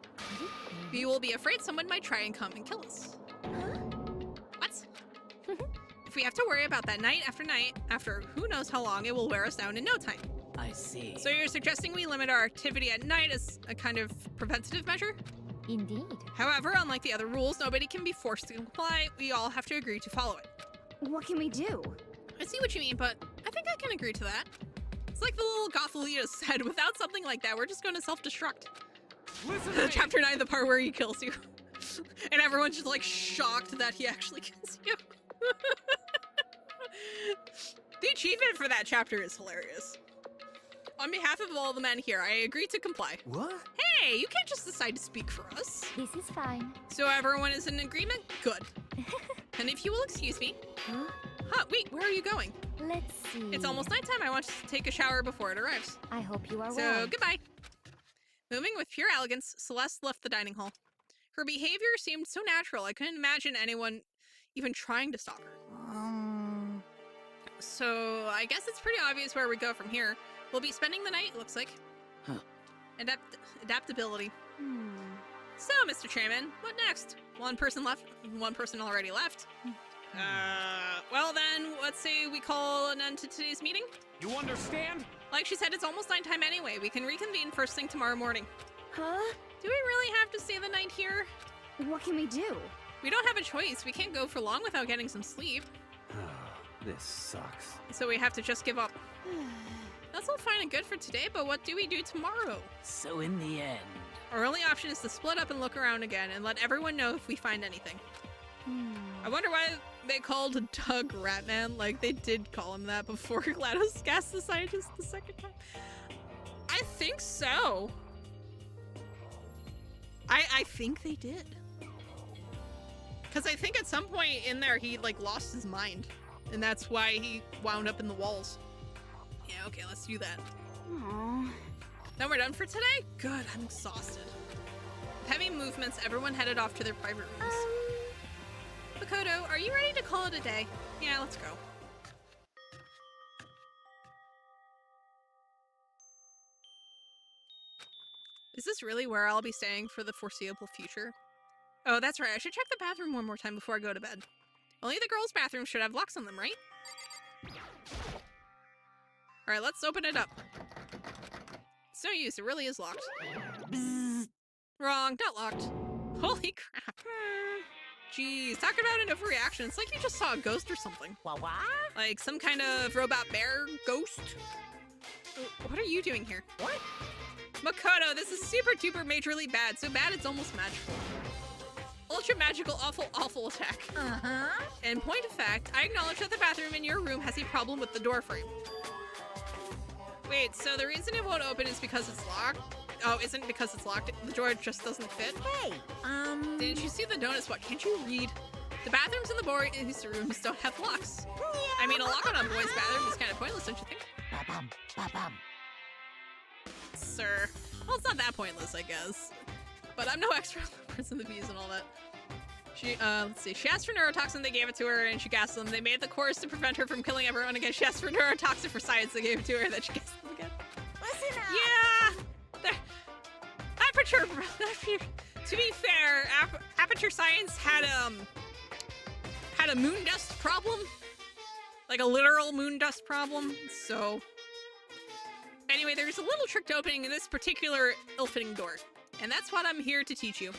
We will be afraid someone might try and come and kill us. What? If we have to worry about that night, after who knows how long, it will wear us down in no time. I see. So you're suggesting we limit our activity at night as a kind of preventative measure? Indeed. However, unlike the other rules, nobody can be forced to comply. We all have to agree to follow it. What can we do? I see what you mean, but I think I can agree to that. It's like the little Gothalita said, without something like that, we're just going to self-destruct. Listen to me. Chapter 9, the part where he kills you. And everyone's just like shocked that he actually kills you. The achievement for that chapter is hilarious. On behalf of all the men here, I agree to comply. What? Hey, you can't just decide to speak for us. This is fine. So everyone is in agreement? Good. And if you will excuse me. Huh? Huh, wait, where are you going? Let's see. It's almost nighttime. I want to take a shower before it arrives. I hope you are So, well. goodbye. Moving with pure elegance, Celeste left the dining hall. Her behavior seemed so natural, I couldn't imagine anyone even trying to stop her. So, I guess it's pretty obvious where we go from here. We'll be spending the night, looks like. Huh. Adaptability. So, Mr. Chairman, what next? One person left. One person already left. Well then, let's say we call an end to today's meeting? You understand? Like she said, it's almost nighttime anyway. We can reconvene first thing tomorrow morning. Huh? Do we really have to stay the night here? What can we do? We don't have a choice. We can't go for long without getting some sleep. This sucks. So we have to just give up. That's all fine and good for today, but what do we do tomorrow? So in the end... Our only option is to split up and look around again and let everyone know if we find anything. I wonder why they called Doug Ratman. Like, they did call him that before GLaDOS gassed the scientist the second time. I think so. I think they did. Because I think at some point in there he, like, lost his mind. And that's why he wound up in the walls. Yeah, okay, let's do that. Aww. Then we're done for today? Good, I'm exhausted. With heavy movements, everyone headed off to their private rooms. Makoto, are you ready to call it a day? Yeah, let's go. Is this really where I'll be staying for the foreseeable future? Oh, that's right. I should check the bathroom one more time before I go to bed. Only the girls' bathroom should have locks on them, right? Alright, let's open it up. It's no use, it really is locked. Bzz. Wrong, not locked. Holy crap. Jeez, talk about an overreaction. It's like you just saw a ghost or something. What? Like some kind of robot bear ghost? What are you doing here? What? Makoto, this is super duper majorly bad. So bad it's almost magical. Ultra magical, awful, awful attack. And point of fact, I acknowledge that the bathroom in your room has a problem with the door frame. Wait, so the reason it won't open is because it's locked? Oh, isn't because it's locked? The door just doesn't fit? Hey, Didn't you see the notice? What, can't you read? The bathrooms in the boys' rooms don't have locks. I mean, a lock on a boys' bathroom is kind of pointless, don't you think? Ba-bum, ba-bum. Sir. Well, it's not that pointless, I guess. But I'm no expert on the birds and the bees and all that. She, let's see. She asked for neurotoxin, they gave it to her, and she gassed them. They made the course to prevent her from killing everyone again. She asked for neurotoxin for science, they gave it to her, then she gassed them again. Listen up! Yeah! Aperture, to be fair, Aperture Science had a moon dust problem. Like a literal moon dust problem, so... Anyway, there's a little trick to opening this particular ill-fitting door. And that's what I'm here to teach you.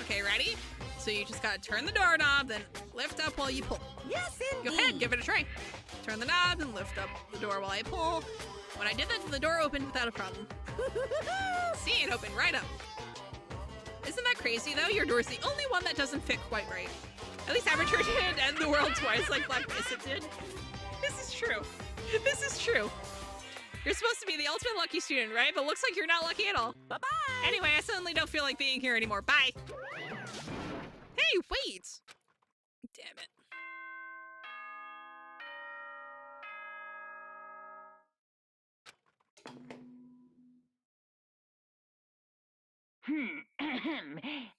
Okay, ready? So you just gotta turn the doorknob, then lift up while you pull. Yes, indeed. Go ahead, give it a try. Turn the knob and lift up the door while I pull. When I did that, the door opened without a problem. See, it opened right up. Isn't that crazy, though? Your door's the only one that doesn't fit quite right. At least Aperture did end the world twice like Black Mesa did. This is true. This is true. You're supposed to be the ultimate lucky student, right? But looks like you're not lucky at all. Bye-bye! Anyway, I suddenly don't feel like being here anymore. Bye! Hey, wait! Damn it.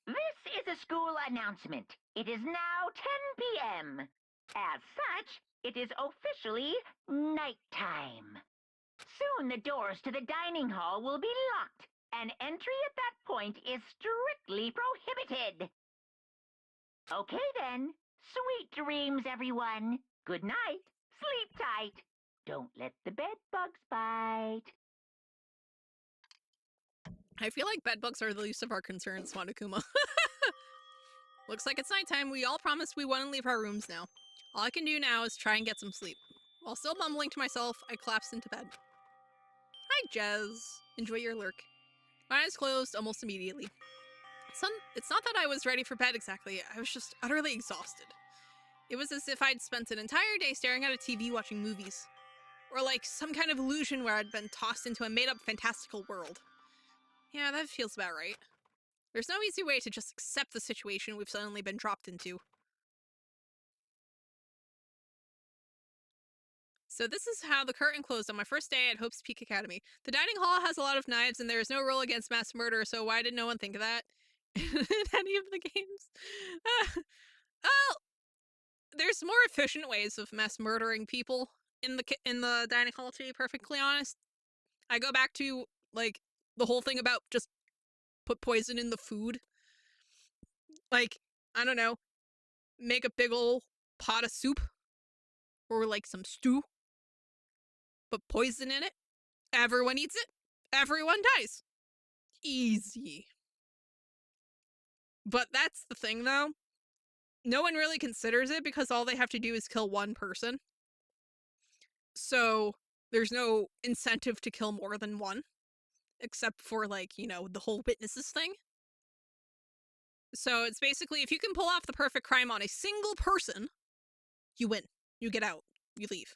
This is a school announcement. It is now 10 p.m. As such, it is officially nighttime. Soon the doors to the dining hall will be locked, and entry at that point is strictly prohibited. Okay then. Sweet dreams, everyone. Good night. Sleep tight. Don't let the bed bugs bite. I feel like bedbugs are the least of our concerns, Monokuma. Looks like it's nighttime. We all promised we wouldn't leave our rooms now. All I can do now is try and get some sleep. While still mumbling to myself, I collapsed into bed. Hi, Jez. Enjoy your lurk. My eyes closed almost immediately. It's not that I was ready for bed exactly. I was just utterly exhausted. It was as if I'd spent an entire day staring at a TV watching movies. Or like some kind of illusion where I'd been tossed into a made-up fantastical world. Yeah, that feels about right. There's no easy way to just accept the situation we've suddenly been dropped into. So this is how the curtain closed on my first day at Hope's Peak Academy. The dining hall has a lot of knives and there is no rule against mass murder, so why did no one think of that in any of the games? Oh, there's more efficient ways of mass murdering people in the dining hall, to be perfectly honest. I go back to, like, the whole thing about just put poison in the food. Like, I don't know, make a big ol' pot of soup or like some stew. Put poison in it. Everyone eats it. Everyone dies. Easy. But that's the thing, though. No one really considers it because all they have to do is kill one person. So there's no incentive to kill more than one. Except for, like, you know, the whole witnesses thing. So it's basically, if you can pull off the perfect crime on a single person, you win. You get out. You leave.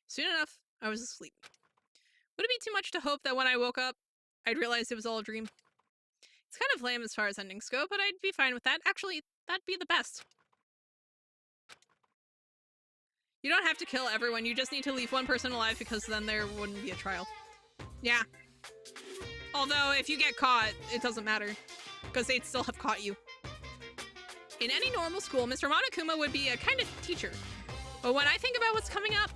Soon enough, I was asleep. Would it be too much to hope that when I woke up, I'd realize it was all a dream? It's kind of lame as far as endings go, but I'd be fine with that. Actually, that'd be the best. You don't have to kill everyone, you just need to leave one person alive because then there wouldn't be a trial. Yeah. Although, if you get caught, it doesn't matter. Because they'd still have caught you. In any normal school, Mr. Monokuma would be a kind of teacher. But when I think about what's coming up,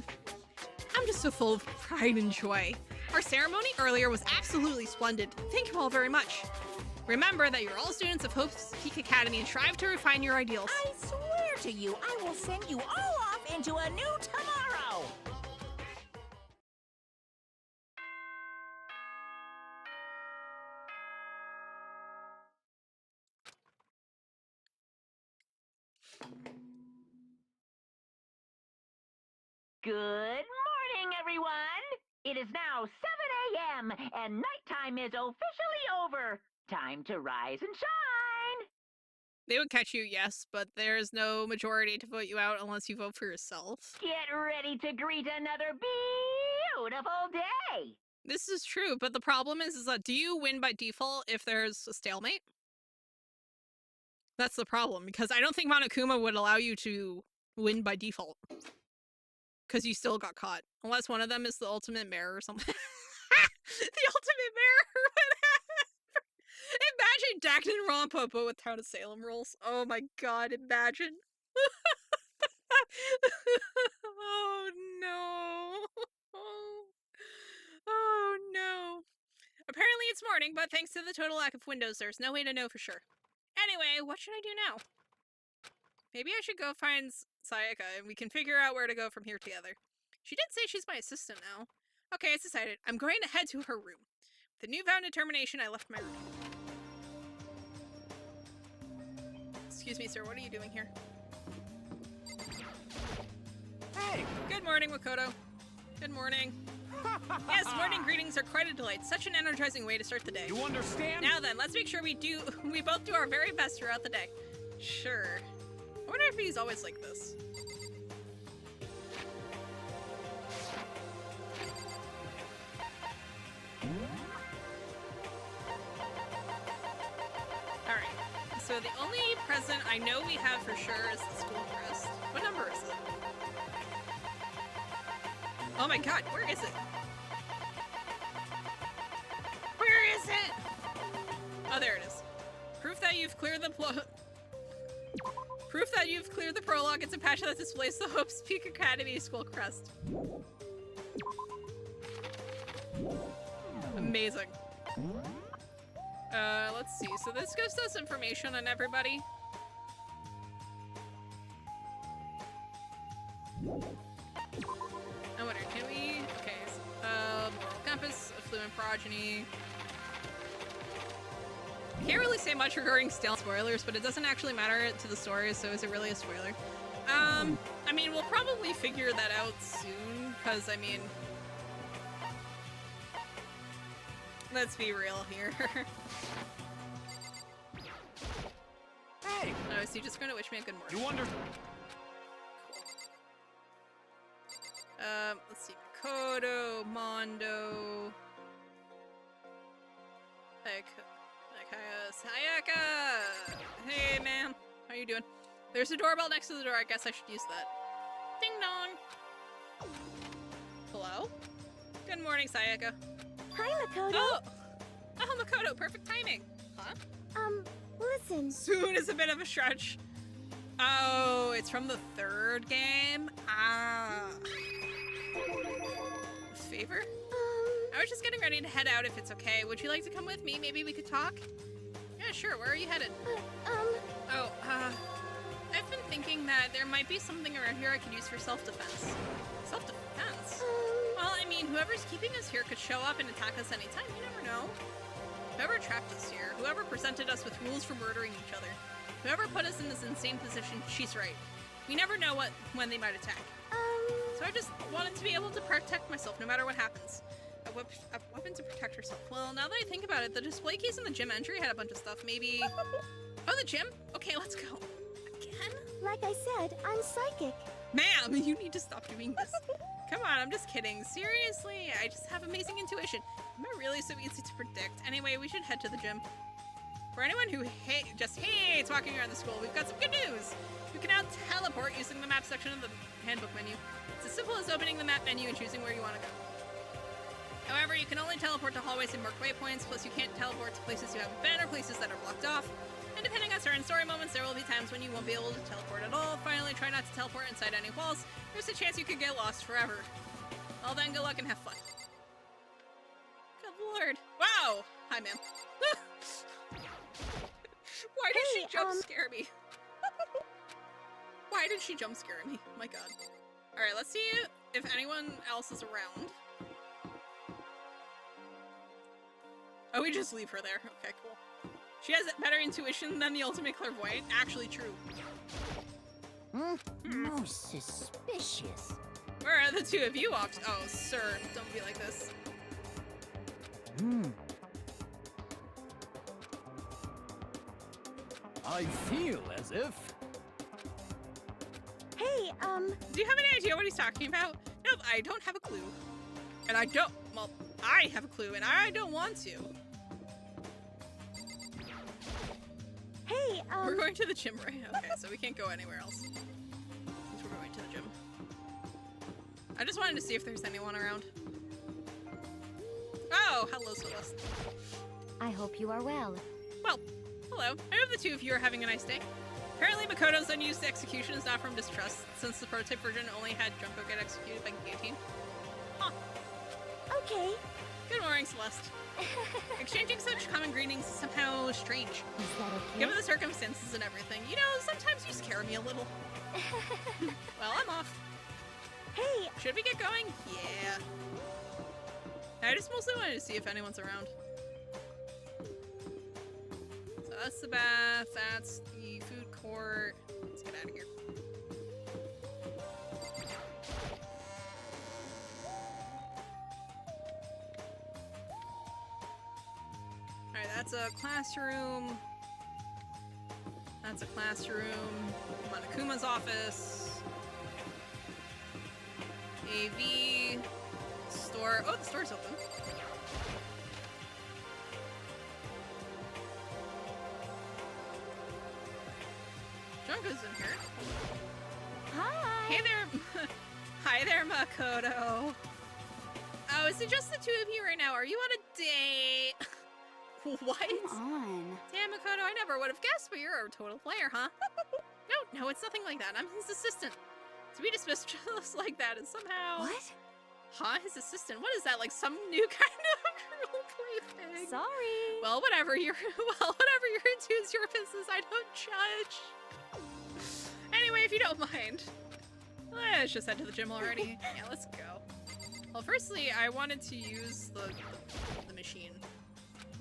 I'm just so full of pride and joy. Our ceremony earlier was absolutely splendid. Thank you all very much. Remember that you're all students of Hope's Peak Academy and strive to refine your ideals. I swear to you, I will send you all off into a new tomorrow! Good morning, everyone! It is now 7 a.m., and nighttime is officially over. Time to rise and shine! They would catch you, yes, but there's no majority to vote you out unless you vote for yourself. Get ready to greet another beautiful day! This is true, but the problem is that do you win by default if there's a stalemate? That's the problem, because I don't think Monokuma would allow you to win by default. Because you still got caught. Unless one of them is the ultimate mayor or something. The ultimate mayor or whatever. Imagine Danganronpa, but with Town of Salem rules. Oh my god, imagine. Oh no. Oh no. Apparently it's morning, but thanks to the total lack of windows, there's no way to know for sure. Anyway, what should I do now? Maybe I should go find Sayaka and we can figure out where to go from here together. She did say she's my assistant now. Okay, it's decided. I'm going to head to her room. With a newfound determination, I left my room. Excuse me, sir, what are you doing here? Hey! Good morning, Makoto. Good morning. Yes, morning greetings are quite a delight. Such an energizing way to start the day. You understand? Now then, let's make sure we both do our very best throughout the day. Sure. I wonder if he's always like this. Alright, so the only present I know we have for sure is the school crest. What number is it? Oh my god, where is it? Where is it? Oh, there it is. Proof that you've cleared the Proof that you've cleared the prologue. It's a patch that displays the Hope's Peak Academy school crest. Amazing. Let's see. So this gives us information on everybody. I wonder, can we? Okay. Moral compass, affluent progeny. Can't really say much regarding stale spoilers, but it doesn't actually matter to the story, so is it really a spoiler? I mean, we'll probably figure that out soon, because, I mean... Let's be real here. Hey! Oh, is he just going to wish me a good morning? You wonder... Let's see. Makoto, Mondo... Sayaka! Hey, ma'am. How you doing? There's a doorbell next to the door. I guess I should use that. Ding dong! Hello? Good morning, Sayaka. Hi, Makoto. Oh! Oh, Makoto, perfect timing. Huh? Listen. Soon is a bit of a stretch. Oh, it's from the third game? Ah. A favor? I was just getting ready to head out if it's okay. Would you like to come with me? Maybe we could talk? Yeah, sure. Where are you headed? I've been thinking that there might be something around here I could use for self-defense. Self-defense? Well, I mean, whoever's keeping us here could show up and attack us anytime. You never know. Whoever trapped us here, whoever presented us with rules for murdering each other, whoever put us in this insane position, she's right. We never know when they might attack. So I just wanted to be able to protect myself no matter what happens. A weapon to protect herself. Well, now that I think about it, the display case in the gym entry had a bunch of stuff. Maybe... Oh, the gym? Okay, let's go. Again? Like I said, I'm psychic. Ma'am, you need to stop doing this. Come on, I'm just kidding. Seriously, I just have amazing intuition. Am I really so easy to predict? Anyway, we should head to the gym. For anyone who just hates walking around the school, we've got some good news. You can now teleport using the map section of the handbook menu. It's as simple as opening the map menu and choosing where you want to go. However, you can only teleport to hallways and marked waypoints, plus you can't teleport to places you haven't been or places that are blocked off. And depending on certain story moments, there will be times when you won't be able to teleport at all. Finally, try not to teleport inside any walls. There's a chance you could get lost forever. Well then, good luck and have fun. lord. Wow. Hi, ma'am. Why did she jump scare me? Why did she jump scare me? Oh my god. Alright, let's see if anyone else is around. Oh, we just leave her there. Okay, cool. She has better intuition than the ultimate clairvoyant. Actually true. Most suspicious. Where are the two of you off? Oh, sir, don't be like this. I feel as if... Hey, Do you have any idea what he's talking about? Nope, I don't have a clue. And I don't, well, I have a clue and I don't want to. Hey, We're going to the gym, right? Okay, so we can't go anywhere else. Since we're going to the gym. I just wanted to see if there's anyone around. Oh, hello, Celeste. I hope you are well. Well, hello. I hope the two of you are having a nice day. Apparently, Makoto's unused execution is not from distrust, since the prototype version only had Junko get executed by guillotine. Huh. okay. Good morning, Celeste. Exchanging such common greetings is somehow strange. Is that okay? Given the circumstances and everything, you know, sometimes you scare me a little. Well, I'm off. Hey, Should we get going? Yeah. I just mostly wanted to see if anyone's around. So that's the bath, that's the food court. Let's get out of here. Alright, that's a classroom. That's a classroom. Monokuma's office. AV. Store. Oh, the store's open. Junko's in here. hi. Hey there. Hi there, Makoto. Oh, is it just the two of you right now? Are you on a date? What? Come on. Damn, Makoto, I never would have guessed, but you're a total player, huh? No, it's nothing like that. I'm his assistant. To be dismissed just like that is somehow... What? Huh? His assistant? What is that? Like some new kind of roleplay thing? Sorry. Well, whatever you're into is your business. I don't judge. Anyway, if you don't mind, let's just head to the gym already. Yeah, let's go. Well, firstly, I wanted to use the machine.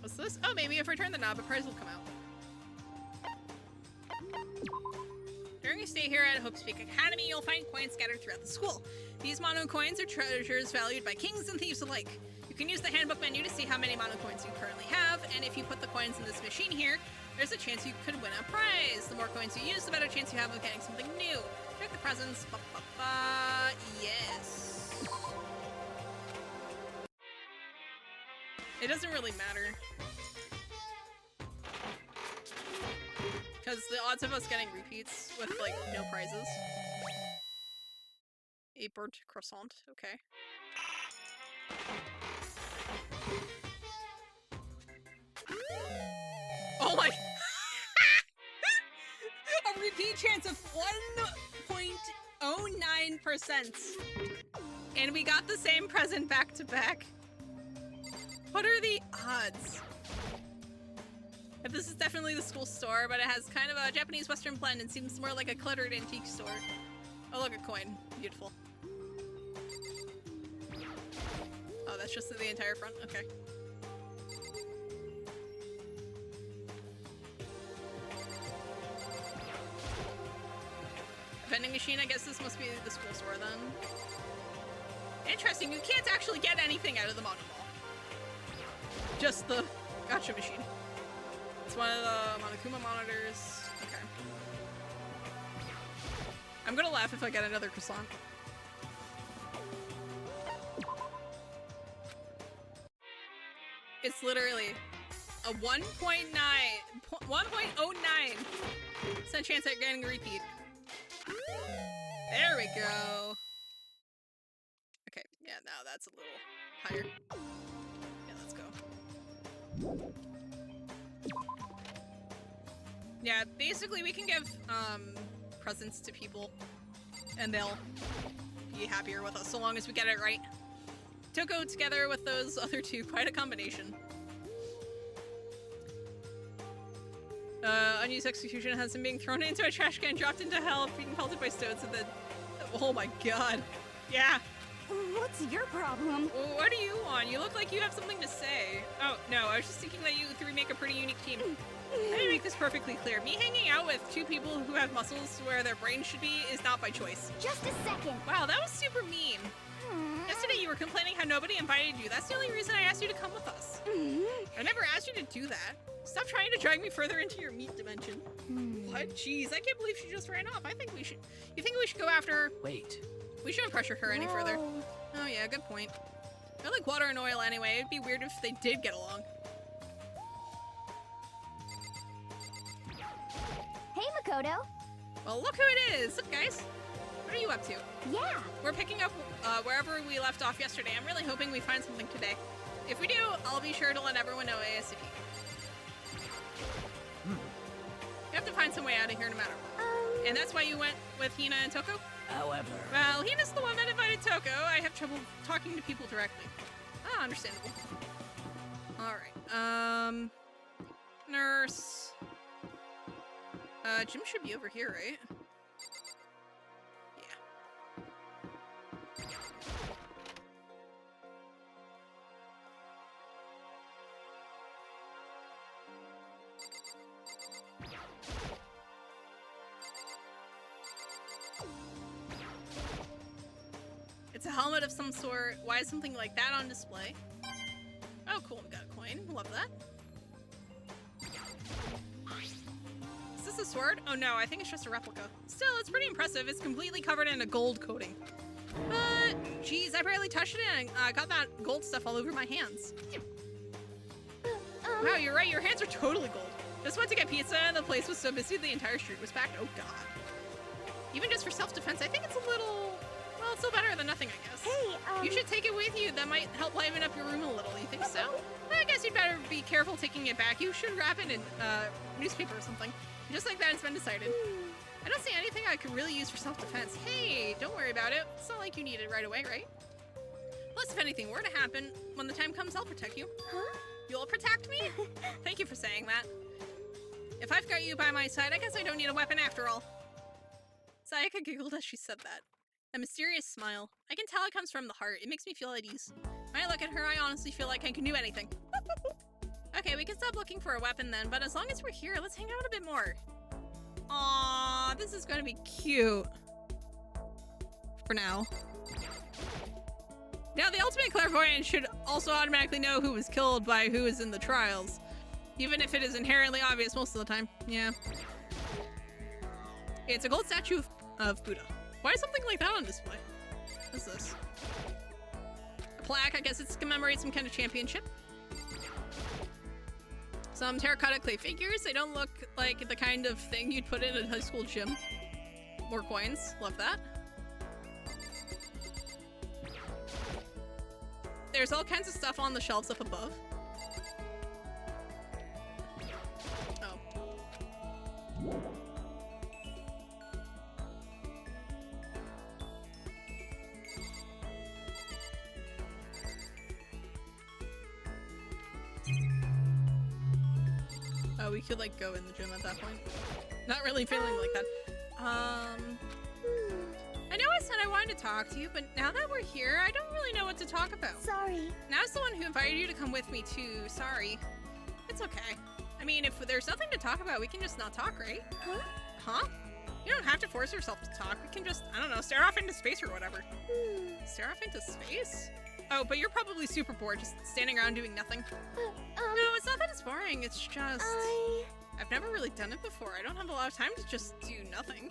What's this? Oh, maybe if I turn the knob, a prize will come out. During your stay here at Hope's Peak Academy, you'll find coins scattered throughout the school. These mono coins are treasures valued by kings and thieves alike. You can use the handbook menu to see how many mono coins you currently have, and if you put the coins in this machine here, there's a chance you could win a prize. The more coins you use, the better chance you have of getting something new. Check the presents. Yes. It doesn't really matter. Because the odds of us getting repeats with, like, no prizes. A burnt croissant, okay. Oh my... A repeat chance of 1.09%. And we got the same present back to back. What are the odds? If this is definitely the school store, but it has kind of a Japanese Western blend and seems more like a cluttered antique store. Oh, look, a coin. Beautiful. Oh, that's just the entire front? Okay. Vending machine, I guess this must be the school store then. Interesting, you can't actually get anything out of the mono mall. Just the gotcha machine. It's one of the Monokuma monitors. Okay. I'm gonna laugh if I get another croissant. It's literally a 1.09% chance at getting a repeat. There we go. Okay, yeah, now that's a little higher. Yeah, let's go. Yeah, basically we can give presents to people and they'll be happier with us so long as we get it right. Toko together with those other two, quite a combination. Unused execution has him being thrown into a trash can, dropped into hell, being pelted by stones, and then... Oh my god. Yeah. What's your problem? Well, what do you want? You look like you have something to say. Oh, no, I was just thinking that you three make a pretty unique team. Let me make this perfectly clear. Me hanging out with two people who have muscles where their brains should be is not by choice. Just a second. Wow, that was super mean. Yesterday you were complaining how nobody invited you. That's the only reason I asked you to come with us. I never asked you to do that. Stop trying to drag me further into your meat dimension. What? Jeez, I can't believe she just ran off. I think we should... You think we should go after her? Wait. We shouldn't pressure her any further. Oh yeah, good point. They're like water and oil anyway. It'd be weird if they did get along. Hey, Makoto. Well, look who it is. Look, guys. What are you up to? Yeah. We're picking up wherever we left off yesterday. I'm really hoping we find something today. If we do, I'll be sure to let everyone know ASAP. You have to find some way out of here no matter what. And that's why you went with Hina and Toko? However... Well, Hina's the one that invited Toko. I have trouble talking to people directly. Ah, understandable. Alright, nurse... Jim should be over here, right? Yeah. It's a helmet of some sort. Why is something like that on display? Oh, cool. We got a coin. Love that. Is this a sword? Oh no, I think it's just a replica. Still, it's pretty impressive. It's completely covered in a gold coating. Geez, I barely touched it and I got that gold stuff all over my hands. Wow, you're right. Your hands are totally gold. Just went to get pizza and the place was so busy the entire street was packed. Oh god. Even just for self-defense, I think it's a little... Well, it's still better than nothing, I guess. Hey, You should take it with you. That might help liven up your room a little. You think so? I guess you'd better be careful taking it back. You should wrap it in newspaper or something. Just like that, it's been decided. I don't see anything I could really use for self-defense. Hey, don't worry about it. It's not like you need it right away, right? Plus, if anything were to happen, when the time comes, I'll protect you. Huh? You'll protect me? Thank you for saying that. If I've got you by my side, I guess I don't need a weapon after all. Sayaka giggled as she said that. A mysterious smile. I can tell it comes from the heart. It makes me feel at ease. When I look at her, I honestly feel like I can do anything. Okay, we can stop looking for a weapon then, but as long as we're here, let's hang out a bit more. Aww, this is gonna be cute. For now. Now, the ultimate clairvoyant should also automatically know who was killed by who is in the trials. Even if it is inherently obvious most of the time. Yeah. It's a gold statue of Buddha. Why is something like that on display? What's this? A plaque, I guess it's to commemorate some kind of championship. Some terracotta clay figures. They don't look like the kind of thing you'd put in a high school gym. More coins. Love that. There's all kinds of stuff on the shelves up above. Oh. Oh, we could like go in the gym at that point. Not really feeling like that. I know I said I wanted to talk to you, but now that we're here, I don't really know what to talk about. Sorry. Now it's the one who invited you to come with me too. Sorry. It's okay. I mean, if there's nothing to talk about, we can just not talk, right? Huh? Huh? You don't have to force yourself to talk. We can just, I don't know, stare off into space or whatever. Stare off into space? Oh, but you're probably super bored just standing around doing nothing. No, it's not that it's boring. It's just... I've never really done it before. I don't have a lot of time to just do nothing.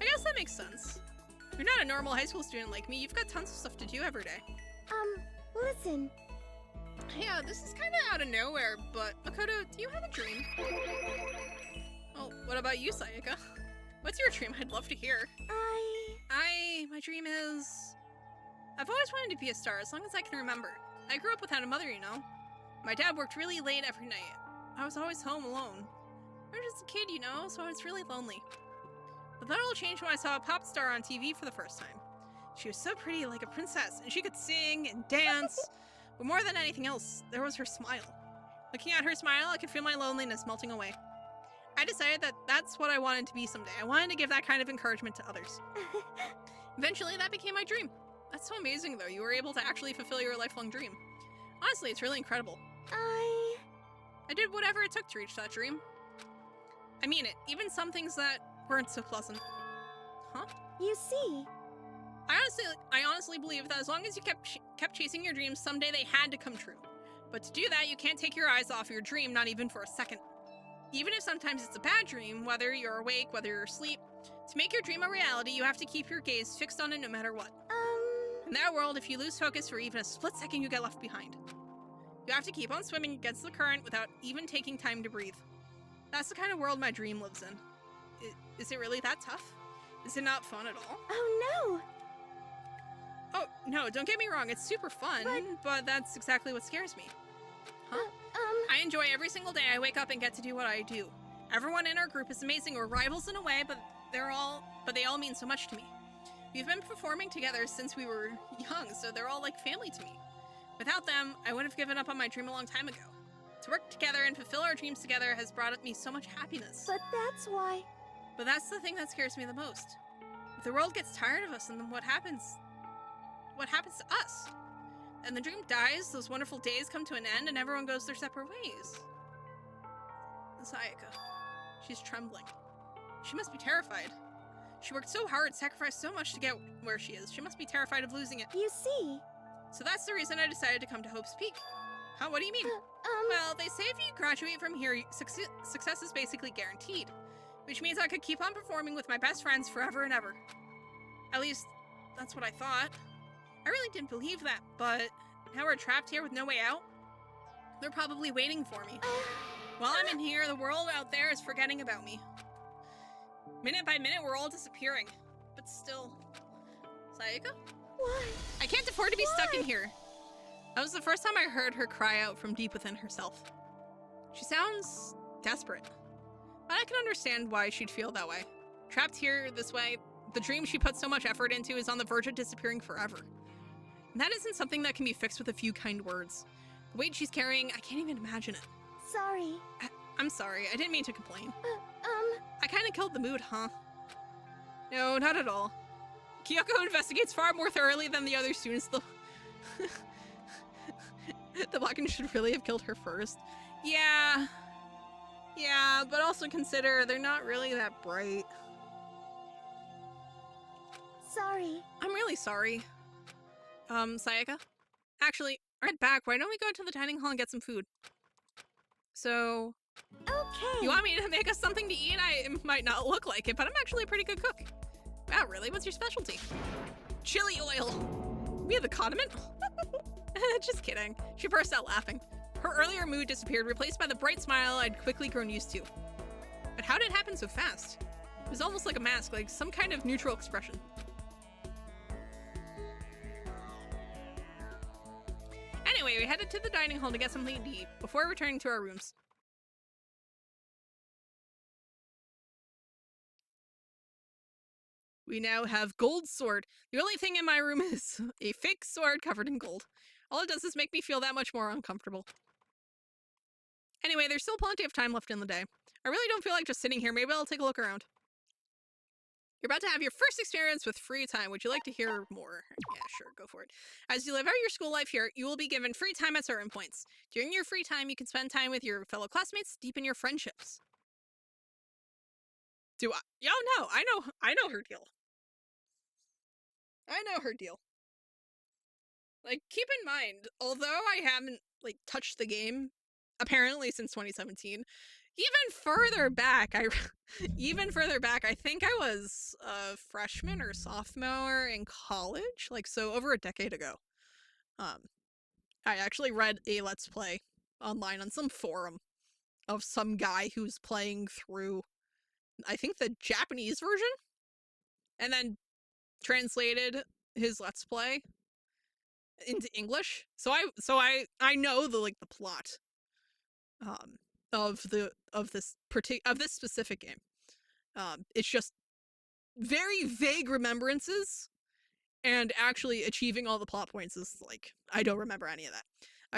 I guess that makes sense. You're not a normal high school student like me. You've got tons of stuff to do every day. Listen. Yeah, this is kind of out of nowhere, but Makoto, do you have a dream? Oh, what about you, Sayaka? What's your dream? I'd love to hear. My dream is... I've always wanted to be a star as long as I can remember. I grew up without a mother, you know. My dad worked really late every night. I was always home alone. I was just a kid, you know, so I was really lonely. But that all changed when I saw a pop star on TV for the first time. She was so pretty, like a princess, and she could sing and dance. But more than anything else, there was her smile. Looking at her smile, I could feel my loneliness melting away. I decided that that's what I wanted to be someday. I wanted to give that kind of encouragement to others. Eventually, that became my dream. That's so amazing, though. You were able to actually fulfill your lifelong dream. Honestly, it's really incredible. I did whatever it took to reach that dream. I mean it, even some things that weren't so pleasant. Huh? You see. I honestly believe that as long as you kept chasing your dreams, someday they had to come true. But to do that, you can't take your eyes off your dream, not even for a second. Even if sometimes it's a bad dream, whether you're awake, whether you're asleep, to make your dream a reality, you have to keep your gaze fixed on it no matter what. In that world, if you lose focus for even a split second, you get left behind. You have to keep on swimming against the current without even taking time to breathe. That's the kind of world my dream lives in. Is it really that tough? Is it not fun at all? Oh no! Oh, no, don't get me wrong, it's super fun, but that's exactly what scares me. Huh? I enjoy every single day I wake up and get to do what I do. Everyone in our group is amazing. We're rivals in a way, but they all mean so much to me. We've been performing together since we were young, so they're all like family to me. Without them, I would have given up on my dream a long time ago. To work together and fulfill our dreams together has brought me so much happiness. But that's why... But that's the thing that scares me the most. If the world gets tired of us, then what happens? What happens to us? And the dream dies, those wonderful days come to an end, and everyone goes their separate ways. Sayaka. She's trembling. She must be terrified. She worked so hard, sacrificed so much to get where she is. She must be terrified of losing it. You see... So that's the reason I decided to come to Hope's Peak. Huh? What do you mean? Well, they say if you graduate from here, success is basically guaranteed. Which means I could keep on performing with my best friends forever and ever. At least, that's what I thought. I really didn't believe that, but now we're trapped here with no way out. They're probably waiting for me. While I'm in here, the world out there is forgetting about me. Minute by minute, we're all disappearing. But still... Sayaka? Why? I can't afford to be stuck in here. That was the first time I heard her cry out from deep within herself. She sounds desperate. But I can understand why she'd feel that way. Trapped here this way, the dream she put so much effort into is on the verge of disappearing forever. And that isn't something that can be fixed with a few kind words. The weight she's carrying, I can't even imagine it. Sorry. I'm sorry, I didn't mean to complain. I kinda killed the mood, huh? No, not at all. Kyoko investigates far more thoroughly than the other students, though. The Bakken should really have killed her first. Yeah, but also consider they're not really that bright. Sorry. I'm really sorry. Sayaka? Actually, right back, why don't we go to the dining hall and get some food? So... Okay. You want me to make us something to eat? It might not look like it, but I'm actually a pretty good cook. Wow, really? What's your specialty? Chili oil! We have the condiment? Just kidding. She burst out laughing. Her earlier mood disappeared, replaced by the bright smile I'd quickly grown used to. But how did it happen so fast? It was almost like a mask, like some kind of neutral expression. Anyway, we headed to the dining hall to get something to eat, before returning to our rooms. We now have gold sword. The only thing in my room is a fake sword covered in gold. All it does is make me feel that much more uncomfortable. Anyway, there's still plenty of time left in the day. I really don't feel like just sitting here. Maybe I'll take a look around. You're about to have your first experience with free time. Would you like to hear more? Yeah, sure, go for it. As you live out your school life here, you will be given free time at certain points. During your free time, you can spend time with your fellow classmates, deepen your friendships. Do I? Oh no, I know her deal. I know her deal. Like, keep in mind, although I haven't, like, touched the game, apparently since 2017, even further back, I think I was a freshman or sophomore in college, like, so over a decade ago. I actually read a Let's Play online on some forum of some guy who's playing through, I think, the Japanese version, and then translated his Let's Play into English. So I know the plot of this specific game. It's just very vague remembrances, and actually achieving all the plot points is like, I don't remember any of that.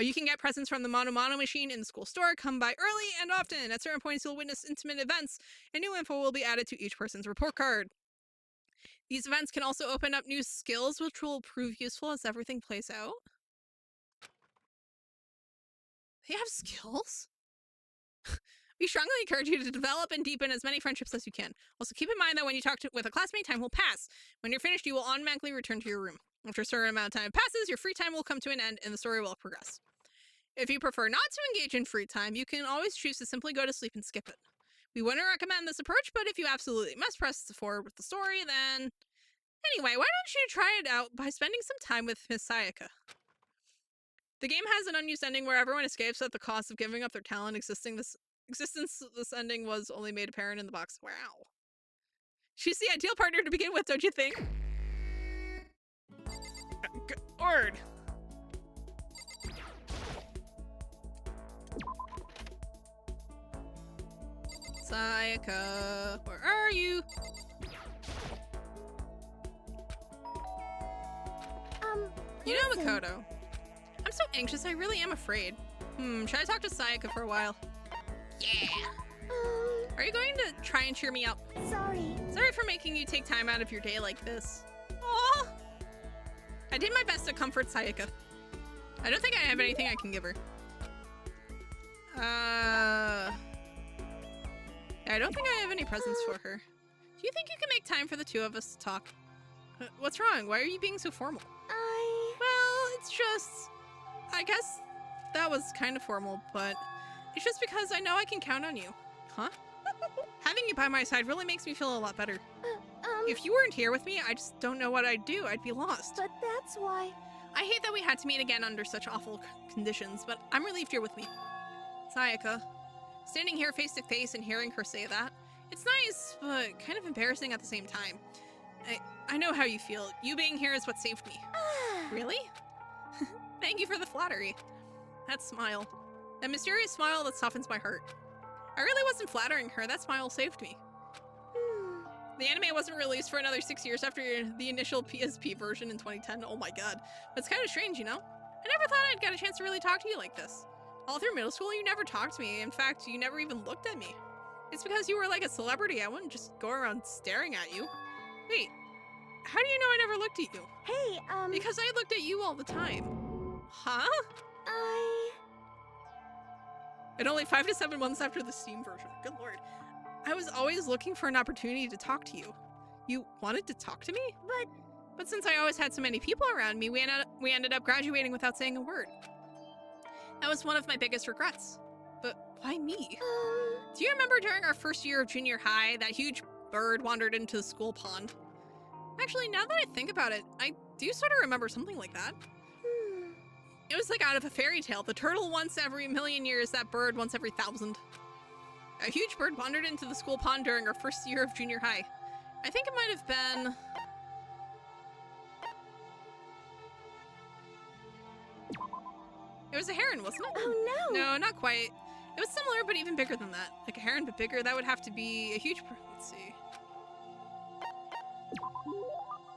You can get presents from the Mono machine in the school store. Come by early and often. At certain points, you'll witness intimate events, and new info will be added to each person's report card. These events can also open up new skills, which will prove useful as everything plays out. They have skills? We strongly encourage you to develop and deepen as many friendships as you can. Also, keep in mind that when you talk with a classmate, time will pass. When you're finished, you will automatically return to your room. After a certain amount of time passes, your free time will come to an end and the story will progress. If you prefer not to engage in free time, you can always choose to simply go to sleep and skip it. We wouldn't recommend this approach, but if you absolutely must press forward with the story, then... Anyway, why don't you try it out by spending some time with Miss Sayaka? The game has an unused ending where everyone escapes at the cost of giving up their talent. This ending was only made apparent in the box. Wow. She's the ideal partner to begin with, don't you think? Word. Sayaka, where are you? You know Makoto. I'm so anxious, I really am afraid. Should I talk to Sayaka for a while? Yeah. Are you going to try and cheer me up? Sorry. Sorry for making you take time out of your day like this. Aww. I did my best to comfort Sayaka. I don't think I have anything I can give her. I don't think I have any presents for her. Do you think you can make time for the two of us to talk? What's wrong? Why are you being so formal? Well, it's just... I guess that was kind of formal, but it's just because I know I can count on you. Huh? Having you by my side really makes me feel a lot better. If you weren't here with me, I just don't know what I'd do. I'd be lost. But that's why... I hate that we had to meet again under such awful conditions, but I'm relieved you're with me. Sayaka, standing here face to face and hearing her say that, it's nice, but kind of embarrassing at the same time. I know how you feel. You being here is what saved me. Really? Thank you for the flattery. That smile. That mysterious smile that softens my heart. I really wasn't flattering her. That smile saved me. The anime wasn't released for another 6 years after the initial PSP version in 2010. Oh my god. But it's kind of strange, you know? I never thought I'd get a chance to really talk to you like this. All through middle school, you never talked to me. In fact, you never even looked at me. It's because you were like a celebrity. I wouldn't just go around staring at you. Wait, how do you know I never looked at you? Hey, Because I looked at you all the time. Huh? And only 5 to 7 months after the Steam version. Good lord. I was always looking for an opportunity to talk to you. You wanted to talk to me? But since I always had so many people around me, we ended up graduating without saying a word. That was one of my biggest regrets. But why me? Do you remember during our first year of junior high, that huge bird wandered into the school pond? Actually, now that I think about it, I do sort of remember something like that. It was like out of a fairy tale. The turtle once every million years, that bird once every 1,000. A huge bird wandered into the school pond during our first year of junior high. I think it might have been... It was a heron, wasn't it? Oh no! No, not quite. It was similar, but even bigger than that. Like a heron, but bigger. That would have to be a huge... Let's see.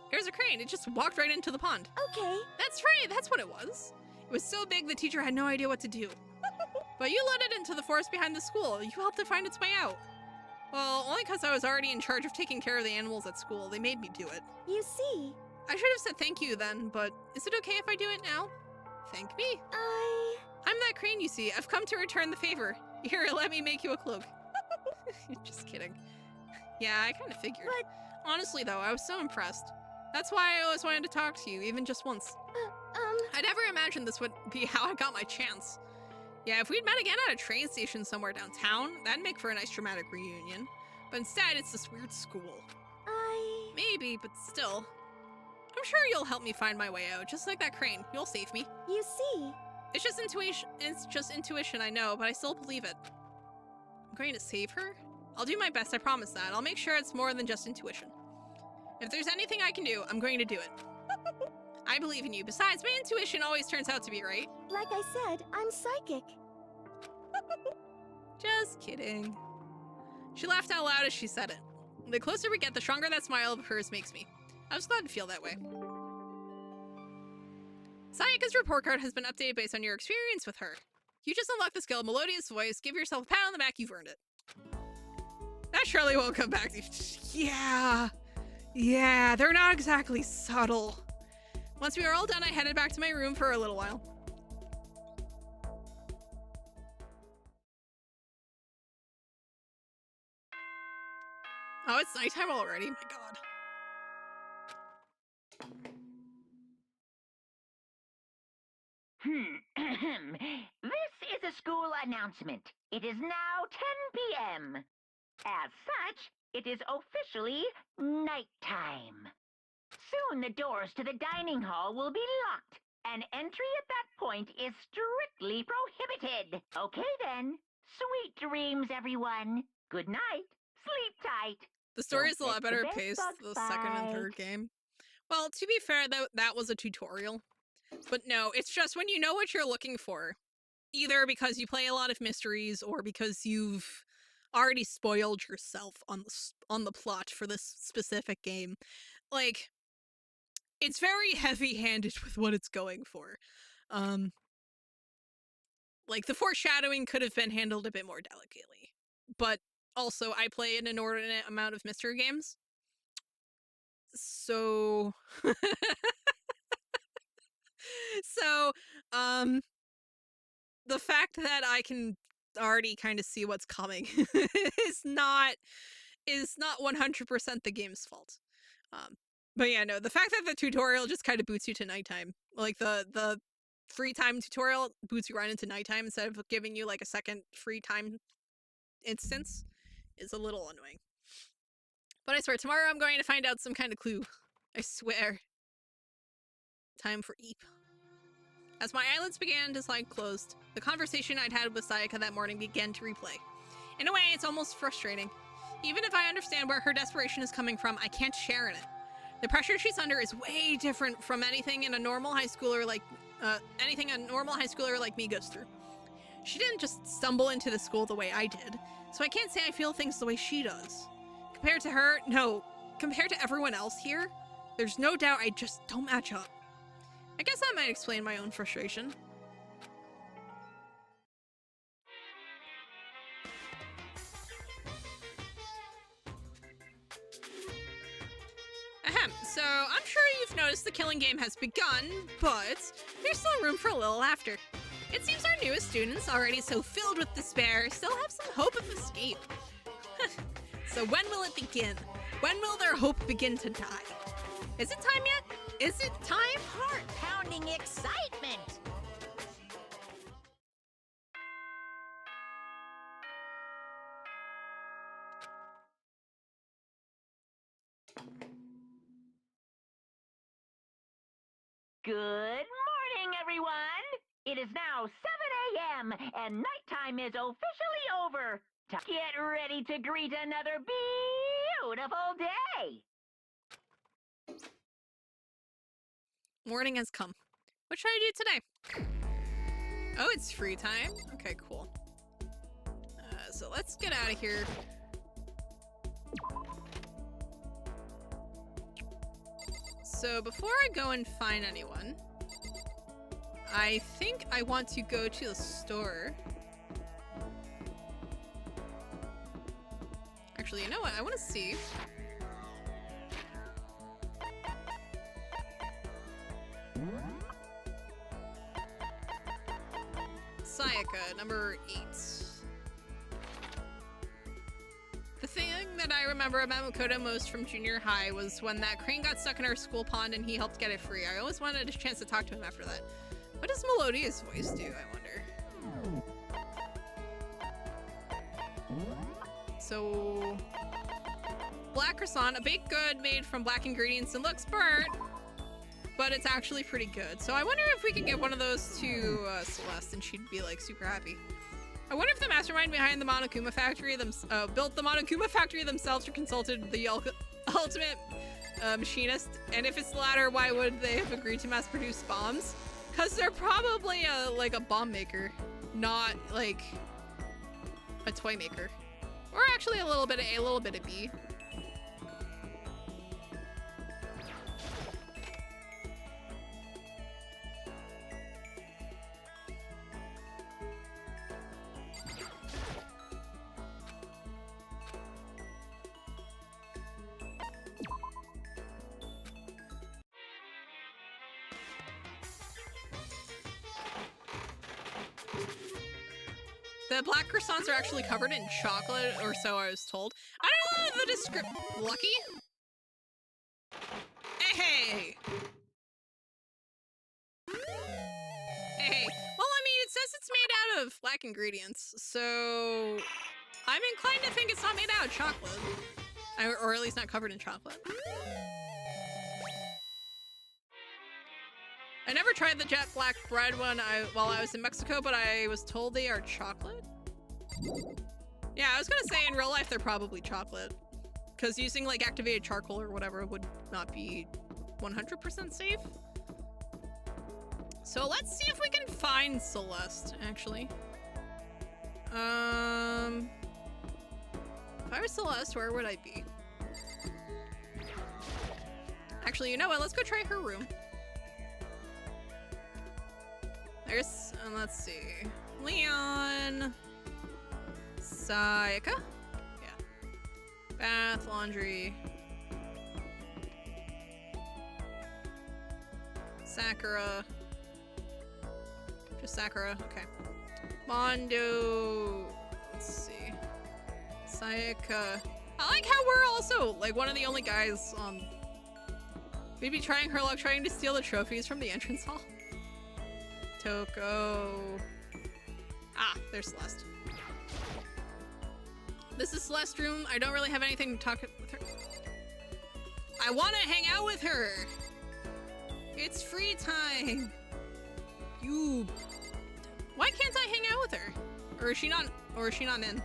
Here's a crane. It just walked right into the pond. Okay. That's right. That's what it was. It was so big the teacher had no idea what to do. But you led it into the forest behind the school. You helped it find its way out. Well, only because I was already in charge of taking care of the animals at school. They made me do it. You see. I should have said thank you then, but is it okay if I do it now? Thank me. I'm that crane you see. I've come to return the favor. Here, let me make you a cloak. Just kidding. Yeah, I kind of figured. But... Honestly, though, I was so impressed. That's why I always wanted to talk to you, even just once. I never imagined this would be how I got my chance. Yeah, if we'd met again at a train station somewhere downtown, that'd make for a nice dramatic reunion. But instead, it's this weird school. Maybe, but still. I'm sure you'll help me find my way out, just like that crane. You'll save me. You see. It's just intuition, I know, but I still believe it. I'm going to save her? I'll do my best, I promise that. I'll make sure it's more than just intuition. If there's anything I can do, I'm going to do it. I believe in you. Besides, my intuition always turns out to be right. Like I said, I'm psychic. Just kidding. She laughed out loud as she said it. The closer we get, the stronger that smile of hers makes me. I was glad to feel that way. Sayaka's report card has been updated based on your experience with her. You just unlocked the skill of Melodious Voice. Give yourself a pat on the back. You've earned it. That surely won't come back to you. Yeah, they're not exactly subtle. Once we were all done, I headed back to my room for a little while. Oh, it's nighttime already? My god. This is a school announcement. It is now 10 p.m. As such, it is officially nighttime. Soon the doors to the dining hall will be locked, and entry at that point is strictly prohibited. Okay then. Sweet dreams, everyone. Good night. Sleep tight. The story is a lot better paced the second and third game. Well, to be fair, that was a tutorial. But no, it's just when you know what you're looking for, either because you play a lot of mysteries or because you've already spoiled yourself on the plot for this specific game. Like, it's very heavy-handed with what it's going for. Like, the foreshadowing could have been handled a bit more delicately. But also, I play an inordinate amount of mystery games. So... the fact that I can already kind of see what's coming is not 100% the game's fault. But yeah, no, the fact that the tutorial just kind of boots you to nighttime, like the free time tutorial boots you right into nighttime instead of giving you like a second free time instance, is a little annoying. But I swear, tomorrow I'm going to find out some kind of clue. I swear. Time for Eep. As my eyelids began to slide closed, the conversation I'd had with Sayaka that morning began to replay. In a way, it's almost frustrating. Even if I understand where her desperation is coming from, I can't share in it. The pressure she's under is way different from anything a normal high schooler like me goes through. She didn't just stumble into the school the way I did, so I can't say I feel things the way she does. Compared to her, no. Compared to everyone else here, there's no doubt I just don't match up. I guess that might explain my own frustration. Ahem, so I'm sure you've noticed the killing game has begun, but there's still room for a little laughter. It seems our newest students, already so filled with despair, still have some hope of escape. So when will it begin? When will their hope begin to die? Is it time yet? Is it time? Heart-pounding excitement! Good morning, everyone! It is now 7 a.m. and nighttime is officially over. Get ready to greet another beautiful day! Morning has come. What should I do today? Oh, it's free time? Okay, cool. So let's get out of here. So before I go and find anyone, I think I want to go to the store. Actually, you know what? I want to see. Sayaka, number 8. The thing that I remember about Makoto most from junior high was when that crane got stuck in our school pond and he helped get it free. I always wanted a chance to talk to him after that. What does Melodious Voice do, I wonder? So... black croissant, a baked good made from black ingredients and looks burnt, but it's actually pretty good. So I wonder if we could get one of those to Celeste and she'd be like super happy. I wonder if the mastermind behind the Monokuma factory built the Monokuma factory themselves or consulted the ultimate machinist. And if it's the latter, why would they have agreed to mass produce bombs? Because they're probably like a bomb maker, not like a toy maker. Or actually a little bit of A, a little bit of B. The black croissants are actually covered in chocolate, or so I was told. I don't know the description. Lucky? Hey! Hey. Well, I mean, it says it's made out of black ingredients, so I'm inclined to think it's not made out of chocolate. Or at least not covered in chocolate. I never tried the jet black bread one while I was in Mexico, but I was told they are chocolate. Yeah, I was gonna say in real life they're probably chocolate. Because using like activated charcoal or whatever would not be 100% safe. So let's see if we can find Celeste, actually. If I was Celeste, where would I be? Actually, you know what? Let's go try her room. There's, let's see. Leon. Sayaka? Yeah. Bath, laundry. Sakura. Just Sakura, okay. Mondo. Let's see. Sayaka. I like how we're also like one of the only guys on. We'd be trying her luck trying to steal the trophies from the entrance hall. Toko. Ah, there's Celeste. This is Celeste's room. I don't really have anything to talk with her. I want to hang out with her. It's free time. You. Why can't I hang out with her? Or is she not? Or is she not in?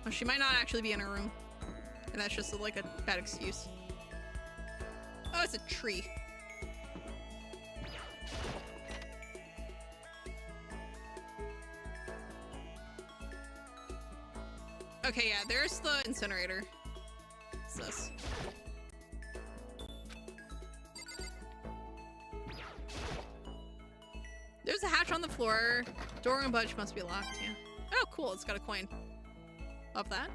Well, she might not actually be in her room, and that's just like a bad excuse. Oh, it's a tree. Okay, yeah, there's the incinerator. What's this? There's a hatch on the floor. Door and budge must be locked, yeah. Oh, cool, it's got a coin. Love that.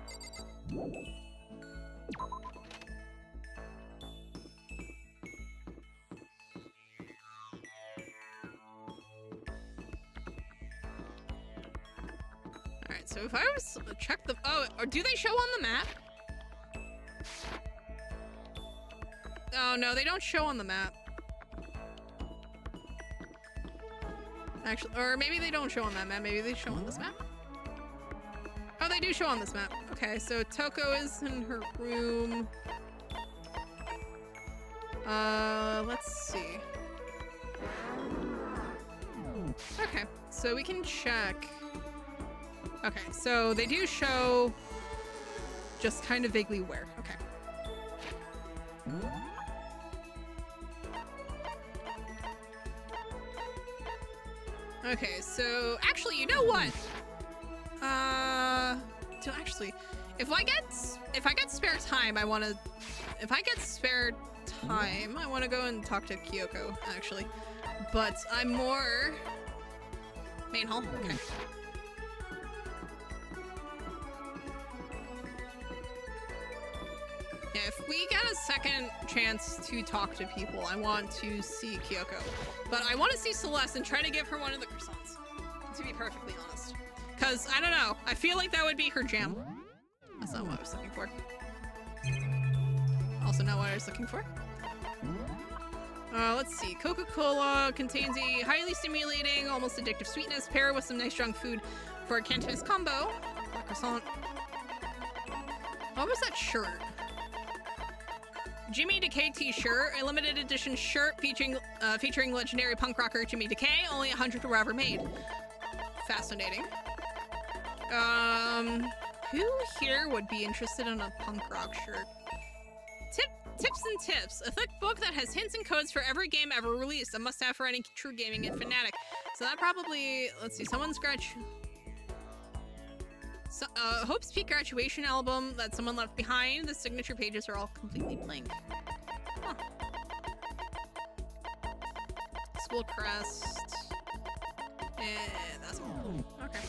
Alright, so if I was to check the— oh, or do they show on the map? Oh no, they don't show on the map. Actually, or maybe they don't show on that map, maybe they show on this map? Oh, they do show on this map. Okay, so Toko is in her room. Let's see. Okay, so we can check. Okay, so they do show just kind of vaguely where. Okay. Okay, so actually, you know what? So actually, if I get spare time, I want to go and talk to Kyoko, actually. But I'm more main hall. Okay. Yeah, if we get a second chance to talk to people, I want to see Kyoko. But I want to see Celeste and try to give her one of the croissants, to be perfectly honest. Because, I don't know, I feel like that would be her jam. That's not what I was looking for. Also not what I was looking for. Let's see. Coca-Cola contains a highly stimulating, almost addictive sweetness, paired with some nice strong food for a Cantonese combo. Black croissant. What was that shirt? Jimmy Decay t-shirt, a limited edition shirt featuring legendary punk rocker Jimmy Decay. Only 100 were ever made. Fascinating. Who here would be interested in a punk rock shirt? Tips and Tips, a thick book that has hints and codes for every game ever released. A must-have for any true gaming fanatic. So that probably, let's see, Hope's Peak graduation album that someone left behind. The signature pages are all completely blank. Huh. School crest. That's all. Okay.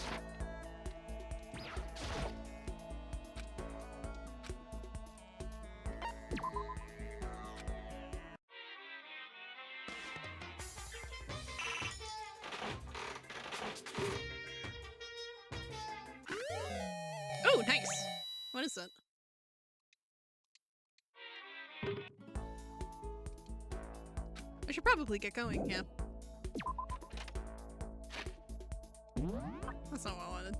Ooh, nice. What is it? I should probably get going, yeah. That's not what I wanted.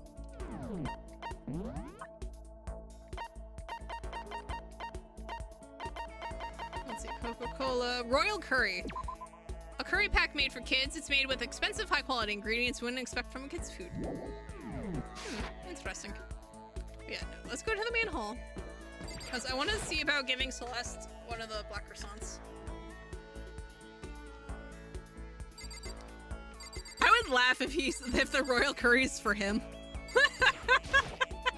Let's see, Coca-Cola. Royal Curry. A curry pack made for kids. It's made with expensive, high-quality ingredients you wouldn't expect from a kid's food. Interesting. Yeah, no, let's go to the main hall. Because I want to see about giving Celeste one of the black croissants. I would laugh if the royal curry's for him.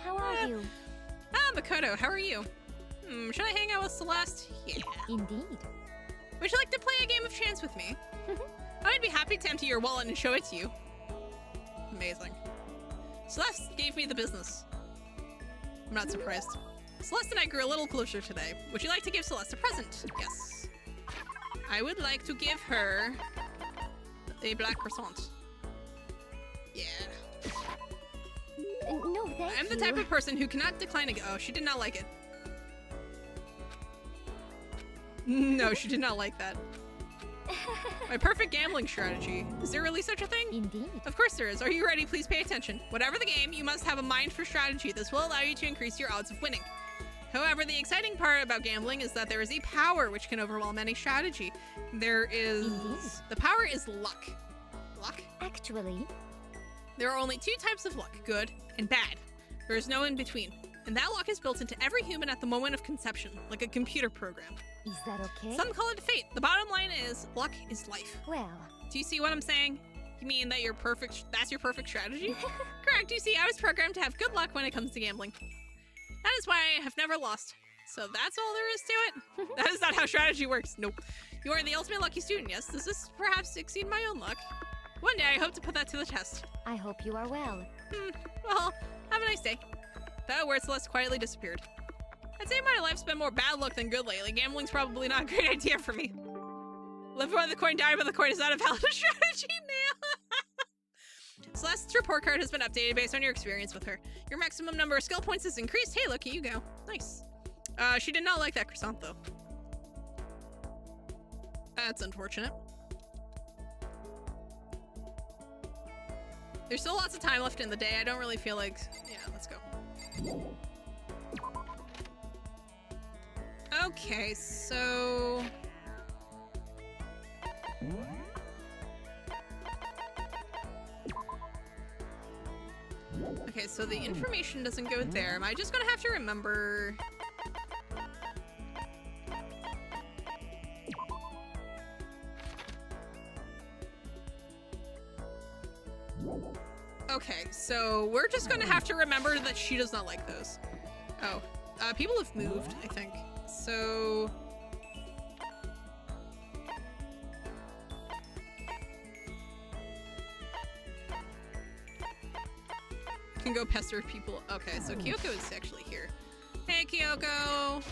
How are you? Ah, Makoto, how are you? Should I hang out with Celeste? Yeah. Indeed. Would you like to play a game of chance with me? I'd be happy to empty your wallet and show it to you. Amazing. Celeste gave me the business. I'm not surprised. Celeste and I grew a little closer today. Would you like to give Celeste a present? Yes. I would like to give her a black croissant. Yeah. No, thank you. I'm the type of person who cannot decline a— oh, she did not like it. No, she did not like that. My perfect gambling strategy. Is there really such a thing? Indeed. Of course there is. Are you ready? Please pay attention. Whatever the game, you must have a mind for strategy. This will allow you to increase your odds of winning. However, the exciting part about gambling is that there is a power which can overwhelm any strategy. There is— Indeed. The power is luck. Luck? Actually, There are only two types of luck, good and bad. There is no in between. And that luck is built into every human at the moment of conception, like a computer program. is that okay? Some call it fate. The bottom line is, luck is life. Well, Do you see what I'm saying? You mean that that's your perfect strategy? Correct, you see, I was programmed to have good luck when it comes to gambling. That is why I have never lost. So that's all there is to it? That is not how strategy works. Nope. You are the ultimate lucky student, yes. Does this perhaps exceed my own luck? One day I hope to put that to the test. I hope you are well. Well, have a nice day. That word Celeste quietly disappeared. I'd say my life's been more bad luck than good lately. Gambling's probably not a great idea for me. Live by the coin, die by the coin is not a valid strategy, man. Celeste's report card has been updated based on your experience with her. Your maximum number of skill points is increased. Hey, look, here you go. Nice. She did not like that croissant, though. That's unfortunate. There's still lots of time left in the day. I don't really feel like— yeah, let's go. Okay, so— okay, so the information doesn't go there. Am I just gonna have to remember— okay, so we're just gonna have to remember that she does not like those. Oh, people have moved, I think. So— can go pester people. Okay, so Kyoko is actually here. Hey, Kyoko!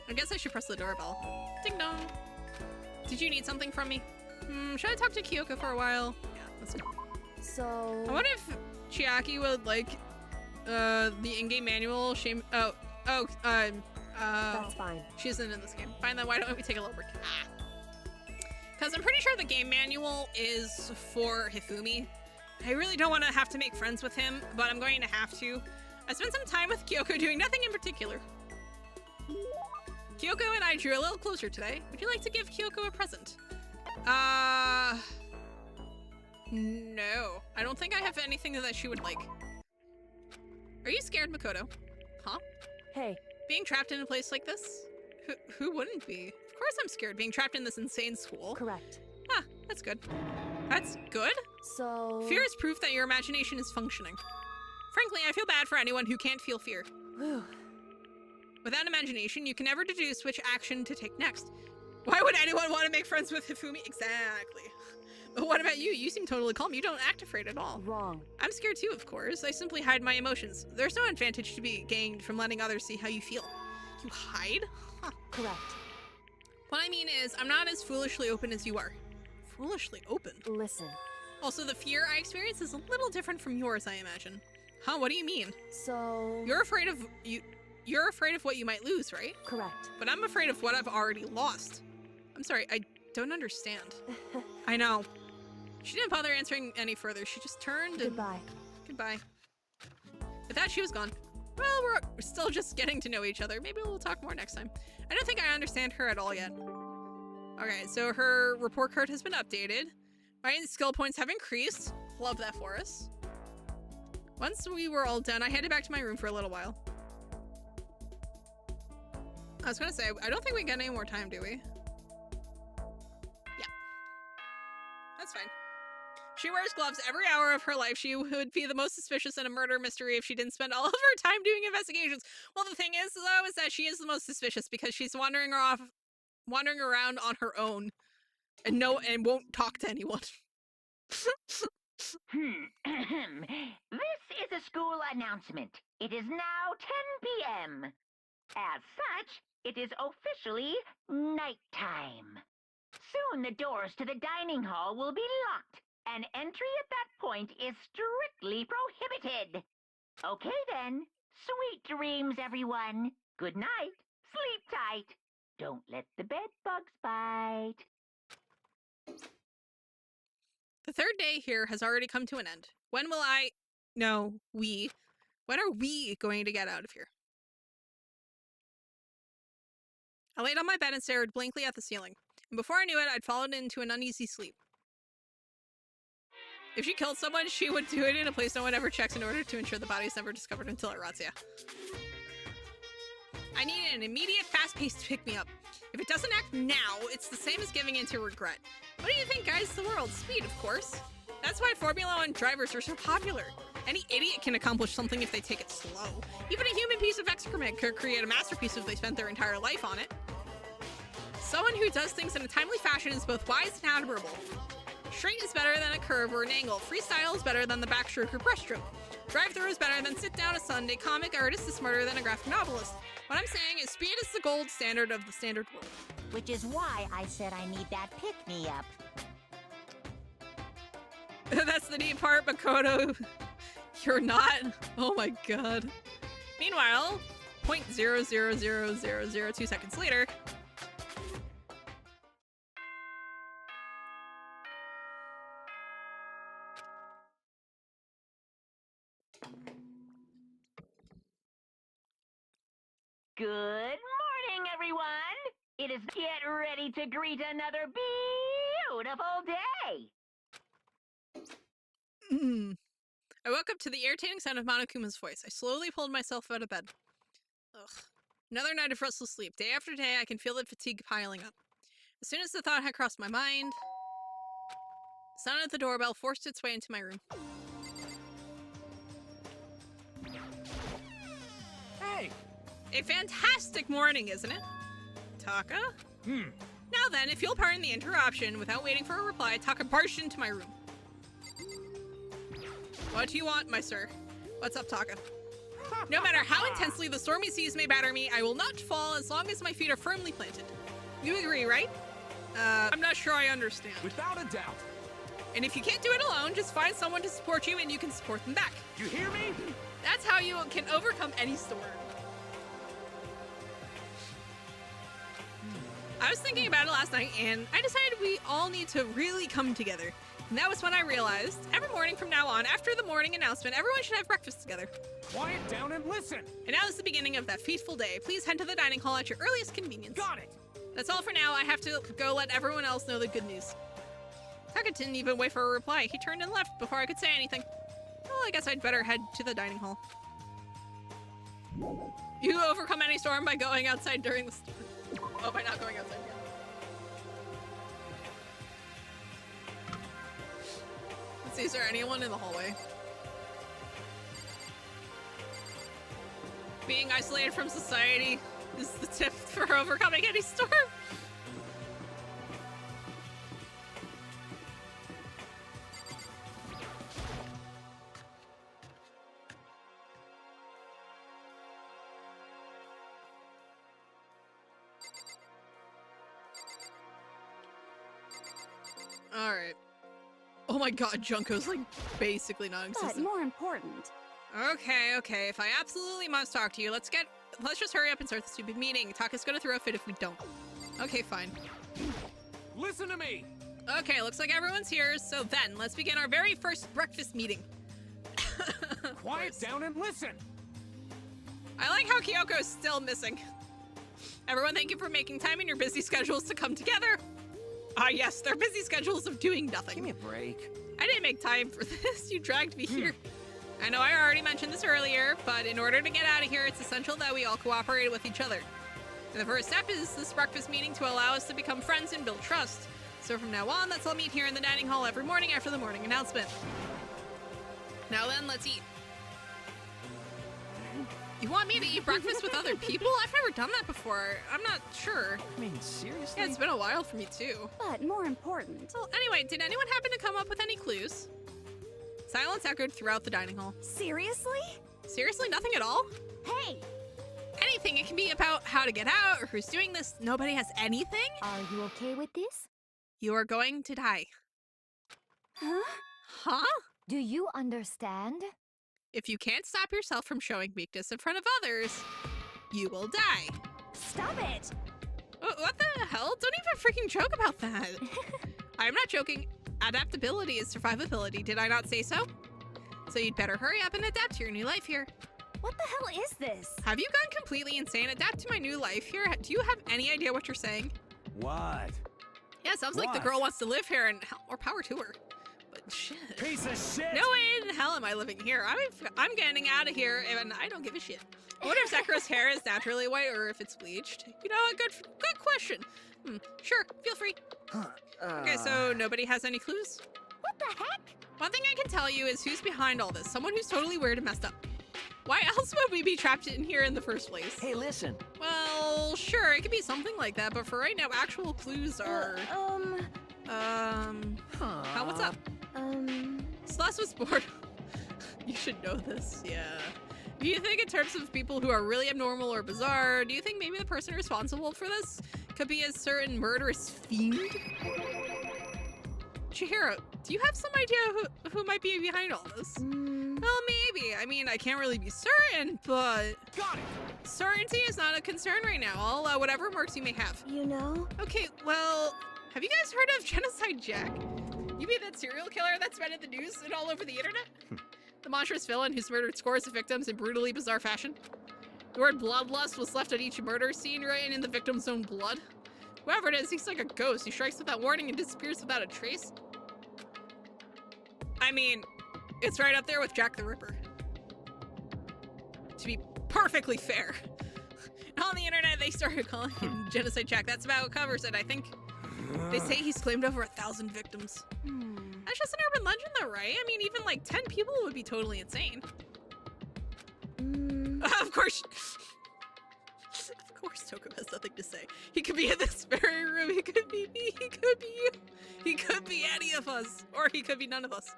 I guess I should press the doorbell. Ding dong! Did you need something from me? Should I talk to Kyoko for a while? Yeah, let's go. So— I wonder if Chiaki would like the in-game manual. that's fine. She isn't in this game. Fine, then why don't we take a little break? Because I'm pretty sure the game manual is for Hifumi. I really don't want to have to make friends with him, but I'm going to have to. I spent some time with Kyoko doing nothing in particular. Kyoko and I drew a little closer today. Would you like to give Kyoko a present? No. I don't think I have anything that she would like. Are you scared, Makoto? Huh? Hey. Being trapped in a place like this? Who wouldn't be? Of course I'm scared, being trapped in this insane school. Correct. Ah, that's good. That's good? So— Fear is proof that your imagination is functioning. Frankly, I feel bad for anyone who can't feel fear. Without imagination, you can never deduce which action to take next. Why would anyone want to make friends with Hifumi? Exactly. But what about you? You seem totally calm. You don't act afraid at all. Wrong. I'm scared too, of course. I simply hide my emotions. There's no advantage to be gained from letting others see how you feel. You hide? Huh. Correct. What I mean is, I'm not as foolishly open as you are. Foolishly open? Listen. Also, the fear I experience is a little different from yours, I imagine. Huh? What do you mean? So... You're afraid of what you might lose, right? Correct. But I'm afraid of what I've already lost. I'm sorry, I don't understand. I know. She didn't bother answering any further. She just turned and... Goodbye. Goodbye. With that, she was gone. Well, we're still just getting to know each other. Maybe we'll talk more next time. I don't think I understand her at all yet. Okay, so her report card has been updated. My skill points have increased. Love that for us. Once we were all done, I headed back to my room for a little while. I was gonna say, I don't think we get any more time, do we? Yeah. That's fine. She wears gloves every hour of her life. She would be the most suspicious in a murder mystery if she didn't spend all of her time doing investigations. Well, the thing is, though, is that she is the most suspicious because she's wandering around on her own and won't talk to anyone. This is a school announcement. It is now 10 p.m. As such, it is officially nighttime. Soon the doors to the dining hall will be locked, and entry at that point is strictly prohibited. Okay then, sweet dreams, everyone. Good night, sleep tight. Don't let the bed bugs bite. The third day here has already come to an end. When will I... No, we. When are we going to get out of here? I laid on my bed and stared blankly at the ceiling. And before I knew it, I'd fallen into an uneasy sleep. If she killed someone, she would do it in a place no one ever checks in order to ensure the body is never discovered until it rots, yeah. I need an immediate, fast-paced pick-me-up. If it doesn't act now, it's the same as giving in to regret. What do you think guides the world? Speed, of course. That's why Formula 1 drivers are so popular. Any idiot can accomplish something if they take it slow. Even a human piece of excrement could create a masterpiece if they spent their entire life on it. Someone who does things in a timely fashion is both wise and admirable. Straight is better than a curve or an angle. Freestyle is better than the backstroke or breaststroke. Drive-through is better than sit-down a Sunday. Comic artist is smarter than a graphic novelist. What I'm saying is speed is the gold standard of the standard world. Which is why I said I need that pick-me-up. That's the neat part, Makoto. You're not. Oh my god. Meanwhile, 0.000002 seconds later. Good morning, everyone. It is get ready to greet another beautiful day. I woke up to the irritating sound of Monokuma's voice. I slowly pulled myself out of bed. Ugh. Another night of restless sleep. Day after day, I can feel the fatigue piling up. As soon as the thought had crossed my mind, the sound of the doorbell forced its way into my room. Hey! A fantastic morning, isn't it? Taka? Now then, if you'll pardon the interruption, without waiting for a reply, Taka barged into my room. What do you want, my sir? What's up, Taka? No matter how intensely the stormy seas may batter me, I will not fall as long as my feet are firmly planted. You agree, right? I'm not sure I understand. Without a doubt. And if you can't do it alone, just find someone to support you and you can support them back. You hear me? That's how you can overcome any storm. I was thinking about it last night, and I decided we all need to really come together. And that was when I realized, every morning from now on, after the morning announcement, everyone should have breakfast together. Quiet down and listen. And now is the beginning of that fateful day. Please head to the dining hall at your earliest convenience. Got it. That's all for now. I have to go let everyone else know the good news. Taka didn't even wait for a reply. He turned and left before I could say anything. Well, I guess I'd better head to the dining hall. You overcome any storm by going outside during the storm. Oh, by not going outside. Let's see, is there anyone in the hallway? Being isolated from society is the tip for overcoming any storm. Alright. Oh my god, Junko's like basically non-existent. But more important, Okay, okay. If I absolutely must talk to you, let's just hurry up and start the stupid meeting. Taka's gonna throw a fit if we don't. Okay, fine. Listen to me! Okay, looks like everyone's here, so then, let's begin our very first breakfast meeting. Quiet down and listen! I like how Kyoko's still missing. Everyone, thank you for making time in your busy schedules to come together. Ah, yes, their busy schedules of doing nothing. Give me a break. I didn't make time for this. You dragged me here. I know I already mentioned this earlier, but in order to get out of here, it's essential that we all cooperate with each other. And the first step is this breakfast meeting to allow us to become friends and build trust. So from now on, let's all meet here in the dining hall every morning after the morning announcement. Now then, let's eat. You want me to eat breakfast with other people? I've never done that before. I'm not sure. I mean, seriously? Yeah, it's been a while for me too. But more important. Well, anyway, did anyone happen to come up with any clues? Silence echoed throughout the dining hall. Seriously? Seriously, nothing at all? Hey! Anything. It can be about how to get out or who's doing this. Nobody has anything? Are you okay with this? You are going to die. Huh? Huh? Do you understand? If you can't stop yourself from showing weakness in front of others, you will die. Stop it! What the hell? Don't even freaking joke about that. I'm not joking. Adaptability is survivability. Did I not say so? So you'd better hurry up and adapt to your new life here. What the hell is this? Have you gone completely insane? Adapt to my new life here? Do you have any idea what you're saying? What? Yeah, sounds like the girl wants to live here and more power to her. But shit. Piece of shit! No way in hell am I living here. I'm getting out of here and I don't give a shit. I wonder if Sakura's hair is naturally white or if it's bleached. You know, a good question. Sure, feel free. Okay, so nobody has any clues? What the heck? One thing I can tell you is who's behind all this. Someone who's totally weird and messed up. Why else would we be trapped in here in the first place? Hey, listen. Well, sure, it could be something like that, but for right now, actual clues are... what's up? Celeste was bored. You should know this, yeah. Do you think in terms of people who are really abnormal or bizarre, do you think maybe the person responsible for this could be a certain murderous fiend? Chihiro, do you have some idea who might be behind all this? Well, maybe. I mean, I can't really be certain, but... Got it! Certainty is not a concern right now. I'll allow whatever marks you may have. You know? Okay, well, have you guys heard of Genocide Jack? You mean that serial killer that's been in the news and all over the internet? The monstrous villain who's murdered scores of victims in brutally bizarre fashion? The word bloodlust was left at each murder scene written in the victim's own blood. Whoever it is, he's like a ghost. He strikes without warning and disappears without a trace. I mean, it's right up there with Jack the Ripper. To be perfectly fair. On the internet, they started calling him Genocide Jack. That's about what covers it, I think. They say he's claimed over 1,000 victims. That's just an urban legend though, right? I mean, even like 10 people would be totally insane. Of course Toko has nothing to say. He could be in this very room. He could be me. He could be you. He could be any of us. Or he could be none of us.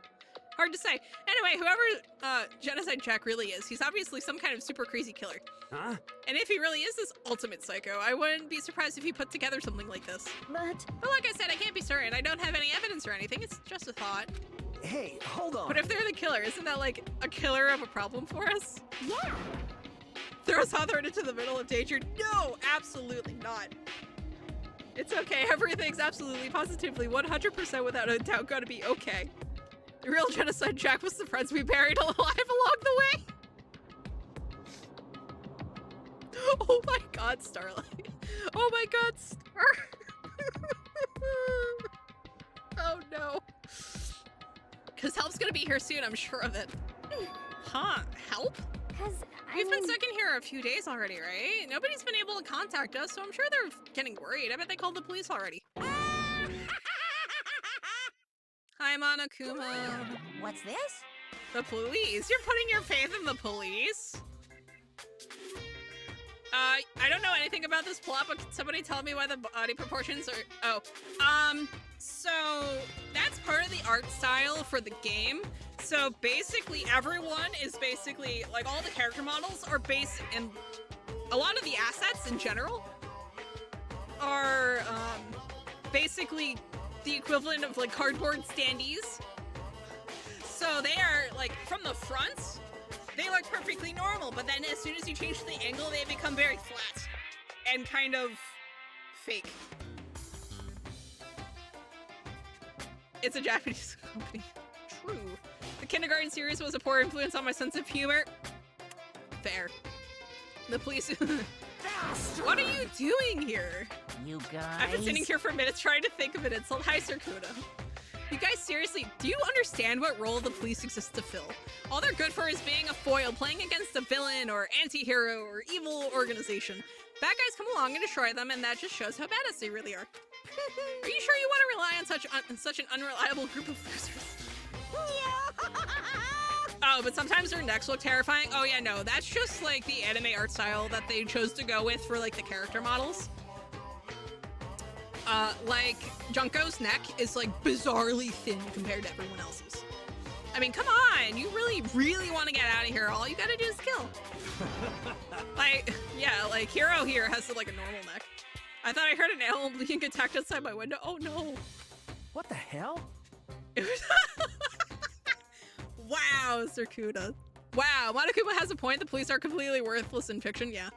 Hard to say. Anyway, whoever Genocide Jack really is, he's obviously some kind of super crazy killer. Huh? And if he really is this ultimate psycho, I wouldn't be surprised if he put together something like this. But like I said, I can't be certain. I don't have any evidence or anything. It's just a thought. Hey, hold on. But if they're the killer, isn't that like a killer of a problem for us? Yeah! Throw Hawthorne into the middle of danger? No, absolutely not. It's okay. Everything's absolutely, positively, 100% without a doubt gonna be okay. The real Genocide Jack was the friends we buried alive along the way. Oh my god, Starlight. Oh my god, Star. Oh no. Because help's gonna be here soon, I'm sure of it. Huh, help? We've been stuck in here a few days already, right? Nobody's been able to contact us, so I'm sure they're getting worried. I bet they called the police already. Hi, Monokuma. What's this? The police? You're putting your faith in the police? I don't know anything about this plot, but can somebody tell me why the body proportions are... so that's part of the art style for the game. So basically everyone is basically, like all the character models are based, and a lot of the assets in general are basically the equivalent of like cardboard standees. So they are like from the front, they look perfectly normal, but then as soon as you change the angle, they become very flat and kind of fake. It's a Japanese company. True. The kindergarten series was a poor influence on my sense of humor. Fair. The police... What are you doing here? You guys... I've been sitting here for minutes trying to think of an insult. Hi, Sir Kuda. You guys, seriously, do you understand what role the police exist to fill? All they're good for is being a foil, playing against a villain or anti-hero or evil organization. Bad guys come along and destroy them, and that just shows how badass they really are. Are you sure you want to rely on such an unreliable group of losers? Oh, but sometimes their necks look terrifying. Oh yeah, no, that's just like the anime art style that they chose to go with for like the character models. Like Junko's neck is like bizarrely thin compared to everyone else's. I mean, come on, you really, really want to get out of here. All you gotta do is kill. Like, yeah, like Hero here has like a normal neck. I thought I heard an animal being attacked outside my window. Oh no. What the hell? Wow, Sir Kuda. Wow, Monokuma has a point. The police are completely worthless in fiction. Yeah.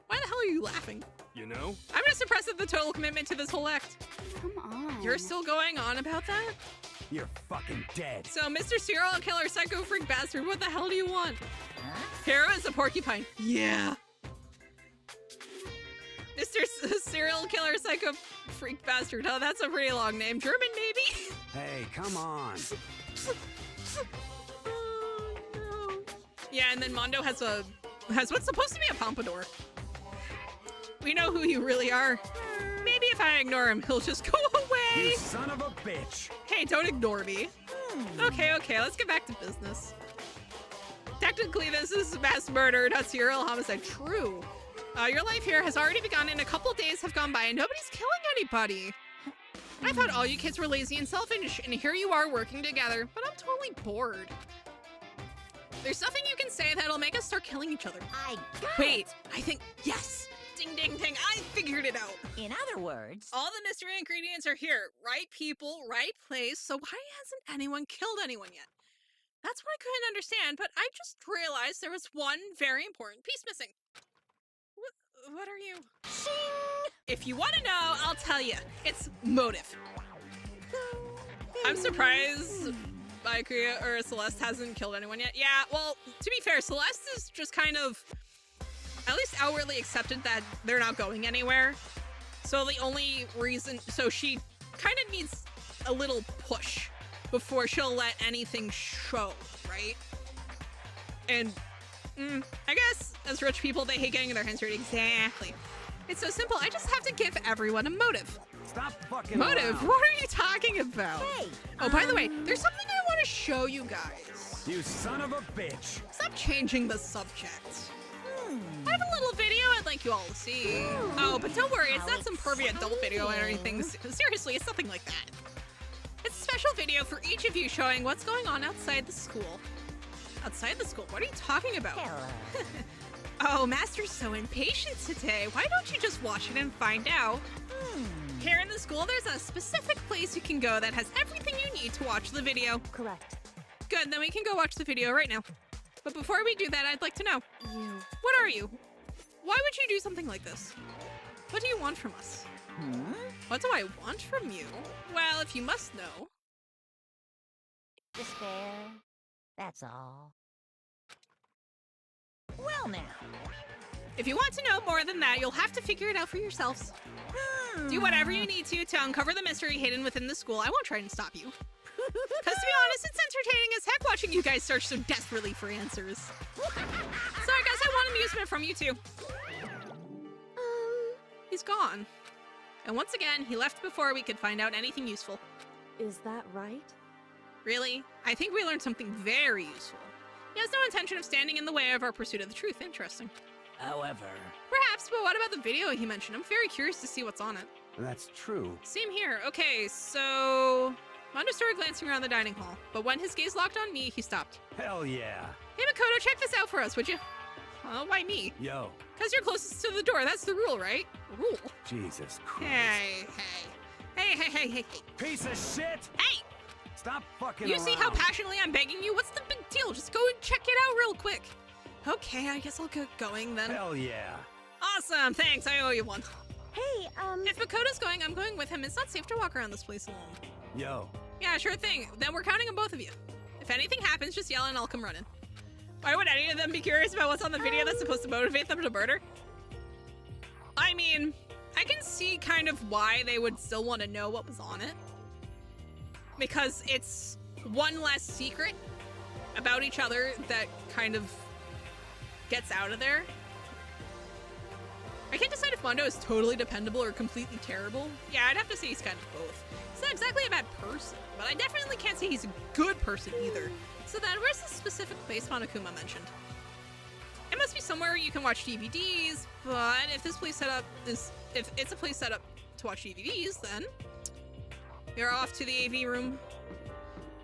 Why the hell are you laughing? You know? I'm just impressed at the total commitment to this whole act. Come on. You're still going on about that? You're fucking dead. So, Mr. Serial Killer Psycho Freak Bastard, what the hell do you want? Hero is a porcupine. Yeah. Mr. Serial Killer Psycho Freak Bastard. Oh, that's a pretty long name. German, maybe? Hey, come on. Oh, no. Yeah, and then Mondo has what's supposed to be a pompadour. We know who you really are. Maybe if I ignore him, he'll just go away. You son of a bitch. Hey, don't ignore me. Okay, let's get back to business. Technically, this is mass murder, not serial homicide. True. Your life here has already begun and a couple days have gone by and nobody's killing anybody. I thought all you kids were lazy and selfish, and here you are working together, but I'm totally bored. There's nothing you can say that'll make us start killing each other. Wait, I think, yes. Ding, ding, ding, I figured it out. In other words... All the mystery ingredients are here. Right people, right place, so why hasn't anyone killed anyone yet? That's what I couldn't understand, but I just realized there was one very important piece missing. What are you? Shing! If you want to know, I'll tell you. It's motive. I'm surprised Baikuya or Celeste hasn't killed anyone yet. Yeah, well, to be fair, Celeste is just kind of at least outwardly accepted that they're not going anywhere. So the only reason, so she kind of needs a little push before she'll let anything show, right? And I guess as rich people, they hate getting their hands dirty. Exactly. It's so simple. I just have to give everyone a motive. Stop fucking motive? around. What are you talking about? Hey, oh, by the way, there's something I want to show you guys. You son of a bitch. Stop changing the subject. I have a little video I'd like you all to see. Oh, but don't worry, it's not some pervy adult video or anything. Seriously, it's nothing like that. It's a special video for each of you showing what's going on outside the school. Outside the school? What are you talking about? Oh, Master's so impatient today. Why don't you just watch it and find out? Here in the school, there's a specific place you can go that has everything you need to watch the video. Correct. Good, then we can go watch the video right now. But before we do that, I'd like to know. What are you? Why would you do something like this? What do you want from us? What do I want from you? Well, if you must know. Despair. That's all. Well now. If you want to know more than that, you'll have to figure it out for yourselves. Do whatever you need to uncover the mystery hidden within the school. I won't try and stop you. Because to be honest, it's entertaining as heck watching you guys search so desperately for answers. So I guess I want amusement from you too. He's gone. And once again, he left before we could find out anything useful. Is that right? Really? I think we learned something very useful. He has no intention of standing in the way of our pursuit of the truth. Interesting. However... Perhaps, but what about the video he mentioned? I'm very curious to see what's on it. That's true. Same here. Okay, so... Mondo started glancing around the dining hall, but when his gaze locked on me, he stopped. Hell yeah. Hey, Makoto, check this out for us, would you? Why me? Yo. Because you're closest to the door. That's the rule, right? Rule. Jesus Christ. Hey. Piece of shit! Hey! Stop fucking You around. see how passionately I'm begging you? What's the big deal? Just go and check it out real quick. Okay, I guess I'll get going then. Hell yeah. Awesome, thanks, I owe you one. Hey, If Makoto's going, I'm going with him. It's not safe to walk around this place alone. Yo. Yeah, sure thing. Then we're counting on both of you. If anything happens, just yell and I'll come running. Why would any of them be curious about what's on the video that's supposed to motivate them to murder? I mean, I can see kind of why they would still want to know what was on it. Because it's one less secret about each other that kind of gets out of there. I can't decide if Mondo is totally dependable or completely terrible. Yeah, I'd have to say he's kind of both. He's not exactly a bad person, but I definitely can't say he's a good person either. So then, where's the specific place Monokuma mentioned? It must be somewhere you can watch DVDs, but if this place set up is, if it's a place set up to watch DVDs, then you're off to the AV room.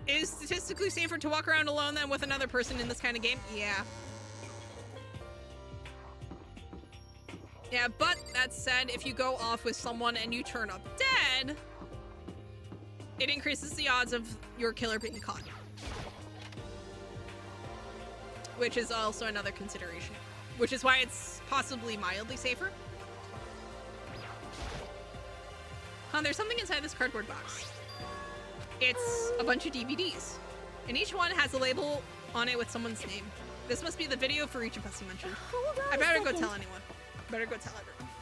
Is statistically safer to walk around alone than with another person in this kind of game? Yeah. Yeah, but that said, if you go off with someone and you turn up dead, it increases the odds of your killer being caught. Which is also another consideration. Which is why it's possibly mildly safer. There's something inside this cardboard box. It's a bunch of DVDs. And each one has a label on it with someone's name. This must be the video for each of us you mentioned. I better go tell anyone. Better go tell everyone.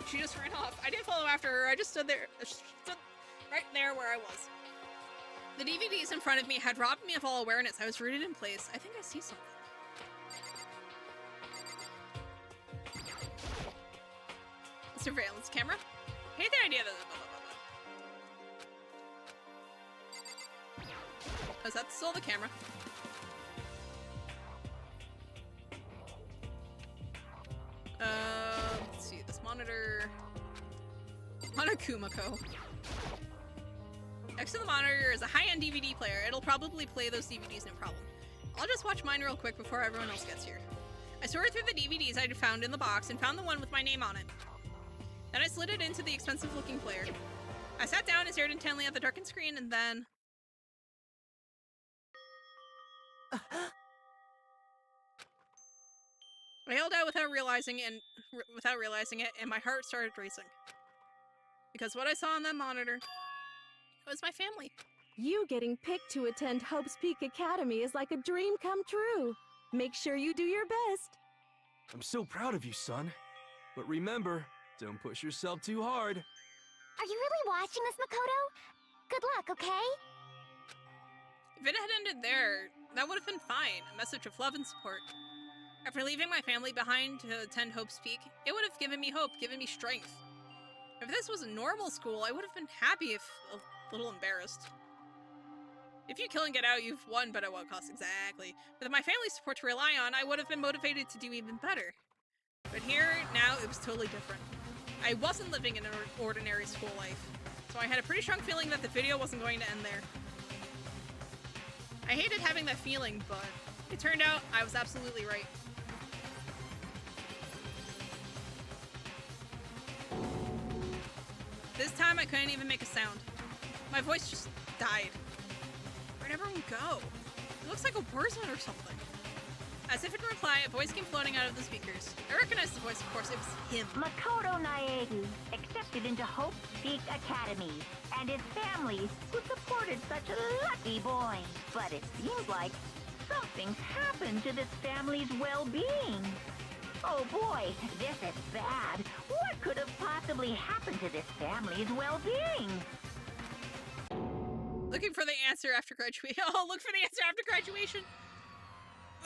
She just ran off. I didn't follow after her. I just stood there, stood right there where I was. The DVDs in front of me had robbed me of all awareness. I was rooted in place. I think I see something. A surveillance camera? I hate the idea that. Oh, is that still the camera? Let's see, this monitor... Monokumako. Next to the monitor is a high-end DVD player. It'll probably play those DVDs no problem. I'll just watch mine real quick before everyone else gets here. I sorted through the DVDs I'd found in the box and found the one with my name on it. Then I slid it into the expensive-looking player. I sat down and stared intently at the darkened screen, and then... I yelled out without realizing it, and my heart started racing. Because what I saw on that monitor was my family. You getting picked to attend Hope's Peak Academy is like a dream come true. Make sure you do your best. I'm so proud of you, son. But remember, don't push yourself too hard. Are you really watching this, Makoto? Good luck, okay? If it had ended there, that would have been fine. A message of love and support. After leaving my family behind to attend Hope's Peak, it would have given me hope, given me strength. If this was a normal school, I would have been happy if a little embarrassed. If you kill and get out, you've won, but at what cost exactly? With my family's support to rely on, I would have been motivated to do even better. But here, now, it was totally different. I wasn't living in an ordinary school life, so I had a pretty strong feeling that the video wasn't going to end there. I hated having that feeling, but it turned out I was absolutely right. This time I couldn't even make a sound. My voice just died. Where'd everyone go? It looks like a Warzone or something. As if in reply, a voice came floating out of the speakers. I recognized the voice, of course. It was him. Makoto Naegi, accepted into Hope Peak Academy, and his family, who supported such a lucky boy. But it seems like something's happened to this family's well-being. Oh boy, this is bad. What could have possibly happened to this family's well-being? Looking for the answer after graduation. Oh, look for the answer after graduation.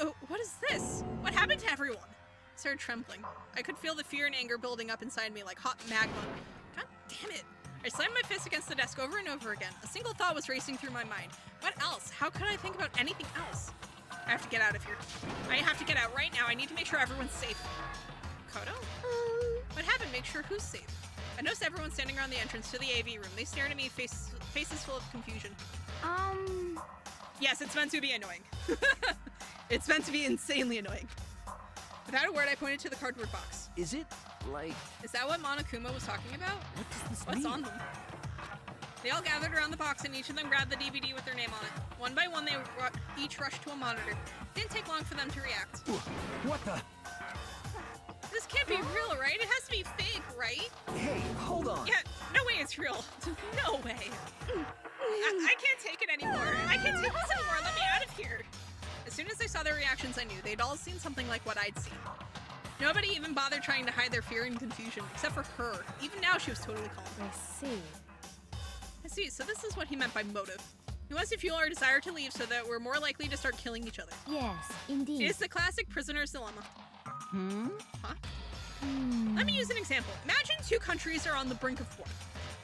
Oh, what is this? What happened to everyone? I started trembling. I could feel the fear and anger building up inside me like hot magma. God damn it. I slammed my fist against the desk over and over again. A single thought was racing through my mind. What else? How could I think about anything else? I have to get out of here. I have to get out right now. I need to make sure everyone's safe. Koto? What happened? Make sure who's safe. I noticed everyone standing around the entrance to the AV room. They stared at me, faces full of confusion. Yes, it's meant to be annoying. It's meant to be insanely annoying. Without a word, I pointed to the cardboard box. Is it, like... Is that what Monokuma was talking about? What does this What's mean? on them? They all gathered around the box and each of them grabbed the DVD with their name on it. One by one, they each rushed to a monitor. It didn't take long for them to react. What the? This can't be real, right? It has to be fake, right? Hey, hold on. Yeah, no way it's real. No way. I can't take it anymore. I can't take this anymore. Let me out of here. As soon as I saw their reactions, I knew they'd all seen something like what I'd seen. Nobody even bothered trying to hide their fear and confusion, except for her. Even now, she was totally calm. I see, so this is what he meant by motive. He wants to fuel our desire to leave so that we're more likely to start killing each other. Yes, indeed. It's the classic prisoner's dilemma. Huh? Let me use an example. Imagine two countries are on the brink of war,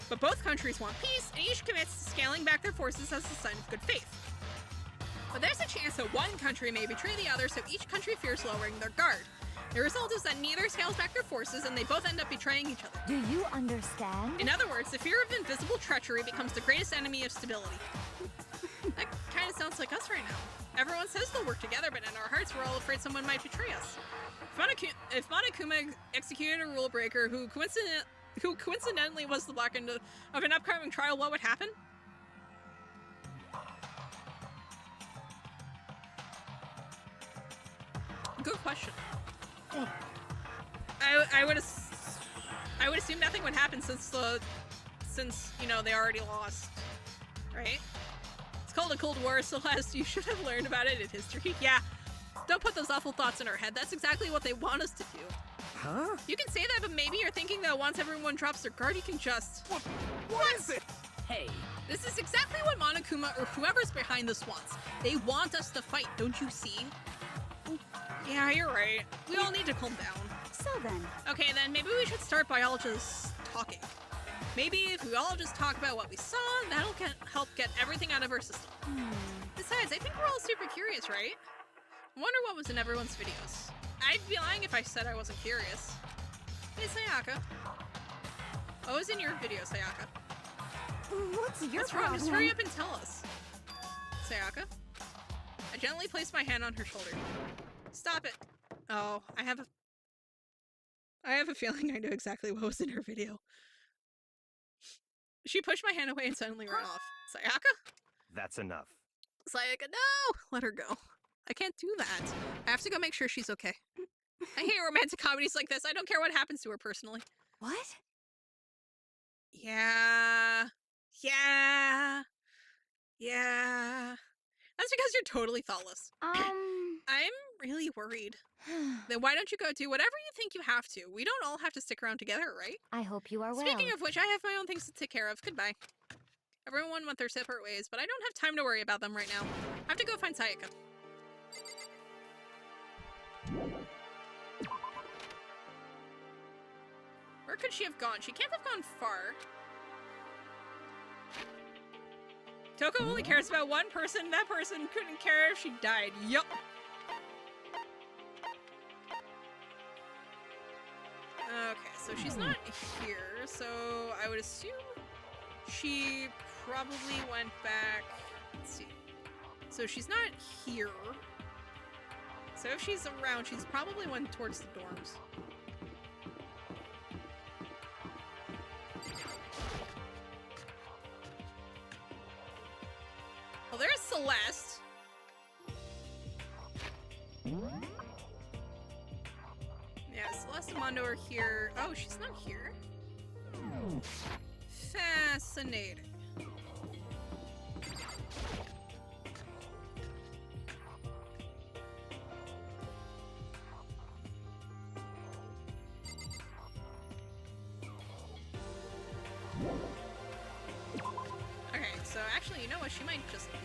but both countries want peace, and each commits to scaling back their forces as a sign of good faith. But there's a chance that one country may betray the other, so each country fears lowering their guard. The result is that neither scales back their forces, and they both end up betraying each other. Do you understand? In other words, the fear of invisible treachery becomes the greatest enemy of stability. That kind of sounds like us right now. Everyone says they'll work together, but in our hearts we're all afraid someone might betray us. If Monokuma executed a rule breaker who coincidentally was the black end of an upcoming trial, what would happen? Good question. I would assume nothing would happen since you know they already lost, right? It's called a Cold War, Celeste. You should have learned about it in history. Yeah, don't put those awful thoughts in our head. That's exactly what they want us to do. Huh? You can say that, but maybe you're thinking that once everyone drops their guard, you can just... What is it? Hey. This is exactly what Monokuma or whoever's behind this wants. They want us to fight, don't you see? Yeah, you're right. We all need to calm down. So then. Okay, then maybe we should start by all just talking. Maybe if we all just talk about what we saw, that'll help get everything out of our system. Besides, I think we're all super curious, right? I wonder what was in everyone's videos. I'd be lying if I said I wasn't curious. Hey, Sayaka. What was in your video, Sayaka? What's your What's problem? wrong? Just hurry up and tell us. Sayaka? I gently placed my hand on her shoulder. Stop it. Oh, I have a feeling I know exactly what was in her video. She pushed my hand away and suddenly ran off. Sayaka? That's enough. Sayaka, no! Let her go. I can't do that. I have to go make sure she's okay. I hate romantic comedies like this. I don't care what happens to her personally. What? Yeah. Yeah. Yeah. That's because you're totally thoughtless. I'm really worried. Then why don't you go do whatever you think you have to? We don't all have to stick around together, right? I hope you are well. Speaking of which, I have my own things to take care of. Goodbye. Everyone went their separate ways, but I don't have time to worry about them right now. I have to go find Sayaka. Where could she have gone? She can't have gone far. Toko only cares about one person. That person couldn't care if she died. Yup. Okay, so she's not here, so I would assume she probably went back. Let's see. So she's not here. So if she's around, she's probably went towards the dorms. Well, there's Celeste. Yeah, Celeste and Mondo are here. Oh, she's not here. Fascinating. Okay, so actually, you know what? She might just be...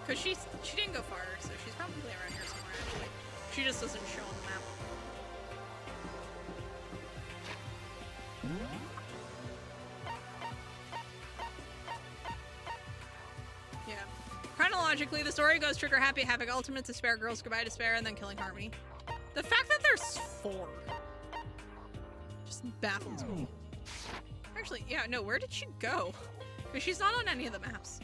Because she didn't go far, so she's probably around here somewhere, actually. She just doesn't show on the map. Yeah. Chronologically, the story goes Trigger Happy, Havoc, Ultimate Despair, Girls Goodbye Despair, and then Killing Harmony. The fact that there's 4 just baffles me. Actually, yeah, no, where did she go? Because she's not on any of the maps.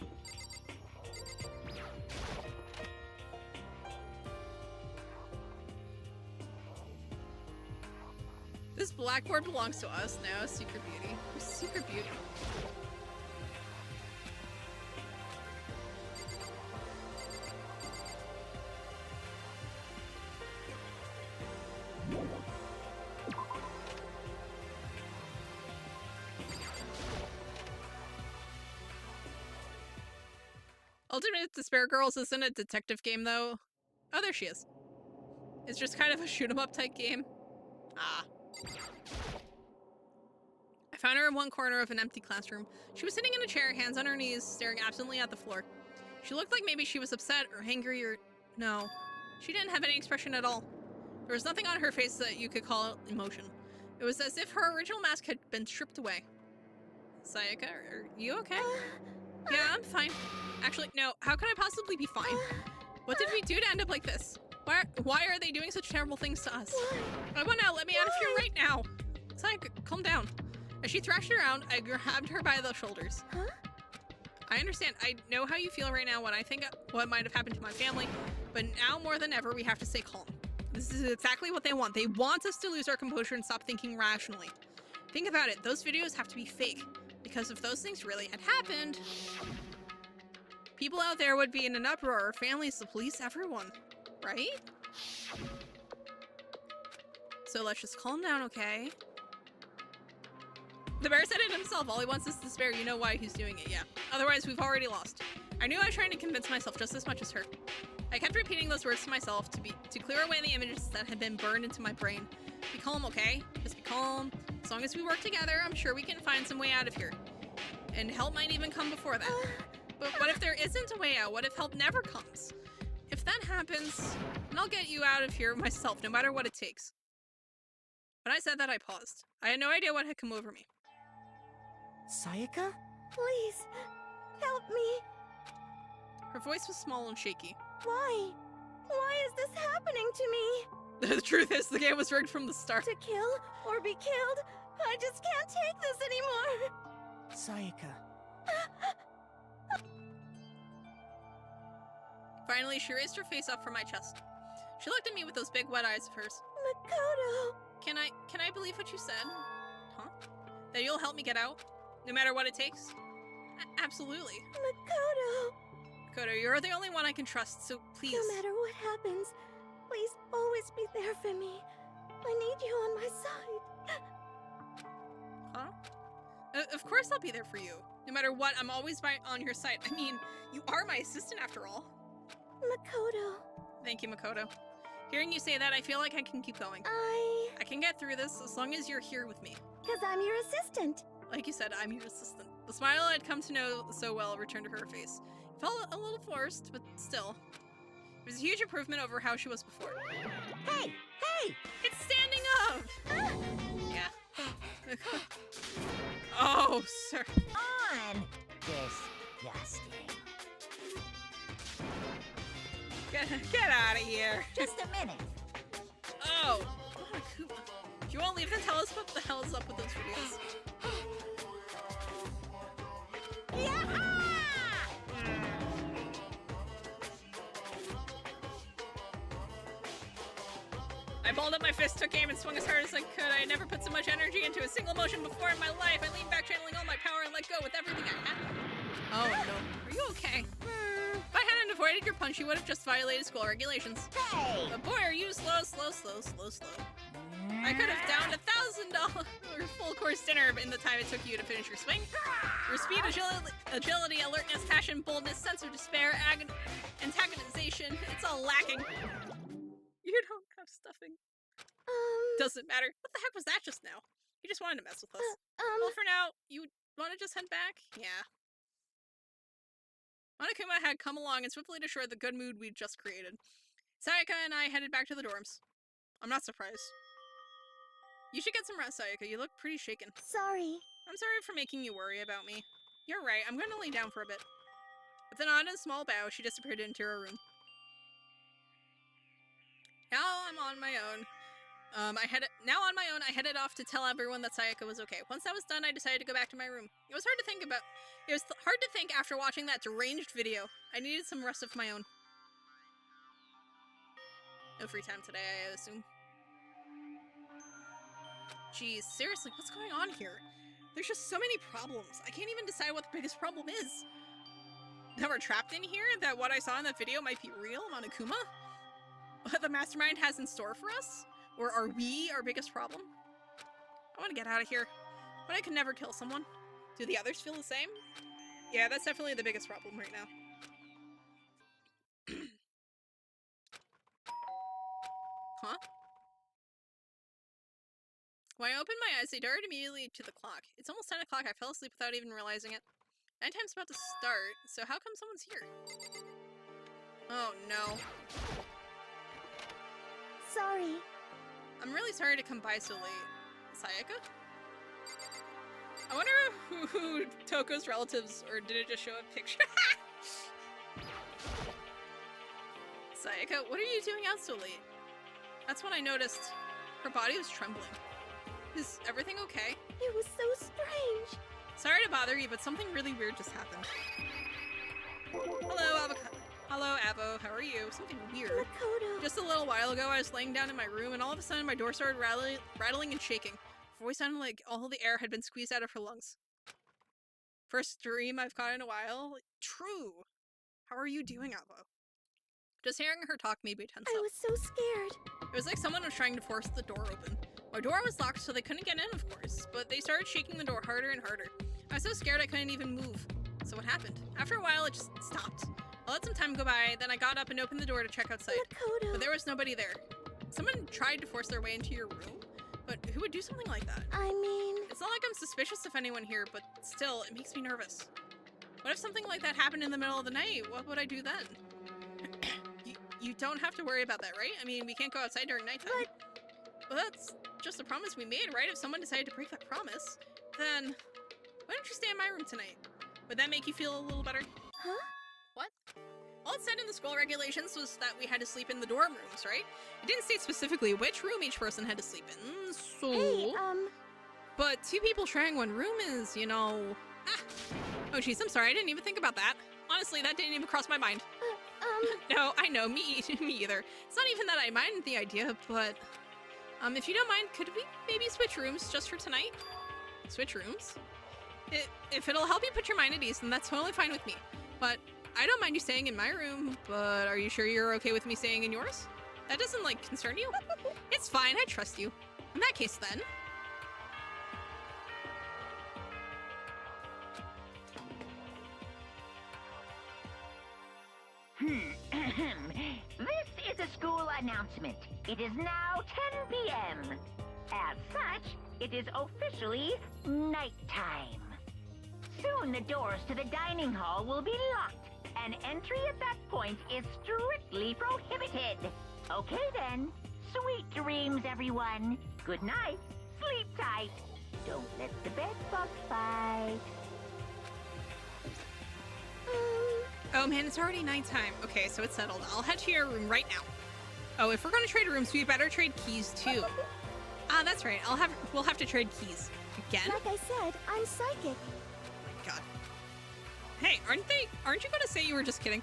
This blackboard belongs to us now, Secret Beauty. Who's Secret Beauty? Ultimate Despair Girls isn't a detective game, though. Oh, there she is. It's just kind of a shoot-'em-up type game. Ah. I found her in one corner of an empty classroom. She was sitting in a chair, hands on her knees, staring absently at the floor. She looked like maybe she was upset or angry or... No. She didn't have any expression at all. There was nothing on her face that you could call emotion. It was as if her original mask had been stripped away. Sayaka, are you okay? Yeah, I'm fine. Actually, no. How can I possibly be fine? What did we do to end up like this? Why are they doing such terrible things to us? I want out. Let me out of here right now. Sayaka, calm down. As she thrashed around, I grabbed her by the shoulders. Huh? I understand. I know how you feel right now when I think what might have happened to my family, but now more than ever, we have to stay calm. This is exactly what they want. They want us to lose our composure and stop thinking rationally. Think about it. Those videos have to be fake, because if those things really had happened, people out there would be in an uproar, families, the police, everyone, right? So let's just calm down, okay? The bear said it himself. All he wants is despair. You know why he's doing it, yeah. Otherwise, we've already lost. I knew I was trying to convince myself just as much as her. I kept repeating those words to myself to clear away the images that had been burned into my brain. Be calm, okay? Just be calm. As long as we work together, I'm sure we can find some way out of here. And help might even come before that. But what if there isn't a way out? What if help never comes? If that happens, then I'll get you out of here myself, no matter what it takes. When I said that, I paused. I had no idea what had come over me. Sayaka? Please, help me. Her voice was small and shaky. Why? Why is this happening to me? The truth is, the game was rigged from the start. To kill or be killed? I just can't take this anymore. Sayaka. Finally, she raised her face up from my chest. She looked at me with those big wet eyes of hers. Makoto. Can I believe what you said? Huh? That you'll help me get out? No matter what it takes? Absolutely. Makoto. Makoto, you're the only one I can trust, so please. No matter what happens, please always be there for me. I need you on my side. Huh? Of course I'll be there for you. No matter what, I'm always on your side. I mean, you are my assistant after all. Makoto. Thank you, Makoto. Hearing you say that, I feel like I can keep going. I can get through this as long as you're here with me. Because I'm your assistant. Like you said, I'm your assistant. The smile I'd come to know so well returned to her face. It felt a little forced, but still. It was a huge improvement over how she was before. Hey! Hey! It's standing up! Yeah. Oh, sir. On! Disgusting. Get out of here. Just a minute. Oh. Akuma. If you won't leave, then tell us what the hell is up with those videos. I balled up my fist, took aim, and swung as hard as I could. I had never put so much energy into a single motion before in my life. I leaned back, channeling all my power, and let go with everything I had. Oh no. Are you okay? If I hadn't avoided your punch, you would have just violated school regulations. Hey! But boy, are you slow. I could have downed $1,000 full course dinner in the time it took you to finish your swing. Your speed, agility, alertness, passion, boldness, sense of despair, antagonization, it's all lacking. You don't have stuffing. Doesn't matter. What the heck was that just now? You just wanted to mess with us. Well, for now, you want to just head back? Yeah. Monokuma had come along and swiftly destroyed the good mood we'd just created. Sayaka and I headed back to the dorms. I'm not surprised. You should get some rest, Sayaka. You look pretty shaken. Sorry. I'm sorry for making you worry about me. You're right. I'm going to lay down for a bit. With a nod and a small bow, she disappeared into her room. Now I'm on my own. I headed off to tell everyone that Sayaka was okay. Once that was done, I decided to go back to my room. It was hard to think after watching that deranged video. I needed some rest of my own. No free time today, I assume. Geez, seriously, what's going on here? There's just so many problems. I can't even decide what the biggest problem is. That we're trapped in here? That what I saw in that video might be real, Monokuma? What the mastermind has in store for us? Or are we our biggest problem? I want to get out of here. But I could never kill someone. Do the others feel the same? Yeah, that's definitely the biggest problem right now. Huh? When I opened my eyes, they darted immediately to the clock. It's almost 10 o'clock. I fell asleep without even realizing it. Nighttime's about to start, so how come someone's here? Oh no. Sorry. I'm really sorry to come by so late. Sayaka? I wonder who Toko's relatives, or did it just show a picture? Sayaka, what are you doing out so late? That's when I noticed her body was trembling. Is everything okay? It was so strange. Sorry to bother you, but something really weird just happened. Hello, Hello, Avo. How are you? Something weird. Makoto. Just a little while ago, I was laying down in my room, and all of a sudden, my door started rattling and shaking. Her voice sounded like all the air had been squeezed out of her lungs. First dream I've caught in a while. True. How are you doing, Avo? Just hearing her talk made me tense up. I was so scared. It was like someone was trying to force the door open. My door was locked, so they couldn't get in, of course, but they started shaking the door harder and harder. I was so scared I couldn't even move. So what happened? After a while, it just stopped. I let some time go by, then I got up and opened the door to check outside. Makoto. But there was nobody there. Someone tried to force their way into your room, but who would do something like that? I mean... It's not like I'm suspicious of anyone here, but still, it makes me nervous. What if something like that happened in the middle of the night? What would I do then? You don't have to worry about that, right? I mean, we can't go outside during nighttime. But... Well, that's just a promise we made, right? If someone decided to break that promise, then why don't you stay in my room tonight? Would that make you feel a little better? Huh? What? All it said in the school regulations was that we had to sleep in the dorm rooms, right? It didn't state specifically which room each person had to sleep in, so... Hey, But 2 people sharing one room is, you know... Ah! Oh jeez, I'm sorry, I didn't even think about that. Honestly, that didn't even cross my mind. No, I know, me either. It's not even that I mind the idea, but... if you don't mind, could we maybe switch rooms just for tonight? Switch rooms? If it'll help you put your mind at ease, then that's totally fine with me. But I don't mind you staying in my room, but are you sure you're okay with me staying in yours? That doesn't, like, concern you? It's fine, I trust you. In that case, then... This is a school announcement. It is now 10 p.m. As such, it is officially nighttime. Soon the doors to the dining hall will be locked, and entry at that point is strictly prohibited. Okay then. Sweet dreams, everyone. Good night. Sleep tight. Don't let the bed bugs bite. Oh man, it's already nighttime. Okay, so it's settled. I'll head to your room right now. Oh, if we're gonna trade rooms, we better trade keys too. Ah, that's right. We'll have to trade keys. Again? Like I said, I'm psychic. Oh my god. Hey, aren't you gonna say you were just kidding?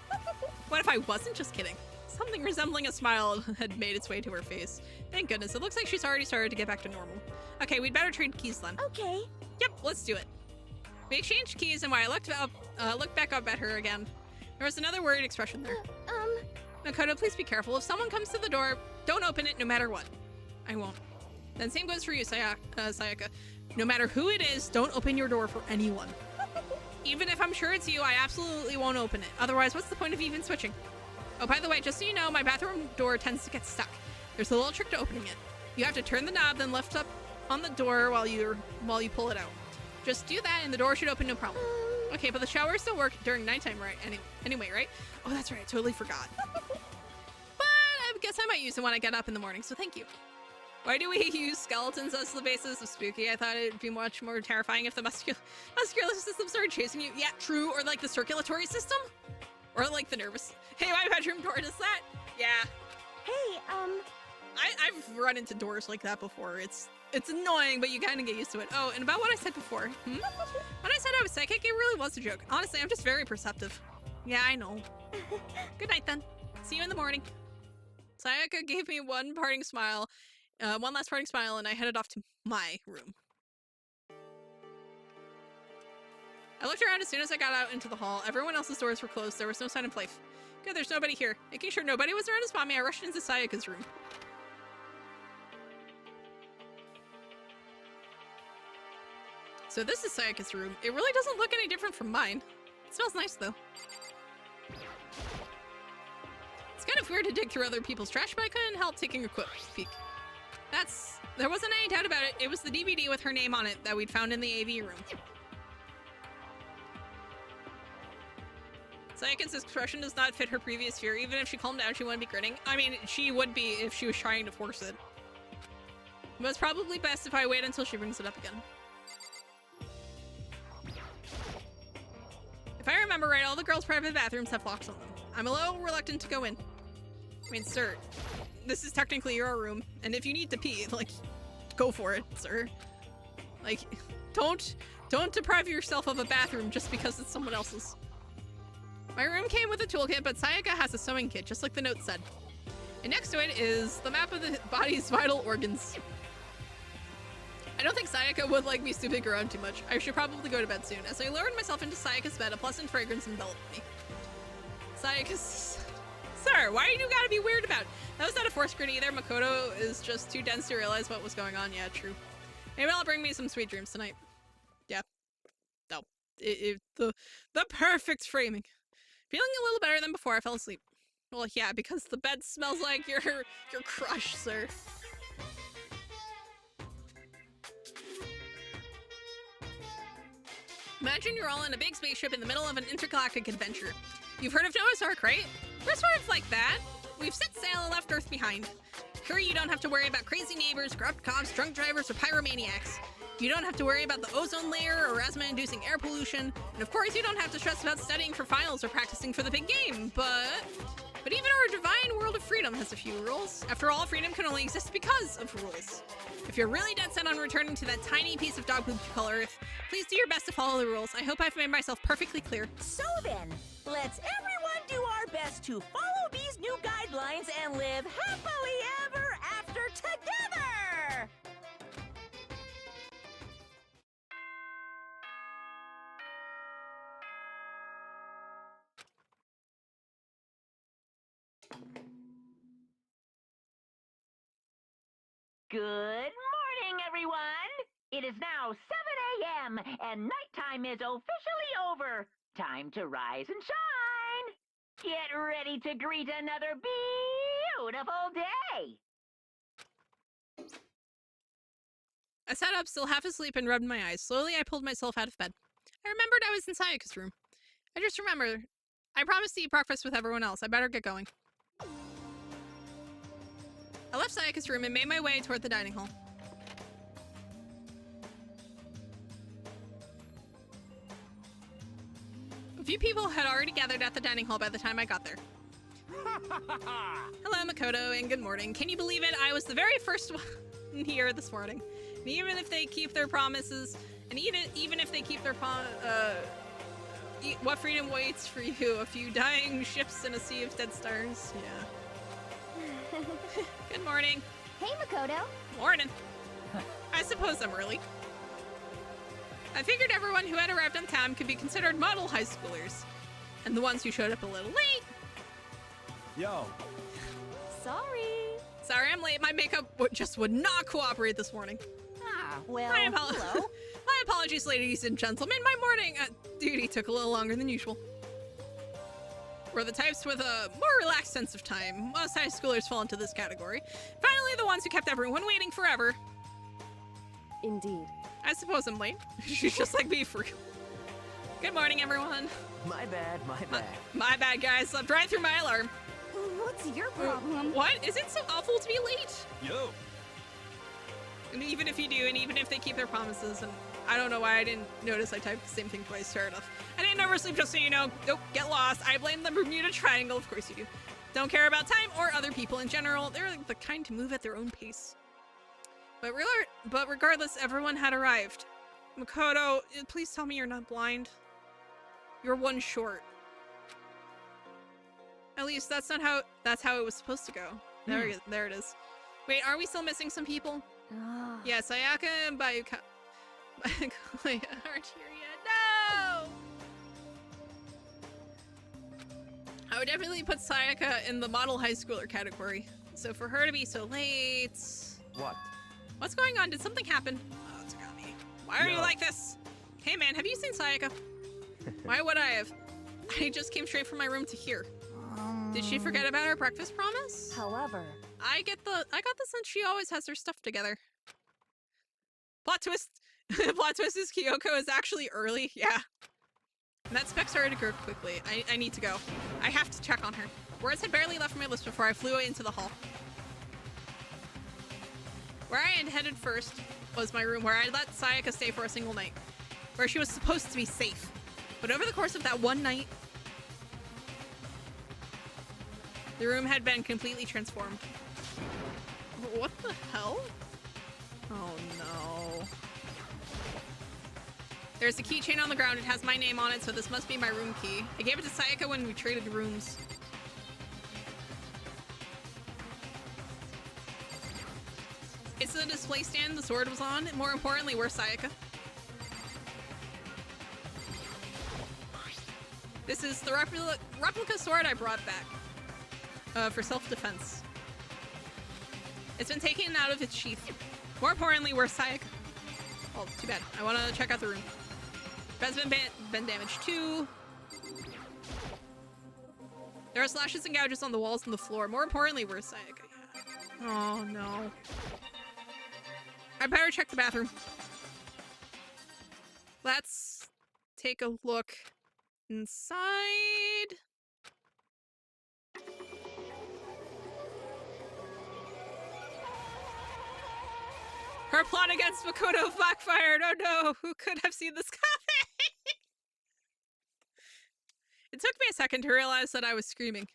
What if I wasn't just kidding? Something resembling a smile had made its way to her face. Thank goodness, it looks like she's already started to get back to normal. Okay, we'd better trade keys then. Okay. Yep, let's do it. We exchanged keys, and when I looked back up at her again, there was another worried expression there. Makoto, please be careful. If someone comes to the door, don't open it no matter what. I won't. Then same goes for you, Sayaka. No matter who it is, don't open your door for anyone. Even if I'm sure it's you, I absolutely won't open it. Otherwise, what's the point of even switching? Oh, by the way, just so you know, my bathroom door tends to get stuck. There's a little trick to opening it. You have to turn the knob, then lift up on the door while you pull it out. Just do that, and the door should open no problem. Okay, but the showers still work during nighttime, right? Anyway, right? Oh, that's right. I totally forgot. But I guess I might use it when I get up in the morning, so thank you. Why do we use skeletons as the basis of spooky? I thought it'd be much more terrifying if the muscular system started chasing you. Yeah, true. Or like the circulatory system? Or like the nervous. Hey, my bedroom door does that? Yeah. Hey, I've run into doors like that before. It's annoying, but you kind of get used to it. Oh, and about what I said before. When I said I was psychic, it really was a joke. Honestly, I'm just very perceptive. Yeah, I know. Good night, then. See you in the morning. Sayaka gave me one parting smile, One last parting smile, and I headed off to my room. I looked around as soon as I got out into the hall. Everyone else's doors were closed. There was no sign of life. Good, there's nobody here. Making sure nobody was around to spot me, I rushed into Sayaka's room. So this is Sayaka's room. It really doesn't look any different from mine. It smells nice, though. It's kind of weird to dig through other people's trash, but I couldn't help taking a quick peek. There wasn't any doubt about it. It was the DVD with her name on it that we'd found in the AV room. Sayaka's expression does not fit her previous fear. Even if she calmed down, she wouldn't be grinning. I mean, she would be if she was trying to force it. But it's probably best if I wait until she brings it up again. If I remember right, all the girls' private bathrooms have locks on them. I'm a little reluctant to go in. I mean, sir, this is technically your room, and if you need to pee, like, go for it, sir. Like, don't deprive yourself of a bathroom just because it's someone else's. My room came with a toolkit, but Sayaka has a sewing kit, just like the note said. And next to it is the map of the body's vital organs. I don't think Sayaka would like me snooping around too much. I should probably go to bed soon. As I lowered myself into Sayaka's bed, a pleasant fragrance enveloped me. Sayaka's... Sir, why do you gotta be weird about it? That was not a forced grin either. Makoto is just too dense to realize what was going on. Yeah, true. Maybe I'll bring me some sweet dreams tonight. Yeah. No. The perfect framing. Feeling a little better than before, I fell asleep. Well, yeah, because the bed smells like your crush, sir. Imagine you're all in a big spaceship in the middle of an intergalactic adventure. You've heard of Noah's Ark, right? We're sort of like that. We've set sail and left Earth behind. Sure, you don't have to worry about crazy neighbors, corrupt cops, drunk drivers, or pyromaniacs. You don't have to worry about the ozone layer or asthma-inducing air pollution. And of course, you don't have to stress about studying for finals or practicing for the big game. But even our divine world of freedom has a few rules. After all, freedom can only exist because of rules. If you're really dead set on returning to that tiny piece of dog poop you call Earth, please do your best to follow the rules. I hope I've made myself perfectly clear. So then, let's everyone do our best to follow these new guidelines and live happily ever after together! Good morning, everyone! It is now 7 a.m., and nighttime is officially over. Time to rise and shine! Get ready to greet another beautiful day! I sat up, still half asleep, and rubbed my eyes. Slowly, I pulled myself out of bed. I remembered I was in Sayaka's room. I just remembered. I promised to eat breakfast with everyone else. I better get going. I left Sayaka's room and made my way toward the dining hall. A few people had already gathered at the dining hall by the time I got there. Hello, Makoto, and good morning. Can you believe it? I was the very first one here this morning. And even if they keep their promises, and even if they keep their what freedom waits for you? A few dying ships and a sea of dead stars. Yeah. Good morning. Hey, Makoto. Morning. I suppose I'm early. I figured everyone who had arrived on time could be considered model high schoolers. And the ones who showed up a little late. Yo. Sorry I'm late. My makeup just would not cooperate this morning. Well, hello. My apologies, ladies and gentlemen. My morning duty took a little longer than usual. We're the types with a more relaxed sense of time. Most high schoolers fall into this category. Finally, the ones who kept everyone waiting forever. Indeed. I suppose I'm late. She's just like me for real. Good morning, everyone. My bad, my bad. My bad, guys. Slept right through my alarm. What's your problem? What? Is it so awful to be late? Yo. And even if you do, and even if they keep their promises, and I don't know why I didn't notice I typed the same thing twice. Fair enough. I didn't oversleep, just so you know. Nope, get lost. I blame the Bermuda Triangle. Of course you do. Don't care about time or other people in general. They're the kind to move at their own pace. But regardless, everyone had arrived. Makoto, please tell me you're not blind. You're one short. At least that's how it was supposed to go. There it is. Wait, are we still missing some people? Yeah, Sayaka and Bayuka aren't here yet. No! I would definitely put Sayaka in the model high schooler category. So for her to be so late... What? What's going on? Did something happen? Oh, it's got me. Why are you like this? Hey man, have you seen Sayaka? Why would I have? I just came straight from my room to here. Did she forget about her breakfast promise? However, I got the sense she always has her stuff together. Plot twist. Plot twist is Kyoko is actually early. Yeah. And that spec started to grow quickly. I need to go. I have to check on her. Words had barely left my lips before I flew into the hall. Where I had headed first was my room, where I let Sayaka stay for a single night, where she was supposed to be safe. But over the course of that one night, the room had been completely transformed. What the hell? Oh no. There's a keychain on the ground. It has my name on it, so this must be my room key. I gave it to Sayaka when we traded rooms. It's the display stand the sword was on. More importantly, where's Sayaka? This is the replica sword I brought back for self-defense. It's been taken out of its sheath. More importantly, where's Sayaka? Oh, too bad. I want to check out the room. Bed's been damaged too. There are slashes and gouges on the walls and the floor. More importantly, where's Sayaka? Oh no. I better check the bathroom. Let's take a look inside. Her plot against Makoto backfired. Oh no, who could have seen this coming? It took me a second to realize that I was screaming.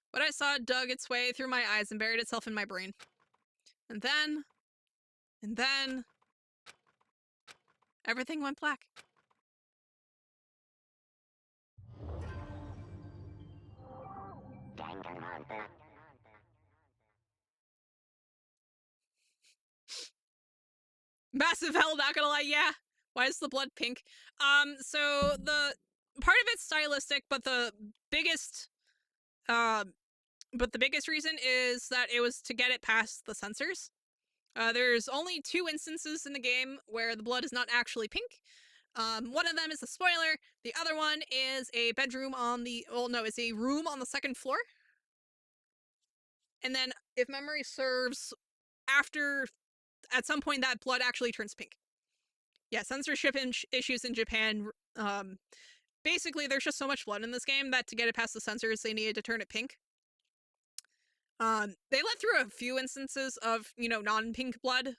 What I saw dug its way through my eyes and buried itself in my brain. And then, everything went black. Danganronpa. Massive hell, not gonna lie, yeah. Why is the blood pink? So the part of it's stylistic, but the biggest reason is that it was to get it past the censors. There's only 2 instances in the game where the blood is not actually pink. One of them is a spoiler. The other one is a bedroom on the, it's a room on the 2nd floor. And then, if memory serves, at some point that blood actually turns pink. Yeah, censorship issues in Japan. Basically, there's just so much blood in this game that to get it past the censors, they needed to turn it pink. They let through a few instances of, non-pink blood,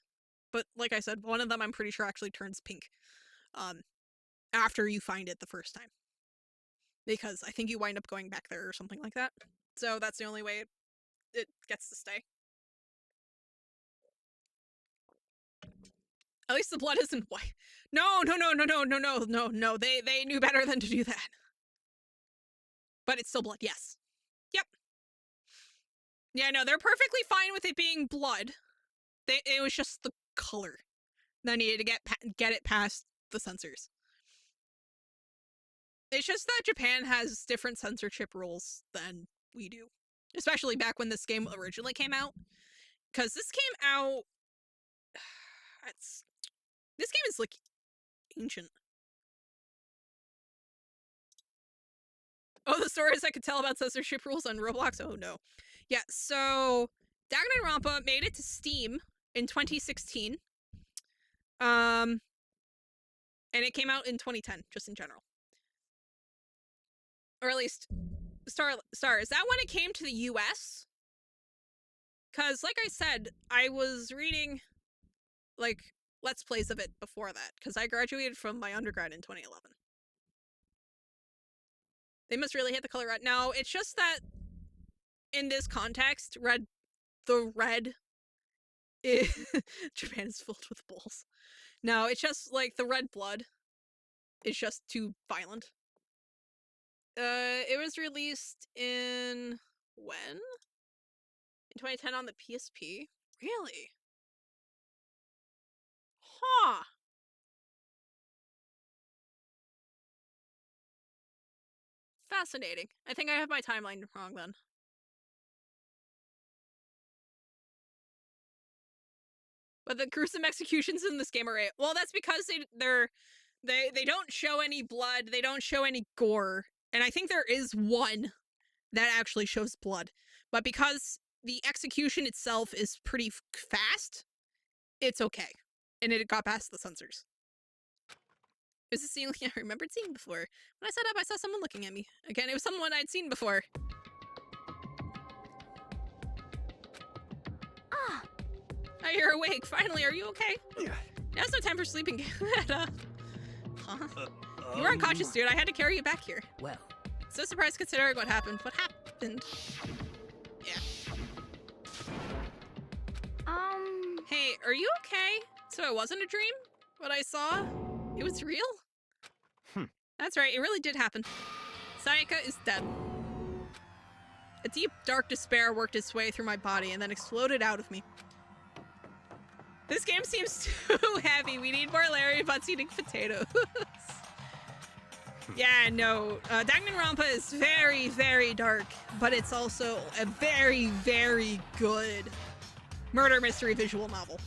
but like I said, one of them I'm pretty sure actually turns pink, after you find it the first time. Because I think you wind up going back there or something like that. So that's the only way it gets to stay. At least the blood isn't white. No. They knew better than to do that. But it's still blood, yes. Yep. Yeah, no, they're perfectly fine with it being blood. It was just the color that needed to get it past the censors. It's just that Japan has different censorship rules than we do. Especially back when this game originally came out. Because this came out... This game is, like, ancient. Oh, the stories I could tell about censorship rules on Roblox? Oh, no. Yeah, so... Danganronpa made it to Steam in 2016. And it came out in 2010, just in general. Or at least... Star, is that when it came to the US? Because, like I said, I was reading, like... Let's Plays of it before that, because I graduated from my undergrad in 2011. They must really hit the color right. No, it's just that in this context, the red is Japan is filled with bulls. No, it's just like the red blood is just too violent. It was released in when? In 2010 on the PSP. Really? Huh. Fascinating. I think I have my timeline wrong then. But the gruesome executions in this game are right. Well, that's because they don't show any blood, they don't show any gore. And I think there is one that actually shows blood. But because the execution itself is pretty fast, it's okay. And it got past the censors. It was a scene I remembered seeing before. When I set up, I saw someone looking at me. Again, it was someone I'd seen before. Ah, You're awake. Finally, are you okay? Now's no time for sleeping. Huh? You were unconscious, dude. I had to carry you back here. Well. So surprised considering what happened. What happened? Yeah. Hey, are you okay? So it wasn't a dream? What I saw? It was real? That's right, it really did happen. Sayaka is dead. A deep, dark despair worked its way through my body and then exploded out of me. This game seems too heavy. We need more Larry butts eating potatoes. Yeah, no. Danganronpa is very, very dark, but it's also a very, very good murder mystery visual novel.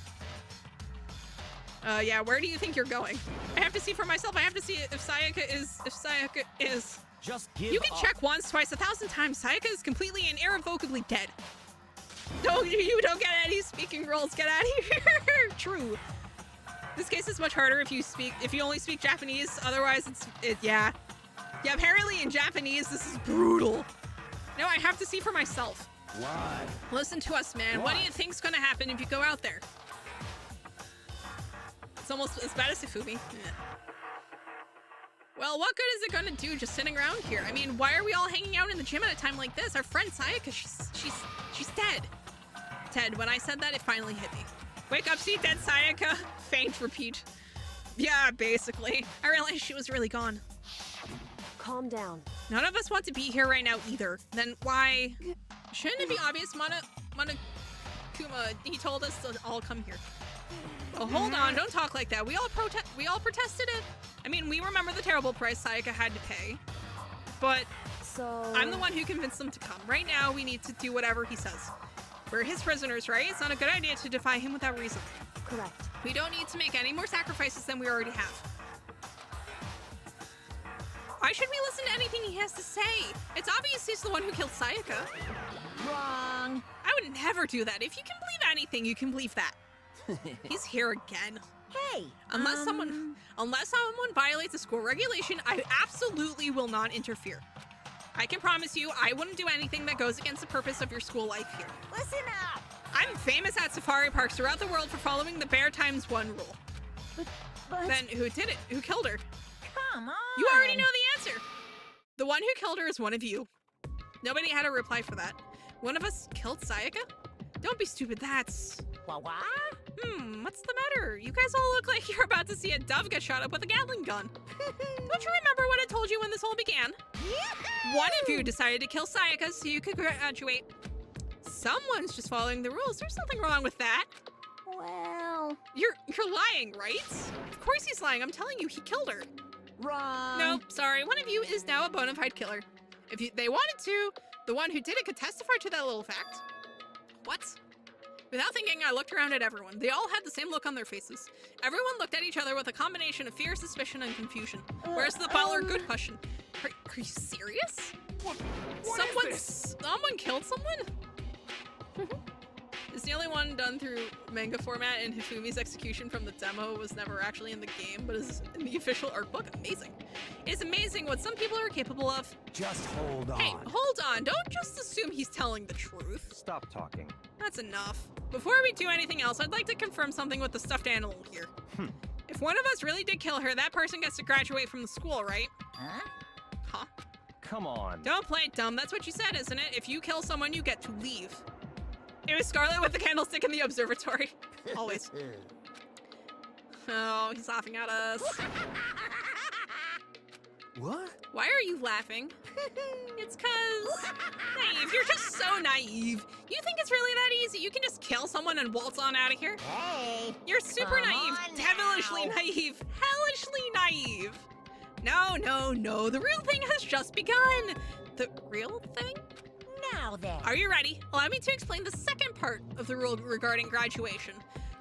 Yeah, where do you think you're going? I have to see for myself. I have to see if Sayaka is. Just give You can check once, twice, 1,000 times. Sayaka is completely and irrevocably dead. You don't get any speaking roles. Get out of here. True. This case is much harder if you only speak Japanese. Otherwise, yeah. Yeah, apparently in Japanese, this is brutal. No, I have to see for myself. What? Listen to us, man. What do you think's gonna happen if you go out there? It's almost as bad as Hifumi. Yeah. Well, what good is it gonna do just sitting around here? I mean, why are we all hanging out in the gym at a time like this? Our friend Sayaka, she's dead. Ted, when I said that, it finally hit me. Wake up, see dead Sayaka. Faint, repeat. Yeah, basically. I realized she was really gone. Calm down. None of us want to be here right now either. Then why? Shouldn't it be obvious Monokuma, he told us to all come here. Oh, hold on, don't talk like that. We all protested it. I mean, we remember the terrible price Sayaka had to pay. But so I'm the one who convinced them to come. Right now, we need to do whatever he says. We're his prisoners, right? It's not a good idea to defy him without reason. Correct. We don't need to make any more sacrifices than we already have. Why should we listen to anything he has to say? It's obvious he's the one who killed Sayaka. Wrong. I would never do that. If you can believe anything, you can believe that. He's here again. Hey, Unless someone violates a school regulation, I absolutely will not interfere. I can promise you, I wouldn't do anything that goes against the purpose of your school life here. Listen up! I'm famous at safari parks throughout the world for following the bear times one rule. But... Then who did it? Who killed her? Come on! You already know the answer! The one who killed her is one of you. Nobody had a reply for that. One of us killed Sayaka? Don't be stupid, that's... What? What's the matter? You guys all look like you're about to see a dove get shot up with a Gatling gun. Don't you remember what I told you when this all began? One of you decided to kill Sayaka so you could graduate. Someone's just following the rules. There's nothing wrong with that. Well... You're lying, right? Of course he's lying. I'm telling you, he killed her. Wrong. Nope, sorry. One of you is now a bona fide killer. If they wanted to, the one who did it could testify to that little fact. What? Without thinking, I looked around at everyone. They all had the same look on their faces. Everyone looked at each other with a combination of fear, suspicion, and confusion. Where's the butler? Good question. Are you serious? Someone killed someone? It's the only one done through manga format, and Hifumi's execution from the demo was never actually in the game, but is in the official art book. Amazing. It's amazing what some people are capable of. Just hold on. Hey, hold on. Don't just assume he's telling the truth. Stop talking. That's enough. Before we do anything else, I'd like to confirm something with the stuffed animal here. If one of us really did kill her, that person gets to graduate from the school, right? Huh? Come on. Don't play dumb. That's what you said, isn't it? If you kill someone, you get to leave. It was Scarlet with the candlestick in the observatory. Always. Oh, he's laughing at us. What? Why are you laughing? It's 'cause naive. You're just so naive. You think it's really that easy? You can just kill someone and waltz on out of here? Hey! You're super come naive. on Devilishly now. naive. Hellishly naive. No, no, no. The real thing has just begun. The real thing? Now then. Are you ready? Allow me to explain the second part of the rule regarding graduation.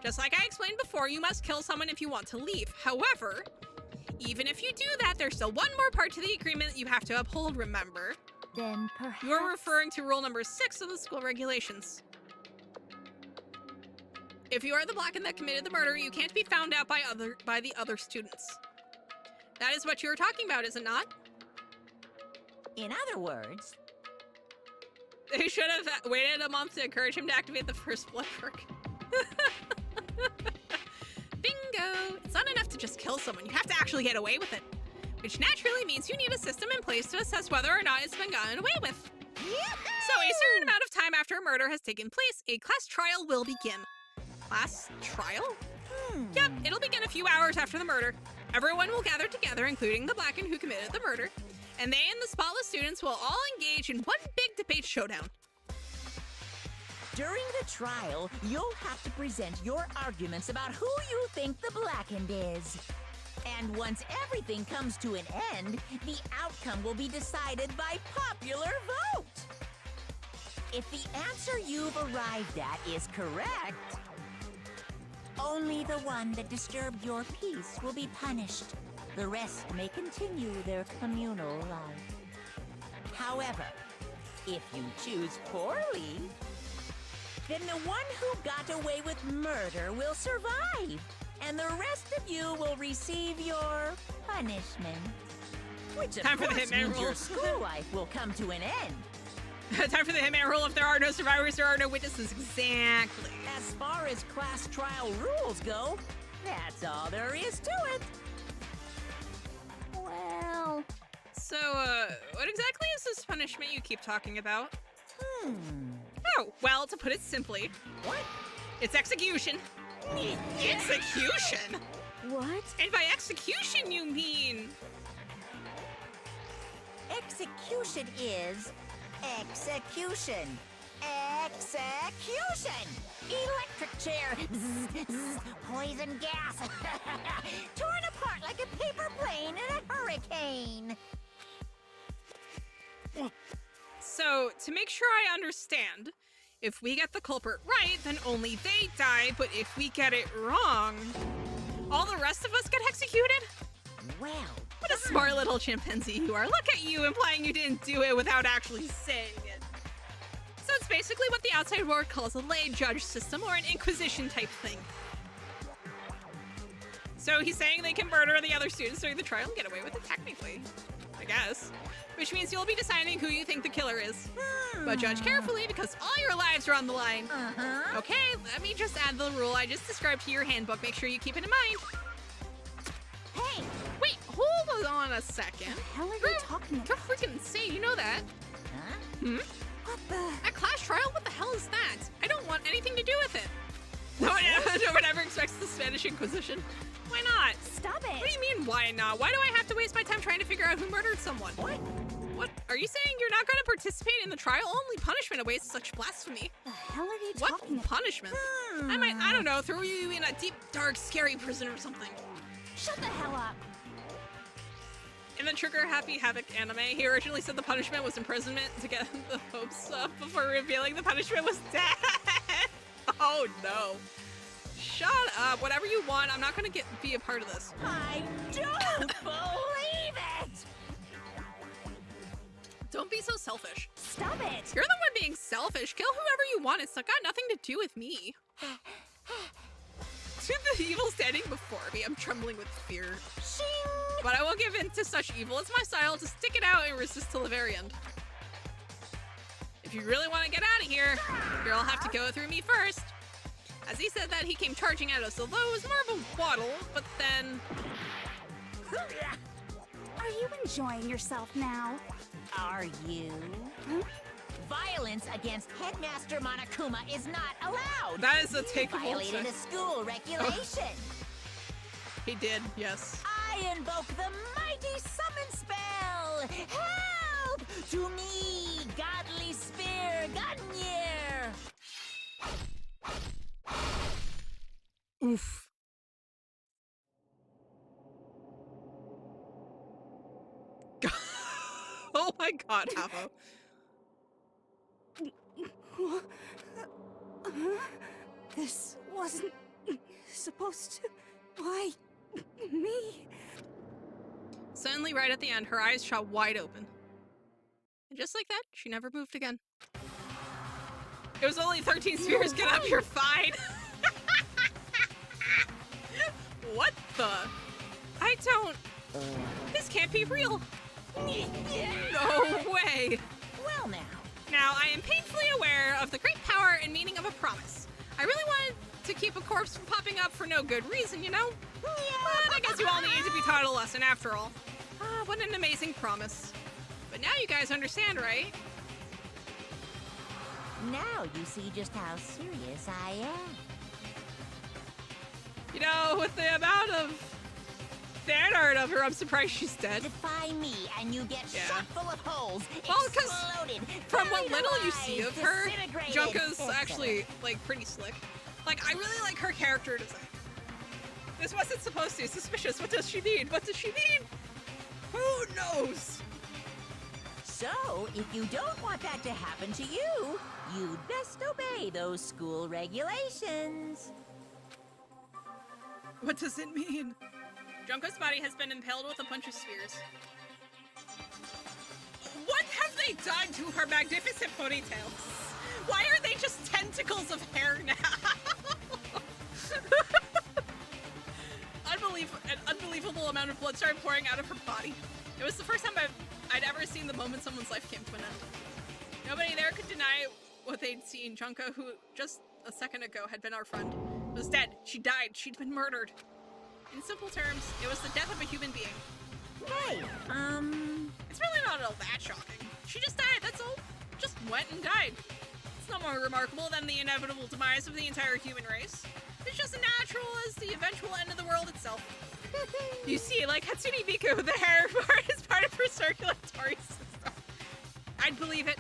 Just like I explained before, you must kill someone if you want to leave. However, even if you do that, there's still one more part to the agreement that you have to uphold, remember? Then perhaps... You're referring to rule number 6 of the school regulations. If you are the Blacken that committed the murder, you can't be found out by the other students. That is what you were talking about, is it not? In other words... They should have waited a month to encourage him to activate the first blood perk. Bingo! It's not enough to just kill someone, you have to actually get away with it. Which naturally means you need a system in place to assess whether or not it's been gotten away with. So a certain amount of time after a murder has taken place, a class trial will begin. Class trial? Yep, it'll begin a few hours after the murder. Everyone will gather together, including the Blacken who committed the murder, and they and the spotless students will all engage in one big debate showdown. During the trial, you'll have to present your arguments about who you think the Blackened is. And once everything comes to an end, the outcome will be decided by popular vote. If the answer you've arrived at is correct, only the one that disturbed your peace will be punished. The rest may continue their communal life. However, if you choose poorly, then the one who got away with murder will survive, and the rest of you will receive your punishment. Which of Time for the course hitman means rule. your school life will come to an end. Time for the hitman rule. If there are no survivors, there are no witnesses. Exactly. As far as class trial rules go, that's all there is to it. Well... So, what exactly is this punishment you keep talking about? Oh, well, to put it simply... What? It's execution. Execution? What? And by execution, you mean... Execution is... execution. Execution! Electric chair! Bzz, bzz, poison gas! Torn apart like a paper plane in a hurricane! So, to make sure I understand, if we get the culprit right, then only they die, but if we get it wrong, all the rest of us get executed? Well... What a smart little chimpanzee you are. Look at you, implying you didn't do it without actually saying it. So it's basically what the outside world calls a lay judge system, or an inquisition type thing. So he's saying they can murder the other students during the trial and get away with it, technically. I guess. Which means you'll be deciding who you think the killer is. But judge carefully, because all your lives are on the line. Okay, let me just add the rule I just described to your handbook. Make sure you keep it in mind. Hey! Wait, hold on a second. What the hell are you talking about? You're freaking insane, you know that. Huh? What the? A class trial? What the hell is that? I don't want anything to do with it. No one ever expects the Spanish Inquisition. Why not? Stop it! What do you mean, why not? Why do I have to waste my time trying to figure out who murdered someone? What? What? Are you saying you're not going to participate in the trial? Only punishment awaits such blasphemy. The hell are you What talking about? punishment? I don't know, throw you in a deep, dark, scary prison or something. Shut the hell up! In the Trigger Happy Havoc anime, he originally said the punishment was imprisonment to get the hopes up before revealing the punishment was death. Oh no. Shut up. Whatever you want, I'm not gonna be a part of this. I don't believe it! Don't be so selfish. Stop it! You're the one being selfish. Kill whoever you want. It's got nothing to do with me. To the evil standing before me, I'm trembling with fear. Shing! But I won't give in to such evil. It's my style to stick it out and resist till the very end. If you really want to get out of here, you'll have to go through me first. As he said that, he came charging at us, although it was more of a waddle, but then... Are you enjoying yourself now? Are you? Violence against Headmaster Monokuma is not allowed! That is a You takeable violated a school regulation! He did, yes. I invoke the mighty summon spell! Help! To me, godly spear, Gunyear! Oof. Oh my god, Havo. This wasn't supposed to. Why me? Suddenly, right at the end, her eyes shot wide open. And just like that, she never moved again. It was only 13 spheres. Get up, you're fine. What the? I don't. This can't be real. No way. Well now. Now, I am painfully aware of the great power and meaning of a promise. I really wanted to keep a corpse from popping up for no good reason, you know? But I guess you all need to be taught a lesson after all. Ah, what an amazing promise. But now you guys understand, right? Now you see just how serious I am. You know, with the amount of fan art of her, I'm surprised she's dead. Defy me and you get shot full of holes. Well, because from what little you see of her, disintegrated, Junko's actually, like, pretty slick. Like, I really like her character design. This wasn't supposed to. Suspicious. What does she mean? What does she mean? Who knows? So, if you don't want that to happen to you, you'd best obey those school regulations. What does it mean? Junko's body has been impaled with a bunch of spheres. What have they done to her magnificent ponytails? Why are they just tentacles of hair now? An unbelievable amount of blood started pouring out of her body. It was the first time I'd ever seen the moment someone's life came to an end. Nobody there could deny what they'd seen. Junko, who just a second ago had been our friend, was dead. She died. She'd been murdered. In simple terms, it was the death of a human being. Hey, It's really not all that shocking. She just died, that's all. Just went and died. It's no more remarkable than the inevitable demise of the entire human race. It's just as natural as the eventual end of the world itself. You see, like Hatsune Miku, the hair part is part of her circulatory system. I'd believe it.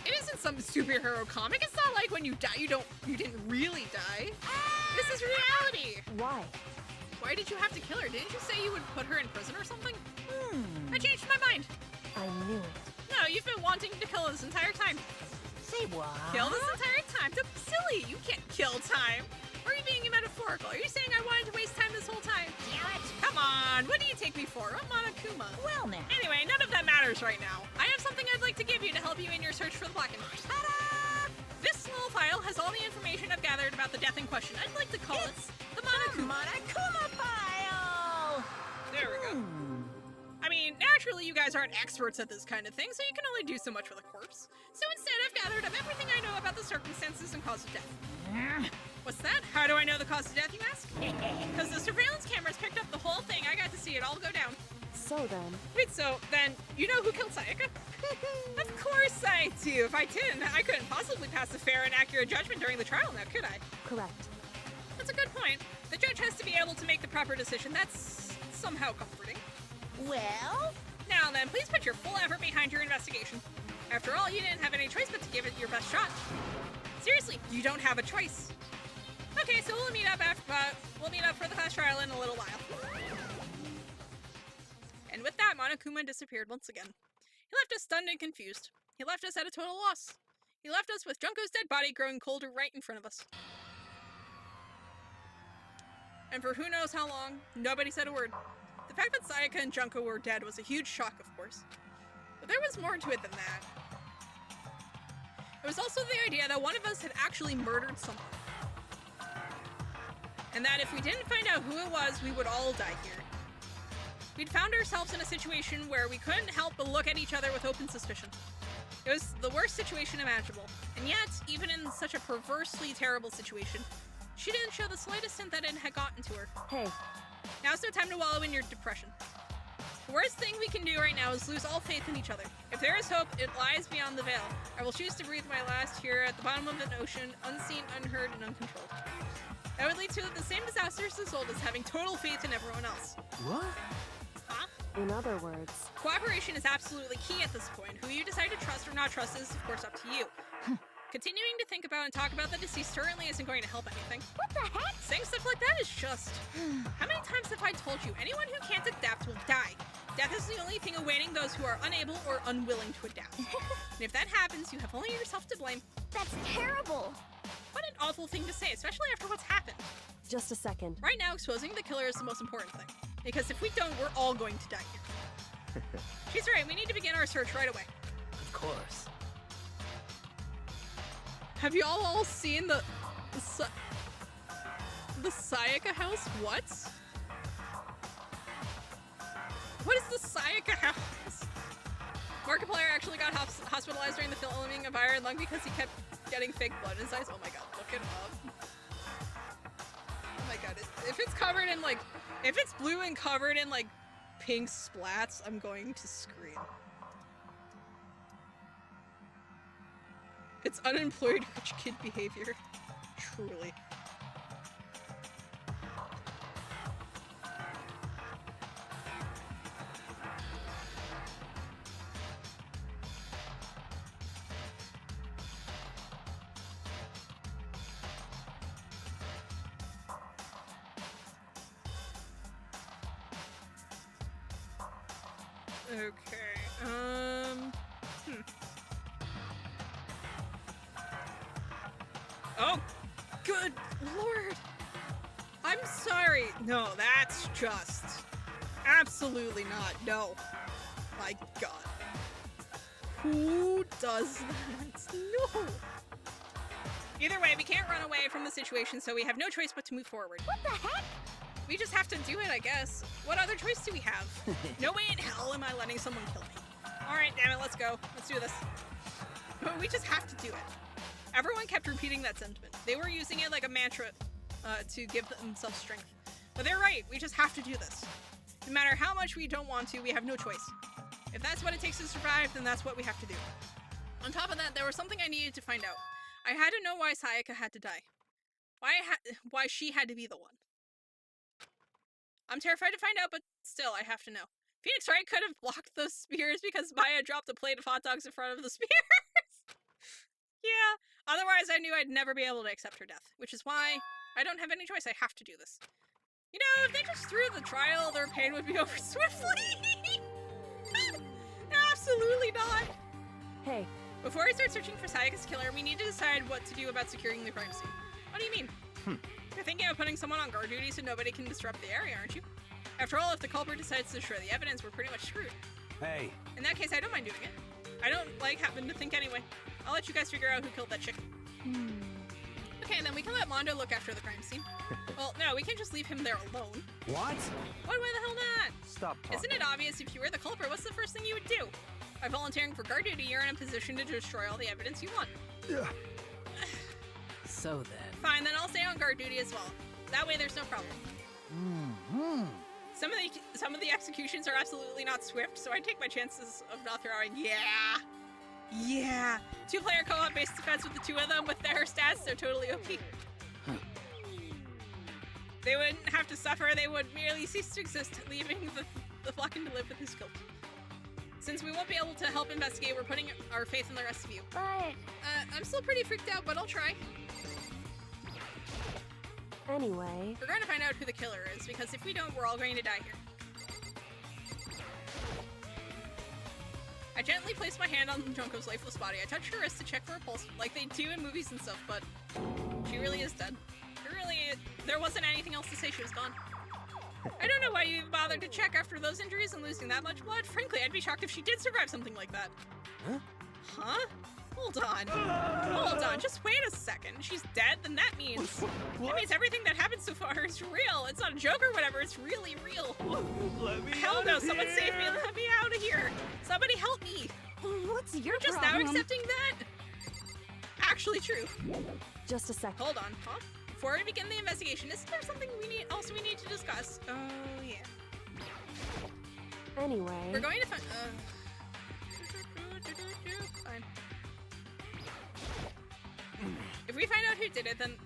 It isn't some superhero comic. It's not like when you die, you didn't really die. This is reality. Why? Why did you have to kill her? Didn't you say you would put her in prison or something? I changed my mind. I knew it. No, you've been wanting to kill this entire time. say what? Kill this entire time? Don't be silly. You can't kill time. Or are you being metaphorical? Are you saying I wanted to waste time this whole time? Damn it! Come on. What do you take me for? I'm Monokuma. Well now. Anyway, none of that matters right now. I have something I'd like to give you to help you in your search for the Blackened. Ta-da! This little file has all the information I've gathered about the death in question. I'd like to call it the Monokuma. Monokuma file! There we go. I mean, naturally, you guys aren't experts at this kind of thing, so you can only do so much with a corpse. So instead, I've gathered up everything I know about the circumstances and cause of death. What's that? How do I know the cause of death, you ask? Because the surveillance cameras picked up the whole thing. I got to see it all go down. So then... Wait, so then, you know who killed Sayaka? Of course I do. If I didn't, I couldn't possibly pass a fair and accurate judgment during the trial now, could I? Correct. That's a good point. The judge has to be able to make the proper decision. That's somehow comforting. Well? Now then, please put your full effort behind your investigation. After all, you didn't have any choice but to give it your best shot. Seriously, you don't have a choice. Okay, so we'll meet up for the class trial in a little while. And with that, Monokuma disappeared once again. He left us stunned and confused. He left us at a total loss. He left us with Junko's dead body growing colder right in front of us. And for who knows how long, nobody said a word. The fact that Sayaka and Junko were dead was a huge shock, of course. But there was more to it than that. It was also the idea that one of us had actually murdered someone. And that if we didn't find out who it was, we would all die here. We'd found ourselves in a situation where we couldn't help but look at each other with open suspicion. It was the worst situation imaginable. And yet, even in such a perversely terrible situation, she didn't show the slightest hint that it had gotten to her. Hey. Now's no time to wallow in your depression. The worst thing we can do right now is lose all faith in each other. If there is hope, it lies beyond the veil. I will choose to breathe my last here at the bottom of an ocean, unseen, unheard, and uncontrolled. That would lead to the same disastrous result as having total faith in everyone else. What? Huh? In other words... Cooperation is absolutely key at this point. Who you decide to trust or not trust is, of course, up to you. Continuing to think about and talk about the deceased certainly isn't going to help anything. What the heck? Saying stuff like that is just... How many times have I told you, anyone who can't adapt will die? Death is the only thing awaiting those who are unable or unwilling to adapt. And if that happens, you have only yourself to blame. That's terrible. What an awful thing to say, especially after what's happened. Just a second. Right now, exposing the killer is the most important thing. Because if we don't, we're all going to die here. She's right, we need to begin our search right away. Of course. Have y'all all seen the Sayaka house? What? What is the Sayaka house? Markiplier actually got hospitalized during the filming of Iron Lung because he kept getting fake blood in his eyes. Oh my god, look it up. Oh my god, if it's covered in like, if it's blue and covered in like pink splats, I'm going to scream. It's unemployed rich kid behavior. Truly. Okay, Oh, good lord! I'm sorry. No, that's just... Absolutely not. No. My god. Who does that? No! Either way, we can't run away from the situation, so we have no choice but to move forward. What the heck? We just have to do it, I guess. What other choice do we have? No way in hell am I letting someone kill me. Alright, damn it, let's go. Let's do this. We just have to do it. Everyone kept repeating that sentiment. They were using it like a mantra to give themselves strength. But they're right, we just have to do this. No matter how much we don't want to, we have no choice. If that's what it takes to survive, then that's what we have to do. On top of that, there was something I needed to find out. I had to know why Sayaka had to die. Why she had to be the one. I'm terrified to find out, but still, I have to know. Phoenix Wright could have blocked those spears because Maya dropped a plate of hot dogs in front of the spears. Yeah, otherwise I knew I'd never be able to accept her death, which is why I don't have any choice. I have to do this. You know, if they just threw the trial, their pain would be over swiftly. Absolutely not. Hey. Before we start searching for Sayaka's killer, we need to decide what to do about securing the crime scene. What do you mean? You're thinking of putting someone on guard duty so nobody can disrupt the area, aren't you? After all, if the culprit decides to destroy the evidence, we're pretty much screwed. Hey. In that case, I don't mind doing it. I don't like having to think anyway. I'll let you guys figure out who killed that chick. Okay, then we can let Mondo look after the crime scene. Well, no, we can't just leave him there alone. What? What? Why the hell not? Stop talking. Isn't it obvious if you were the culprit, what's the first thing you would do? By volunteering for guard duty, you're in a position to destroy all the evidence you want. So then... Fine, then I'll stay on guard duty as well. That way there's no problem. Some of the executions are absolutely not swift, so I take my chances of not throwing. Yeah. 2-player co-op based defense with the two of them. With their stats, they're totally OP. They wouldn't have to suffer, they would merely cease to exist, leaving the Flacken to live with his guilt. Since we won't be able to help investigate, we're putting our faith in the rest of you. But... I'm still pretty freaked out, but I'll try. Anyway... We're going to find out who the killer is, because if we don't, we're all going to die here. I gently placed my hand on Junko's lifeless body. I touched her wrist to check for a pulse, like they do in movies and stuff, but she really is dead. There wasn't anything else to say, she was gone. I don't know why you even bothered to check after those injuries and losing that much blood. Frankly, I'd be shocked if she did survive something like that. Huh? Hold on, just wait a second. She's dead, then that means... That means everything that happened so far is real. It's not a joke or whatever, it's really real. Let me Hell out no, of someone here. save me, let me out of here. Somebody help me. What's your Just problem? now accepting that? Actually true. Just a sec. Hold on, huh? Before we begin the investigation, isn't there something we need to discuss? Oh, yeah. Anyway... We're going to find... Fine. If we find out who did it, then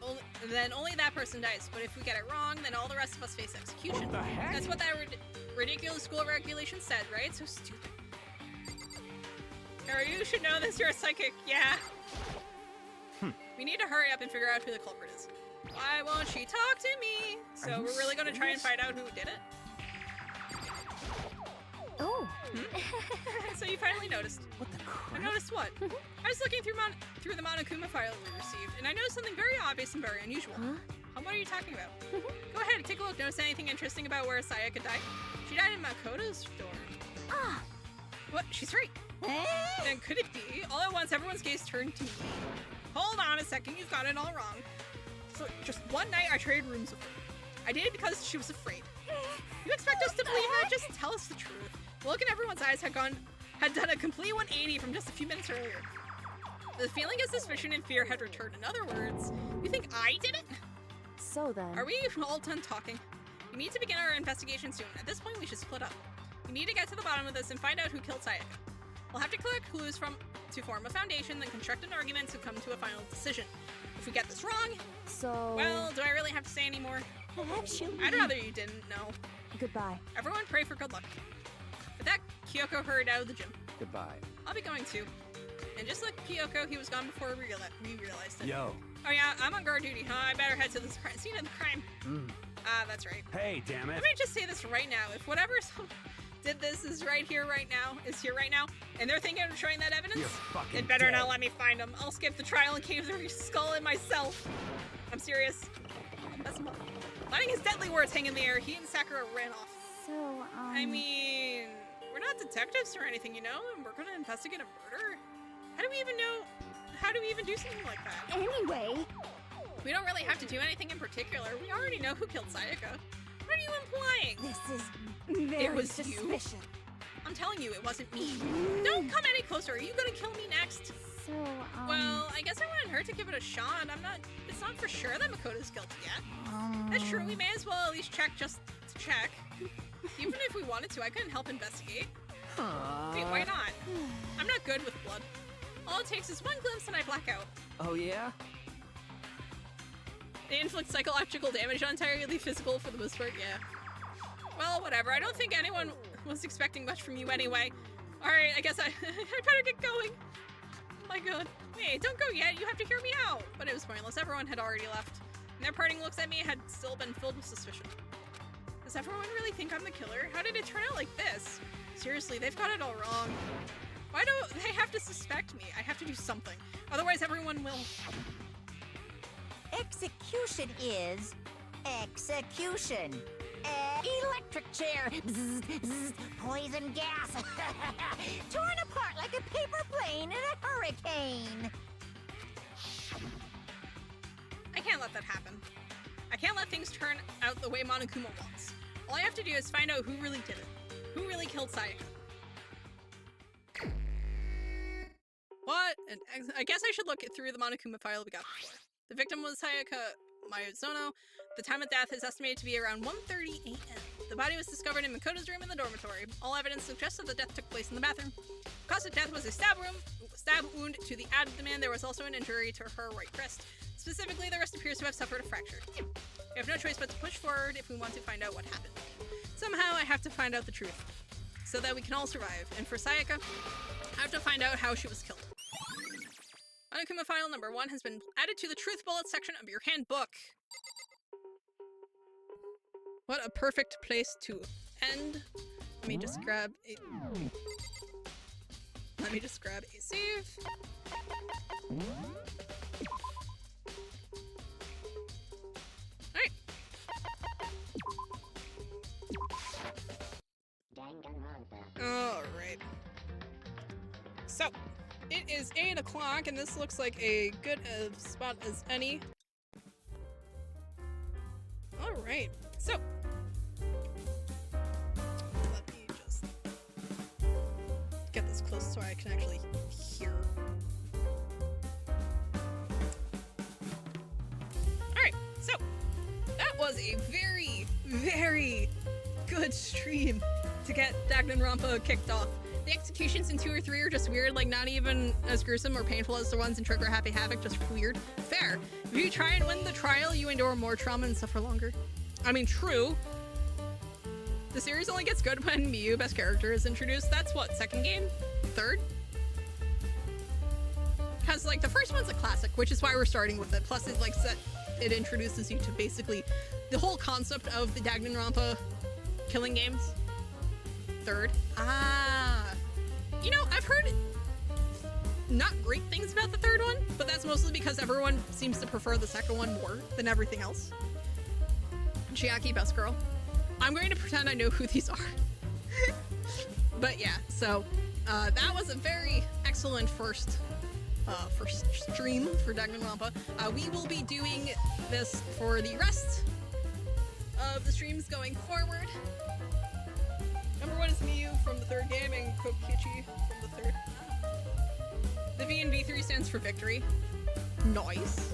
only that person dies. But if we get it wrong, then all the rest of us face execution. What the heck? That's what that ridiculous school regulation said, right? So stupid. Harry, you should know this. You're a psychic. Yeah. We need to hurry up and figure out who the culprit is. Why won't she talk to me? So we're really gonna try and find out who did it? Oh. So you finally noticed. What the crap? I noticed what? I was looking through the Monokuma file we received, and I noticed something very obvious and very unusual. What are you talking about? Go ahead, take a look. Notice anything interesting about where Sayaka died? She died in Makoto's dorm. Ah. What? She's right. Then could it be? All at once, everyone's gaze turned to me. Hold on a second, you've got it all wrong. So just one night, I traded rooms with her. I did it because she was afraid. You expect us to believe her? Just tell us the truth. The look in everyone's eyes had done a complete 180 from just a few minutes earlier. The feeling of suspicion and fear had returned. In other words, you think I did it? So then... Are we all done talking? We need to begin our investigation soon. At this point, we should split up. We need to get to the bottom of this and find out who killed Sayaka. We'll have to collect clues to form a foundation, then construct an argument to come to a final decision. If we get this wrong... So... Well, do I really have to say any more? Actually... I'd rather you didn't know. Goodbye. Everyone pray for good luck. With that, Kyoko hurried out of the gym. Goodbye. I'll be going too. And just like Kyoko, he was gone before we realized it. Yo. Oh yeah, I'm on guard duty, huh? I better head to the scene of the crime. Ah, that's right. Hey, damn it. Let me just say this right now. If whatever did this is here right now, and they're thinking of destroying that evidence, they better not let me find them. I'll skip the trial and cave their skull in myself. I'm serious. That's letting his deadly words hang in the air, he and Sakura ran off. So, I mean, we're not detectives or anything, you know, and we're gonna investigate a murder. How do we even do something like that? Anyway, we don't really have to do anything in particular. We already know who killed Sayaka. What are you implying? this is very It was suspicious. you. I'm telling you, it wasn't me. Don't come any closer. Are you gonna kill me next? So, Well, I guess I wanted her to give it a shot. It's not for sure that Makoto's guilty yet. That's true. We may as well at least check just to check. Even if we wanted to, I couldn't help investigate. Wait, why not? I'm not good with blood. All it takes is one glimpse and I black out. Oh, yeah? They inflict psychological damage, not entirely physical for the most part, yeah. Well, whatever. I don't think anyone was expecting much from you anyway. Alright, I guess I better get going. Oh my god. Wait, don't go yet. You have to hear me out. But it was pointless. Everyone had already left. And their parting looks at me had still been filled with suspicion. Does everyone really think I'm the killer? How did it turn out like this? Seriously, they've got it all wrong. Why do they have to suspect me? I have to do something. Otherwise, everyone will... Execution is execution. Electric chair. Bzz, bzz, poison gas. Torn apart like a paper plane in a hurricane. I can't let that happen. I can't let things turn out the way Monokuma wants. All I have to do is find out who really did it. Who really killed Sayaka. What? I guess I should look through the Monokuma file we got before. The victim was Sayaka Miyazono. The time of death is estimated to be around 1:30 a.m. The body was discovered in Makoto's room in the dormitory. All evidence suggests that the death took place in the bathroom. The cause of death was a stab wound to the abdomen. There was also an injury to her right wrist. Specifically, the wrist appears to have suffered a fracture. We have no choice but to push forward if we want to find out what happened. Somehow, I have to find out the truth, so that we can all survive. And for Sayaka, I have to find out how she was killed. Monokuma file number 1 has been added to the truth bullet section of your handbook. What a perfect place to end. Let me just grab a save. Alright. Alright. So, it is 8 o'clock, and this looks like a good spot as any. Alright, so. Let me just get this close so I can actually hear. Alright, so. That was a very, very good stream to get Danganronpa kicked off. The executions in 2 or 3 are just weird, like not even as gruesome or painful as the ones in Trigger Happy Havoc, just weird. Fair. If you try and win the trial, you endure more trauma and suffer longer. I mean, true. The series only gets good when Miyu, best character, is introduced. That's what, second game? Third? because like the first one's a classic, which is why we're starting with it. Plus, it like it introduces you to basically the whole concept of the Danganronpa killing games. Third, you know, I've heard not great things about the third one, but that's mostly because everyone seems to prefer the second one more than everything else. Chiaki, best girl. I'm going to pretend I know who these are. But yeah, so that was a very excellent first stream for Danganronpa. We will be doing this for the rest of the streams going forward. Number one is Miyu from the third game and Kokichi from the third. The V in V3 stands for victory. Nice.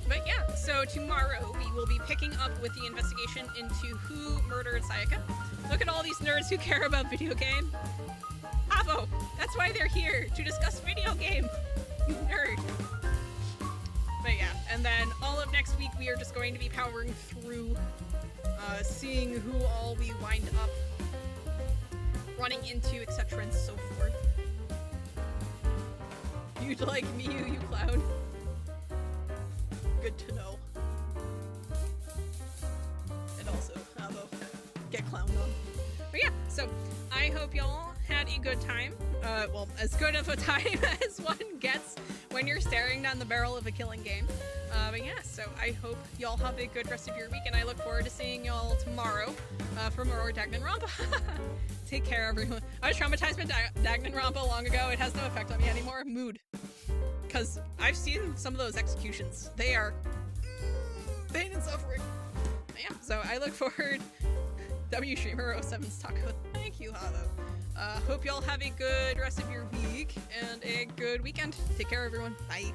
But yeah, so tomorrow we will be picking up with the investigation into who murdered Sayaka. Look at all these nerds who care about video game. Havo, that's why they're here, to discuss video game. You nerd. But yeah, and then all of next week we are just going to be powering through, seeing who all we wind up running into, etc. and so forth. You'd like Miyu, you clown. Good to know. And also, Havo, get clowned on. But yeah, so I hope y'all had a good time. Well, as good of a time as one gets when you're staring down the barrel of a killing game. But yeah, so I hope y'all have a good rest of your week, and I look forward to seeing y'all tomorrow for more Danganronpa. Take care, everyone. I was traumatized by Danganronpa long ago. It has no effect on me anymore. Mood. Because I've seen some of those executions. They are pain and suffering. But yeah, so I look forward. W Streamer 07's taco. Thank you, Havo. Hope y'all have a good rest of your week and a good weekend. Take care, everyone. Bye.